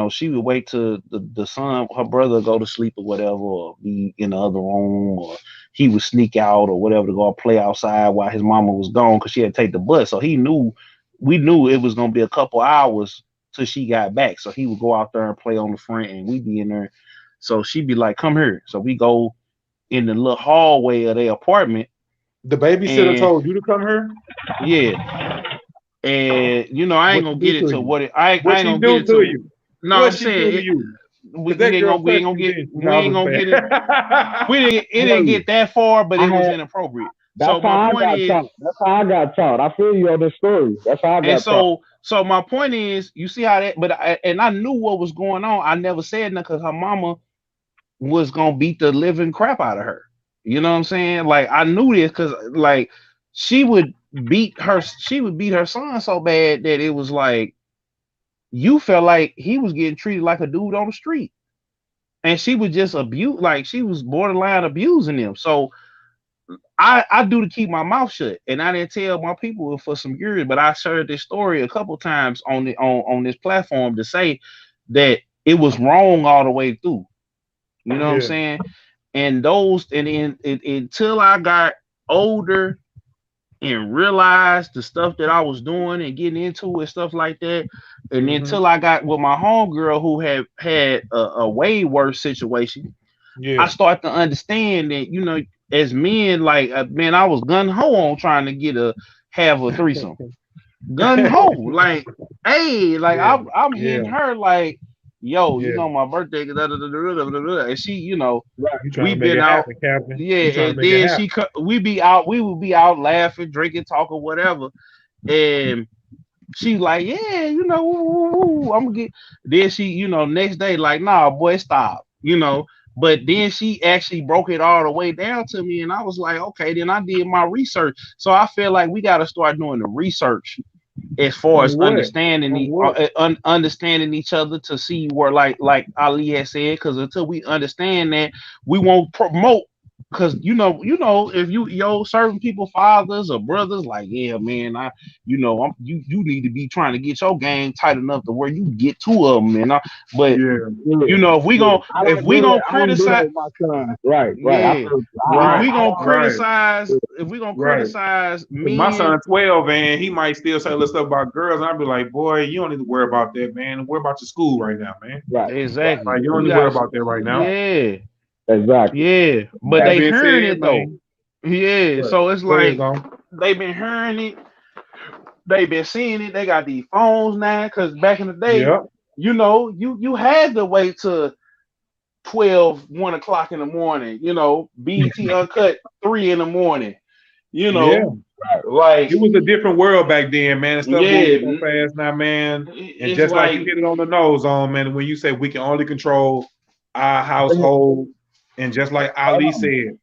she would wait till the son, her brother, go to sleep or whatever, or be in the other room, or he would sneak out or whatever to go play outside while his mama was gone because she had to take the bus. So we knew it was gonna be a couple hours till she got back. So he would go out there and play on the front, and we'd be in there. So she'd be like, "Come here." So we go in the little hallway of their apartment. The babysitter told you to come here? Yeah. And I ain't gonna get into what it. I ain't gonna get into you. No, I'm saying we ain't gonna get it. It didn't get that far, but it was inappropriate. So my point is, that's how I got taught. I feel you on this story. That's how I got taught. So my point is, you see how that, but I knew what was going on. I never said nothing because her mama was gonna beat the living crap out of her. You know what I'm saying? Like I knew this because like she would beat her son so bad that it was like you felt like he was getting treated like a dude on the street, and she was just like she was borderline abusing him. So I do to keep my mouth shut, and I didn't tell my people for some years, but I shared this story a couple times on this platform to say that it was wrong all the way through. You know what I'm saying? And until I got older and realized the stuff that I was doing and getting into and stuff like that, and until I got with my homegirl who had a way worse situation, I started to understand that as men, like man, I was gun ho on trying to have a threesome, gun ho, like hey, like I'm hitting her like. Yo, my birthday, and she, we been out, and then we would be out laughing, drinking, talking, whatever, and she like, yeah, I'm gonna get. Then she, next day, like, nah, boy, stop, But then she actually broke it all the way down to me, and I was like, okay, then I did my research. So I feel like we got to start doing the research as far as understanding each other to see where like Ali has said, because until we understand that, we won't promote. Because if you certain people fathers or brothers like, yeah man, you need to be trying to get your game tight enough to where you get two of them, man. But if we gonna criticize, if we gonna criticize men, my son 12 and he might still say little stuff about girls, and I'd be like, boy, you don't need to worry about that, man. Worry about your school right now, man. Right, exactly. Like, you don't need to worry about that right now. Yeah. Exactly. Yeah, but they hearing it though. Yeah, right. So it's like they've been hearing it, they've been seeing it. They got these phones now, because back in the day, you had to wait till 12, 1 o'clock in the morning. BET Uncut 3 in the morning. Like it was a different world back then, man. And stuff moving so fast now, man. And just like you hit it on the nose, man. When you say we can only control our household. And just like Ali said,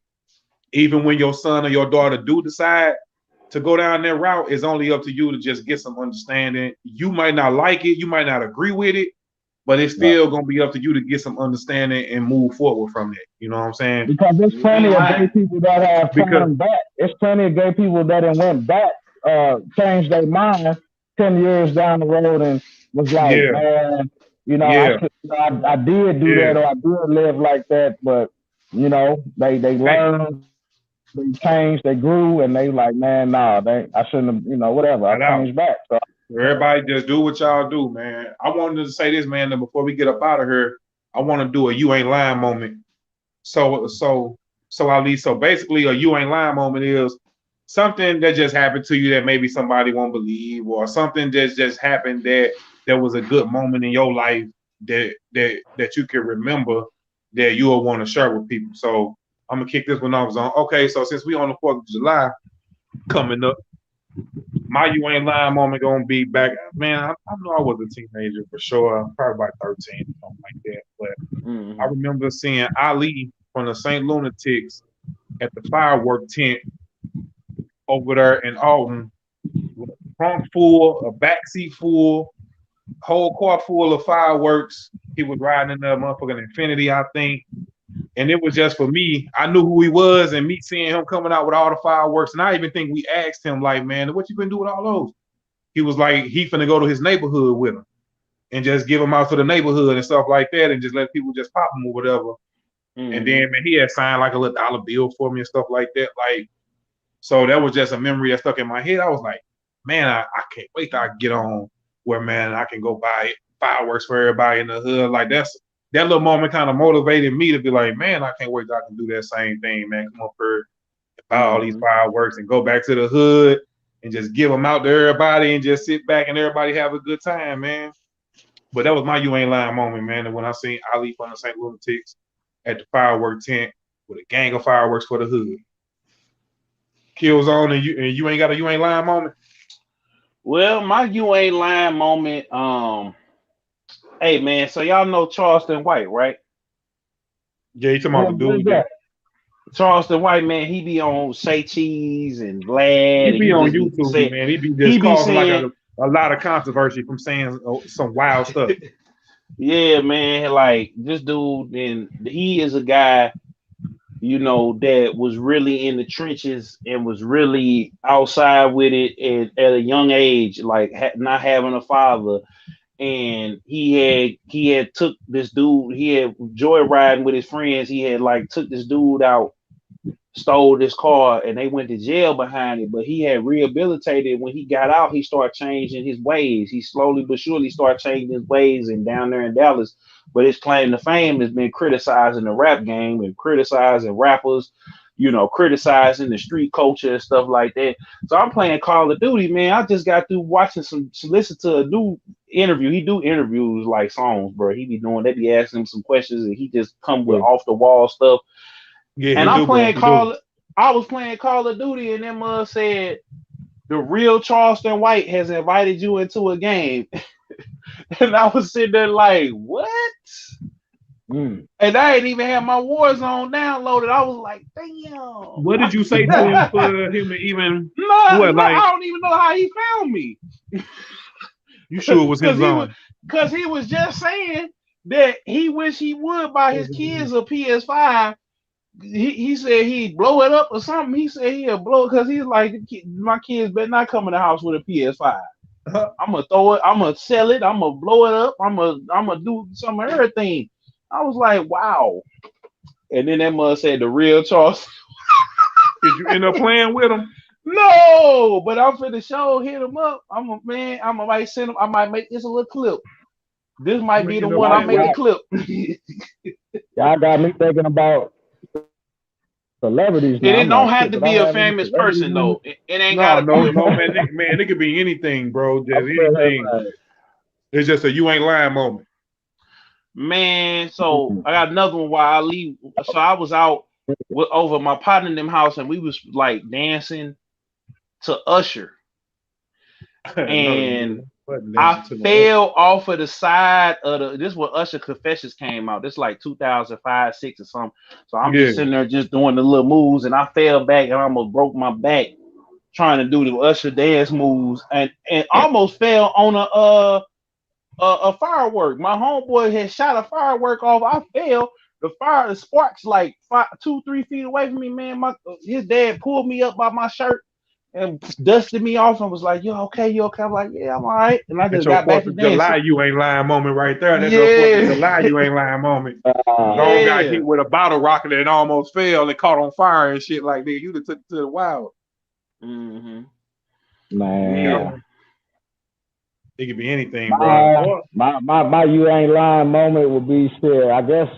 even when your son or your daughter do decide to go down that route, it's only up to you to just get some understanding. You might not like it, you might not agree with it, but it's still gonna be up to you to get some understanding and move forward from it. You know what I'm saying? Because there's plenty of gay people that have turned back. There's plenty of gay people that have went back, changed their mind 10 years down the road and was like, man, I did do that, or I did live like that, but they learned, they changed, they grew, and they like, man, nah, I shouldn't have, whatever. I changed back. So everybody just do what y'all do, man. I wanted to say this, man, that before we get up out of here, I want to do a you ain't lying moment. So Ali, so basically a you ain't lying moment is something that just happened to you that maybe somebody won't believe, or something that just happened that was a good moment in your life that you can remember that you will want to share with people. So I'm gonna kick this one off on. Okay, so since we on the 4th of July coming up, my you ain't lying moment gonna be back. Man, I know I was a teenager for sure, probably about 13, something like that. But I remember seeing Ali from the St. Lunatics at the firework tent over there in Alton, with a trunk full, a backseat full, whole car full of fireworks. He was riding in the motherfucking Infinity, I think. And it was just for me. I knew who he was, and me seeing him coming out with all the fireworks. And I even think we asked him, like, man, what you been doing with all those? He was like, he finna go to his neighborhood with him and just give them out to the neighborhood and stuff like that, and just let people just pop them or whatever. Mm-hmm. And then, man, he had signed like a little dollar bill for me and stuff like that. Like, so that was just a memory that stuck in my head. I was like, man, I can't wait till I get on where, man, I can go buy fireworks for everybody in the hood. Like, that little moment kind of motivated me to be like, man, I can't wait till I can do that same thing, man. Come on, for buy all these fireworks and go back to the hood and just give them out to everybody and just sit back and everybody have a good time, man. But that was my You Ain't Lying moment, man. And when I seen Ali from the St. Lunatics at the firework tent with a gang of fireworks for the hood. Kills on and you ain't got a You Ain't Lying moment? Well, my You Ain't Lying moment, hey man, so y'all know Charleston White, right? Yeah, you talking about the dude that Charleston White, man, he be on Say Cheese and Glad. He be on YouTube, man. He be just causing like a lot of controversy from saying some wild stuff. Yeah, man, like this dude, and he is a guy, you know, that was really in the trenches and was really outside with it at a young age, like not having a father. And he had took this dude, he had joyriding with his friends. He had like took this dude out, stole this car, and they went to jail behind it. But he had rehabilitated. When he got out, he started changing his ways. He slowly but surely started changing his ways. And down there in Dallas, but his claim to fame has been criticizing the rap game and criticizing rappers, you know, criticizing the street culture and stuff like that. So I'm playing Call of Duty, man. I just got through watching listen to a new interview. He do interviews like songs, bro. They be asking him some questions and he just come with off the wall stuff. Yeah, and I was playing Call of Duty, and them said the real Charleston White has invited you into a game. And I was sitting there like, what? And I ain't even had my Warzone downloaded. I was like, damn. What did you say to him for him to even? I don't even know how he found me. You sure it was his own? Because he was just saying that he wish he would buy his kids a PS5. He said he'd blow it up or something. He said he'll blow it because he's like, my kids better not come in the house with a PS5. I'm gonna throw it. I'm gonna sell it. I'm gonna blow it up. I'm gonna do some of everything. I was like, wow. And then that mother said the real Charles. Did you end up playing with him? No, but I'm for the show. Hit him up. I might send him. I might make this a little clip. This might be the one I make a clip. Y'all got me thinking about celebrities. It don't have to be a famous person though. It ain't gotta be. No, man, it could be anything, bro. Just anything. It's just a You Ain't Lying moment. Man, so I got another one while I leave. So I was out over my partner in them house, and we was like dancing to Usher, and I fell off of the side of this. When Usher Confessions came out, this like 2005, 6 or something. So I'm just sitting there just doing the little moves, and I fell back and I almost broke my back trying to do the Usher dance moves, and almost fell on a firework. My homeboy had shot a firework off. I fell. The sparks like 2-3 feet away from me, man. His dad pulled me up by my shirt and dusted me off and was like, "You okay? You okay?" I'm like, "Yeah, I'm all right." And I just got back to dancing. The lie you ain't lying moment right there. That's the lie you ain't lying moment. Long guy hit with a bottle rocket and almost fell and caught on fire and shit like that. You'd have took it to the wild. Man. Yeah. It could be anything, bro. My You Ain't Lying moment would be shit. I guess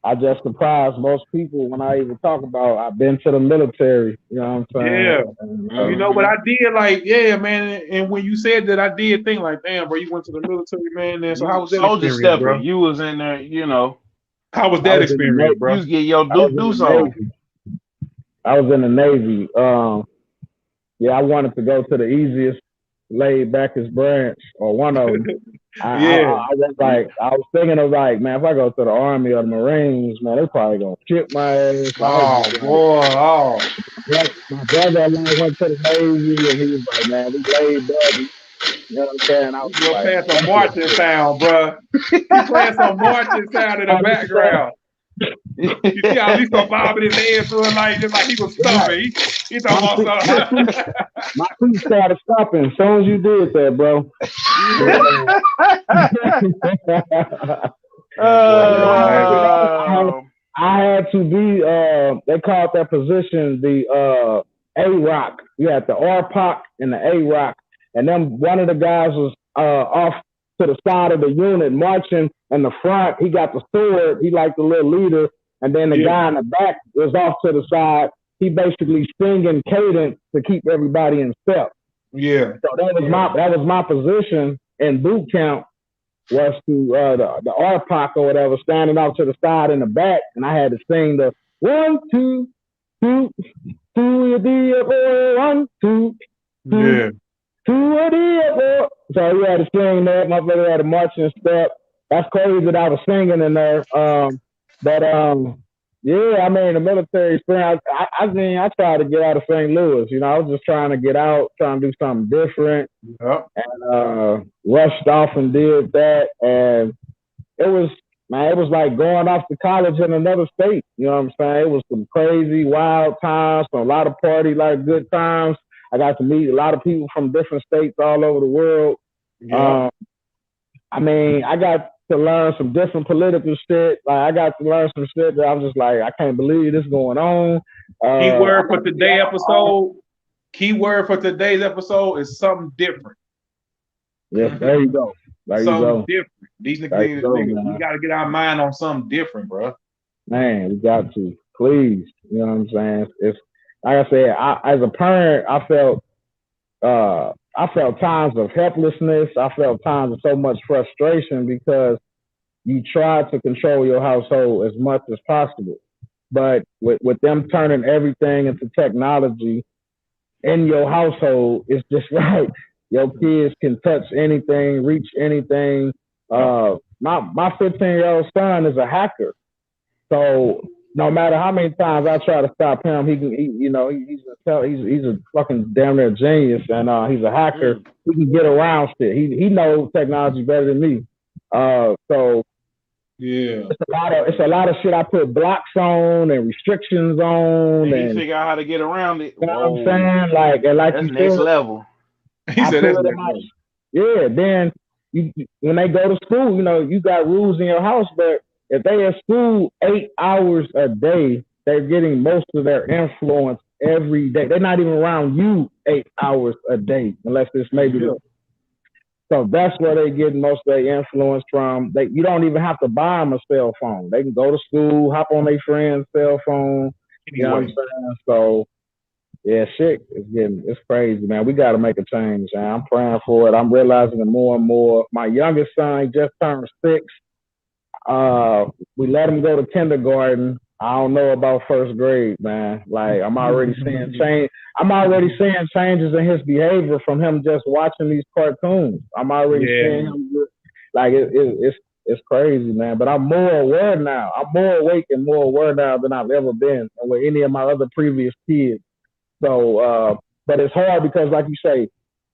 I just surprised most people when I even talk about I've been to the military. You know what I'm saying? Yeah. And, you know, but I did like, man. And when you said that, I did think like, damn, bro, you went to the military, man. And so how was that experience, bro? You was in there, you know. How was that experience, bro? You get your do something. I was in the Navy. I wanted to go to the easiest laid backest branch or one of them. I was thinking of like, man, if I go to the Army or the Marines, man, they probably gonna kick my ass. My brother went to the Navy, and he was like, man, we laid back. You know what I'm saying? I was like, playing some marching sound, bro. He's playing some marching sound in the background. You see how he's so bobbing his head through it like just like he was stumping. He talking about something. My feet started stopping as soon as you did that, bro. I had to be they called that position the A-Rock. You had the R-Poc and the A-Rock. And then one of the guys was off to the side of the unit marching in the front. He got the sword. He like the little leader. And then the guy in the back was off to the side. He basically singing cadence to keep everybody in step. Yeah. So that was my position in boot camp, was to the R-Poc or whatever, standing off to the side in the back, and I had to sing the 1, 2, 2, 2, 1, 2, 2. So you had to sing that. My brother had a marching step. That's crazy that I was singing in there. Yeah, I mean, the military experience, I tried to get out of St. Louis. You know, I was just trying to get out, trying to do something different. Yep. And rushed off and did that. And it was like going off to college in another state. You know what I'm saying? It was some crazy, wild times, a lot of party, like good times. I got to meet a lot of people from different states all over the world. Yeah. I mean, I got to learn some different political shit. Like, I got to learn some shit that I'm just like, I can't believe this going on. Keyword for today's episode is something different. Yeah, there you go. Something different. These niggas, we got to get our mind on something different, bro. Man, we got to. Please. You know what I'm saying? It's like I said, as a parent, I felt times of helplessness. I felt times of so much frustration because you try to control your household as much as possible. But with them turning everything into technology in your household, it's just like your kids can touch anything, reach anything. My 15-year-old son is a hacker. So no matter how many times I try to stop him, he's a fucking damn near genius, and he's a hacker. He can get around shit. He knows technology better than me. So yeah, it's a lot of shit I put blocks on and restrictions on, and figure out how to get around it. You know what I'm saying? Like that's next level. He said that's next level. Yeah, then when they go to school, you got rules in your house, but if they at school 8 hours a day, they're getting most of their influence every day. They're not even around you 8 hours a day, unless it's maybe. So that's where they get most of their influence from. You don't even have to buy them a cell phone. They can go to school, hop on their friend's cell phone. You know what I'm saying? So yeah, shit, it's crazy, man. We got to make a change, man. I'm praying for it. I'm realizing it more and more. My youngest son just turned 6. We let him go to kindergarten. I don't know about first grade, man. Like, I'm already seeing change. I'm already seeing changes in his behavior from him just watching these cartoons. I'm already seeing him like it's crazy, man. But I'm more aware now. I'm more awake and more aware now than I've ever been with any of my other previous kids. So, but it's hard because, like you say,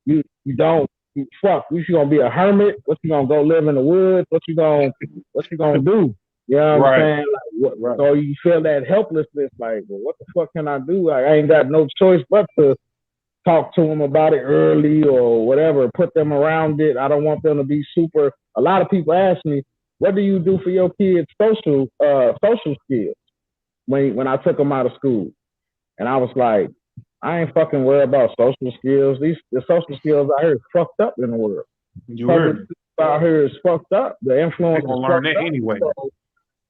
you gonna be a hermit? What you gonna go live in the woods? What you gonna do? You know what I'm saying? Like, so you feel that helplessness, like, well, what the fuck can I do? Like, I ain't got no choice but to talk to them about it early or whatever, put them around it. I don't want them to be super. A lot of people ask me, what do you do for your kids' social skills when I took them out of school? And I was like, I ain't fucking worried about social skills. The social skills out here is fucked up in the world. You heard out here is fucked up. The influence is gonna learn that anyway. So,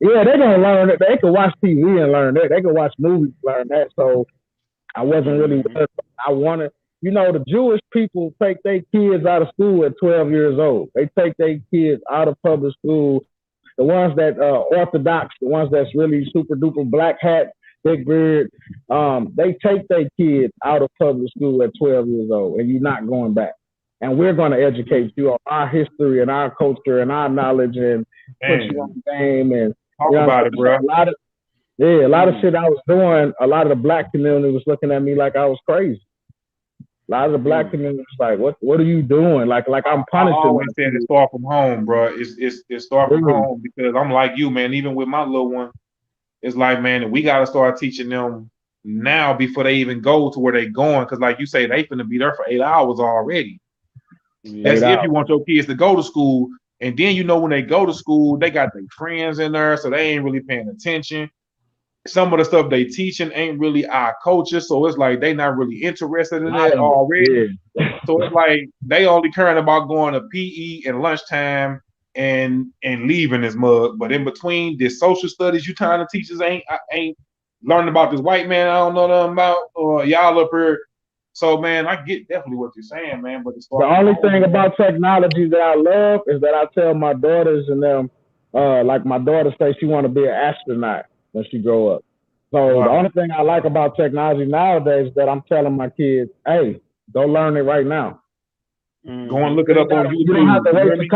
yeah, they're gonna learn it. They can watch TV and learn that. They can watch movies and learn that. So I wasn't really worried. I wanted, the Jewish people take their kids out of school at 12 years old. They take their kids out of public school. The ones that Orthodox, the ones that's really super duper black hat, big beard, they take their kids out of public school at 12 years old, and you're not going back. and we're going to educate you on our history and our culture and our knowledge and put you on game and talk about it, bro. A lot of shit I was doing. A lot of the black community was looking at me like I was crazy. A lot of the black community was like, "What are you doing?" Like I'm punishing. I always said it start from home, bro. It start from home because I'm like you, man. Even with my little one, it's like, man, we got to start teaching them now before they even go to where they going. Because, like you say, they finna be there for 8 hours already. That's if you want your kids to go to school, and then when they go to school, they got their friends in there, so they ain't really paying attention. Some of the stuff they teaching ain't really our culture, so it's like they not really interested in that already. Yeah. So it's like they only caring about going to PE and lunchtime and leaving this mug. But in between, this social studies you trying to teach us ain't learning about this white man I don't know nothing about, or y'all up here. So man, I get definitely what you're saying, man. But the only thing about technology that I love is that I tell my daughters and them, like my daughter says she want to be an astronaut when she grow up. So the only thing I like about technology nowadays is that I'm telling my kids, hey, go learn it right now. Go and look it up on YouTube. You don't have to wait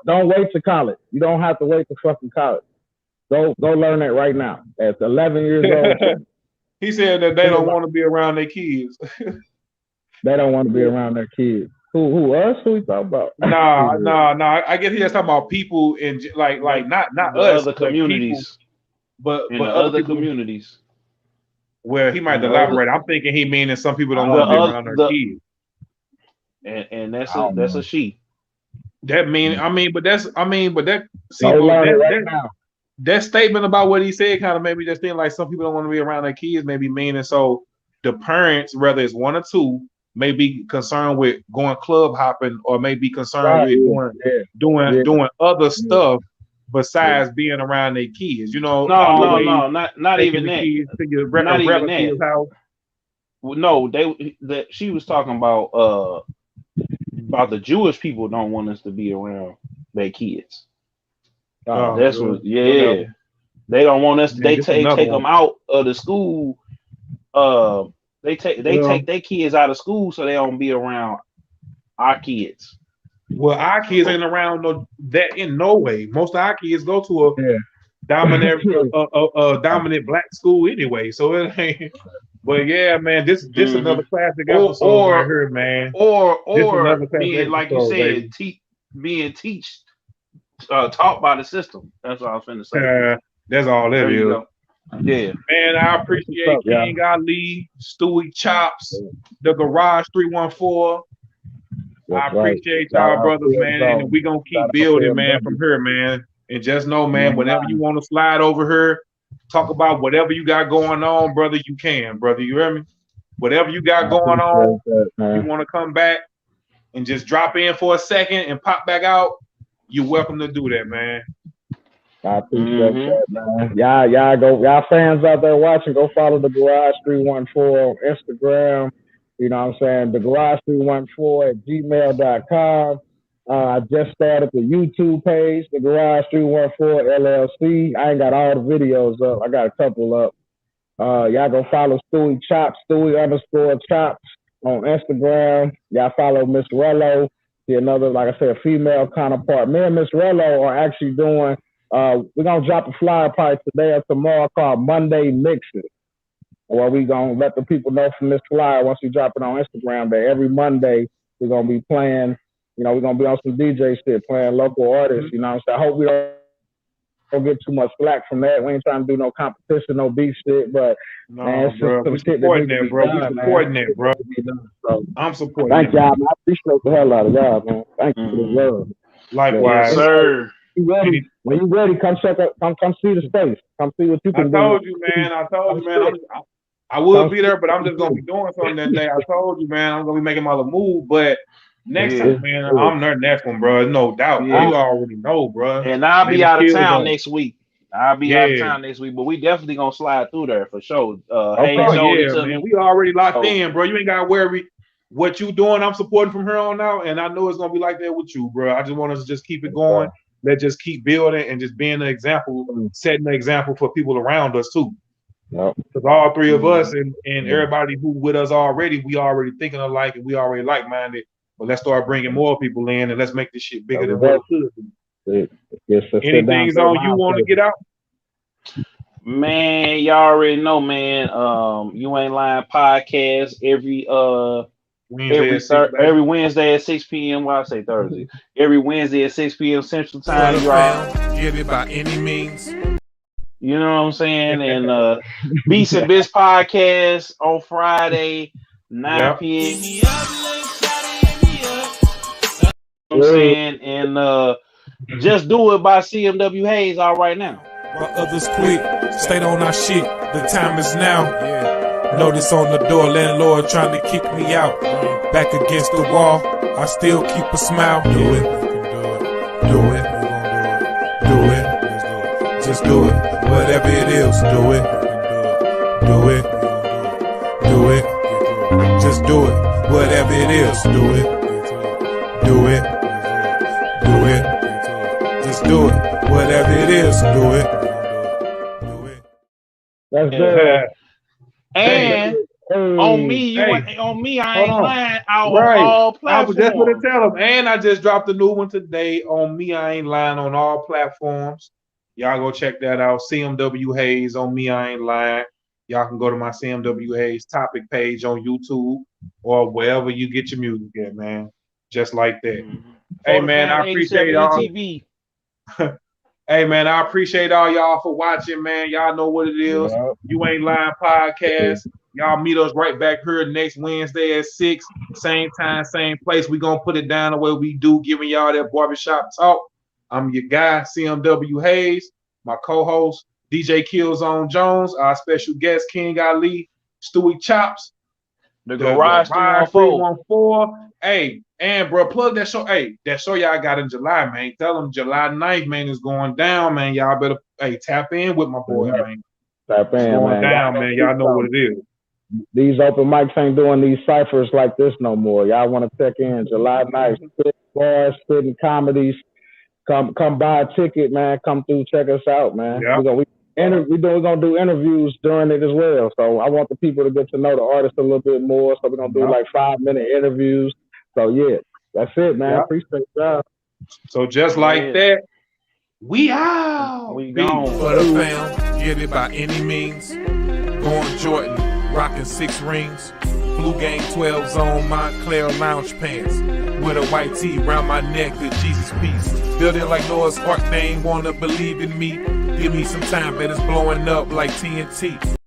don't wait to college. You don't have to wait to fucking college. Go learn it right now. At 11 years old. He said that they don't want to be around their kids. They don't want to be around their kids. Who us? Who we talking about? Nah. I guess he just talking about people in like not us, other communities. But other communities. Well, he might elaborate. I'm thinking he meaning some people don't want to be around their kids. And that's a she. That statement about what he said kind of made me just think like some people don't want to be around their kids, maybe meaning so the parents, whether it's one or two, may be concerned with going club hopping or may be concerned with doing other stuff besides being around their kids. No, not even that. Not even that. House. No, she was talking about the Jewish people don't want us to be around their kids. That's what. Yeah, they don't want us. They take them out of the school. They take their kids out of school so they don't be around our kids. Well, our kids ain't around that in no way. Most of our kids go to a dominant black school anyway. So it ain't. But yeah, man, this another classic episode right here, man. Or being like you said, being taught by the system. That's what I was finna say. That's all that is. Yeah, man, I appreciate KingAli, Stewie Chops, the Garage 314. I appreciate y'all brothers, man, and we gonna keep building, man, from here, man. And just know, man, whenever you want to slide over here, talk about whatever you got going on, brother, you can, brother. You hear me? Whatever you got going on, you want to come back and just drop in for a second and pop back out, you're welcome to do that, man. I appreciate that, man. Y'all fans out there watching, go follow the Garage 314 on Instagram. You know what I'm saying? The Garage 314 at gmail.com. I just started the YouTube page, the Garage 314 LLC. I ain't got all the videos up. I got a couple up. Y'all go follow Stewie Chops, Stewie_Chops on Instagram. Y'all follow Miss Rello. See another, like I said, female counterpart. Me and Miss Rello are actually doing, we're going to drop a flyer probably today or tomorrow called Monday Mixes. Where we going to let the people know from this flyer once we drop it on Instagram that every Monday we're going to be playing, we're going to be on some DJ shit, playing local artists, you know what I'm saying? I hope we don't get too much slack from that. We ain't trying to do no competition, no beef shit, but no, man, it's bro, we supporting that, bro. We supporting that, bro. So, I'm supporting Thank y'all, man. I appreciate the hell out of y'all, man. Thank you for the love. Likewise, sir. When you ready, come check out, come see the space. Come see what you can do. I told you, man. I will be there, but I'm just gonna be doing something that day. I told you, man, I'm gonna be making my little move, but next time, man, I'm there next one, bro. No doubt. Yeah. You already know, bro. And I'll be out of town next week. But we definitely gonna slide through there for sure. Man. We already locked in, bro. You ain't gotta worry what you doing. I'm supporting from here on out, and I know it's gonna be like that with you, bro. I just want us to just keep it going. Let's just keep building and just being an example, setting an example for people around us too. Because all three of us and everybody who with us already, we already thinking alike and we already like-minded. but let's start bringing more people in and let's make this shit bigger than what it could be. Anything's on you want to get out? Man, y'all already know, man. You Ain't Lying podcast every Wednesday at 6 p.m. Well, I say Thursday. Every Wednesday at 6 p.m. Central Time. Y'all get it by any means. You know what I'm saying? And Beats and Bits podcast on Friday, 9 p.m. You know what I'm saying? And Just Do It by CMW Hayes all right now. While others quit, stayed on our shit. The time is now. Notice on the door, landlord trying to kick me out. Back against the wall, I still keep a smile. Do it. Do it. Do it. Just do it. Whatever it is, do it. Do it. Do it. Just do it. Whatever it is, do it. Do it. Do it. Just do it. Whatever it is, do it. That's good. And on me, I ain't lying out on all platforms. That's what I tell them. And I just dropped a new one today. On Me, I Ain't Lying on all platforms. Y'all go check that out. CMW Hayes, On Me, I Ain't Lying. Y'all can go to my CMW Hayes topic page on YouTube or wherever you get your music at, man. Just like that. Hey, man, I appreciate all. Hey, man, I appreciate all y'all for watching, man. Y'all know what it is. You Ain't Lying podcast. Y'all meet us right back here next Wednesday at 6. Same time, same place. We going to put it down the way we do, giving y'all that barbershop talk. I'm your guy, CMW Hayes. My co-host, DJ Killzone Jones. Our special guest, KingAli, Stewie Chops. The Garage 314. Hey, and bro, plug that show. Hey, that show y'all got in July, man. Tell them July 9th, man, is going down, man. Y'all better tap in with my boy, man. Tap in, going down, man. Y'all know what it is. These open mics ain't doing these ciphers like this no more. Y'all want to check in July 9th, spit bars, spitting comedies. Come buy a ticket, man. Come through, check us out, man. Yeah. We're gonna do interviews during it as well. So I want the people to get to know the artist a little bit more. So we're gonna do like 5-minute interviews. So yeah, that's it, man. Yeah. Appreciate y'all. So just like that, we out. We gone. For the fam, get it by any means. Going Jordan, rocking 6 rings. Blue Gang 12s on Montclair lounge pants. With a white tee round my neck, good Jesus peace. Building like Noah's Ark, they ain't wanna believe in me. Give me some time, but it's blowing up like TNT.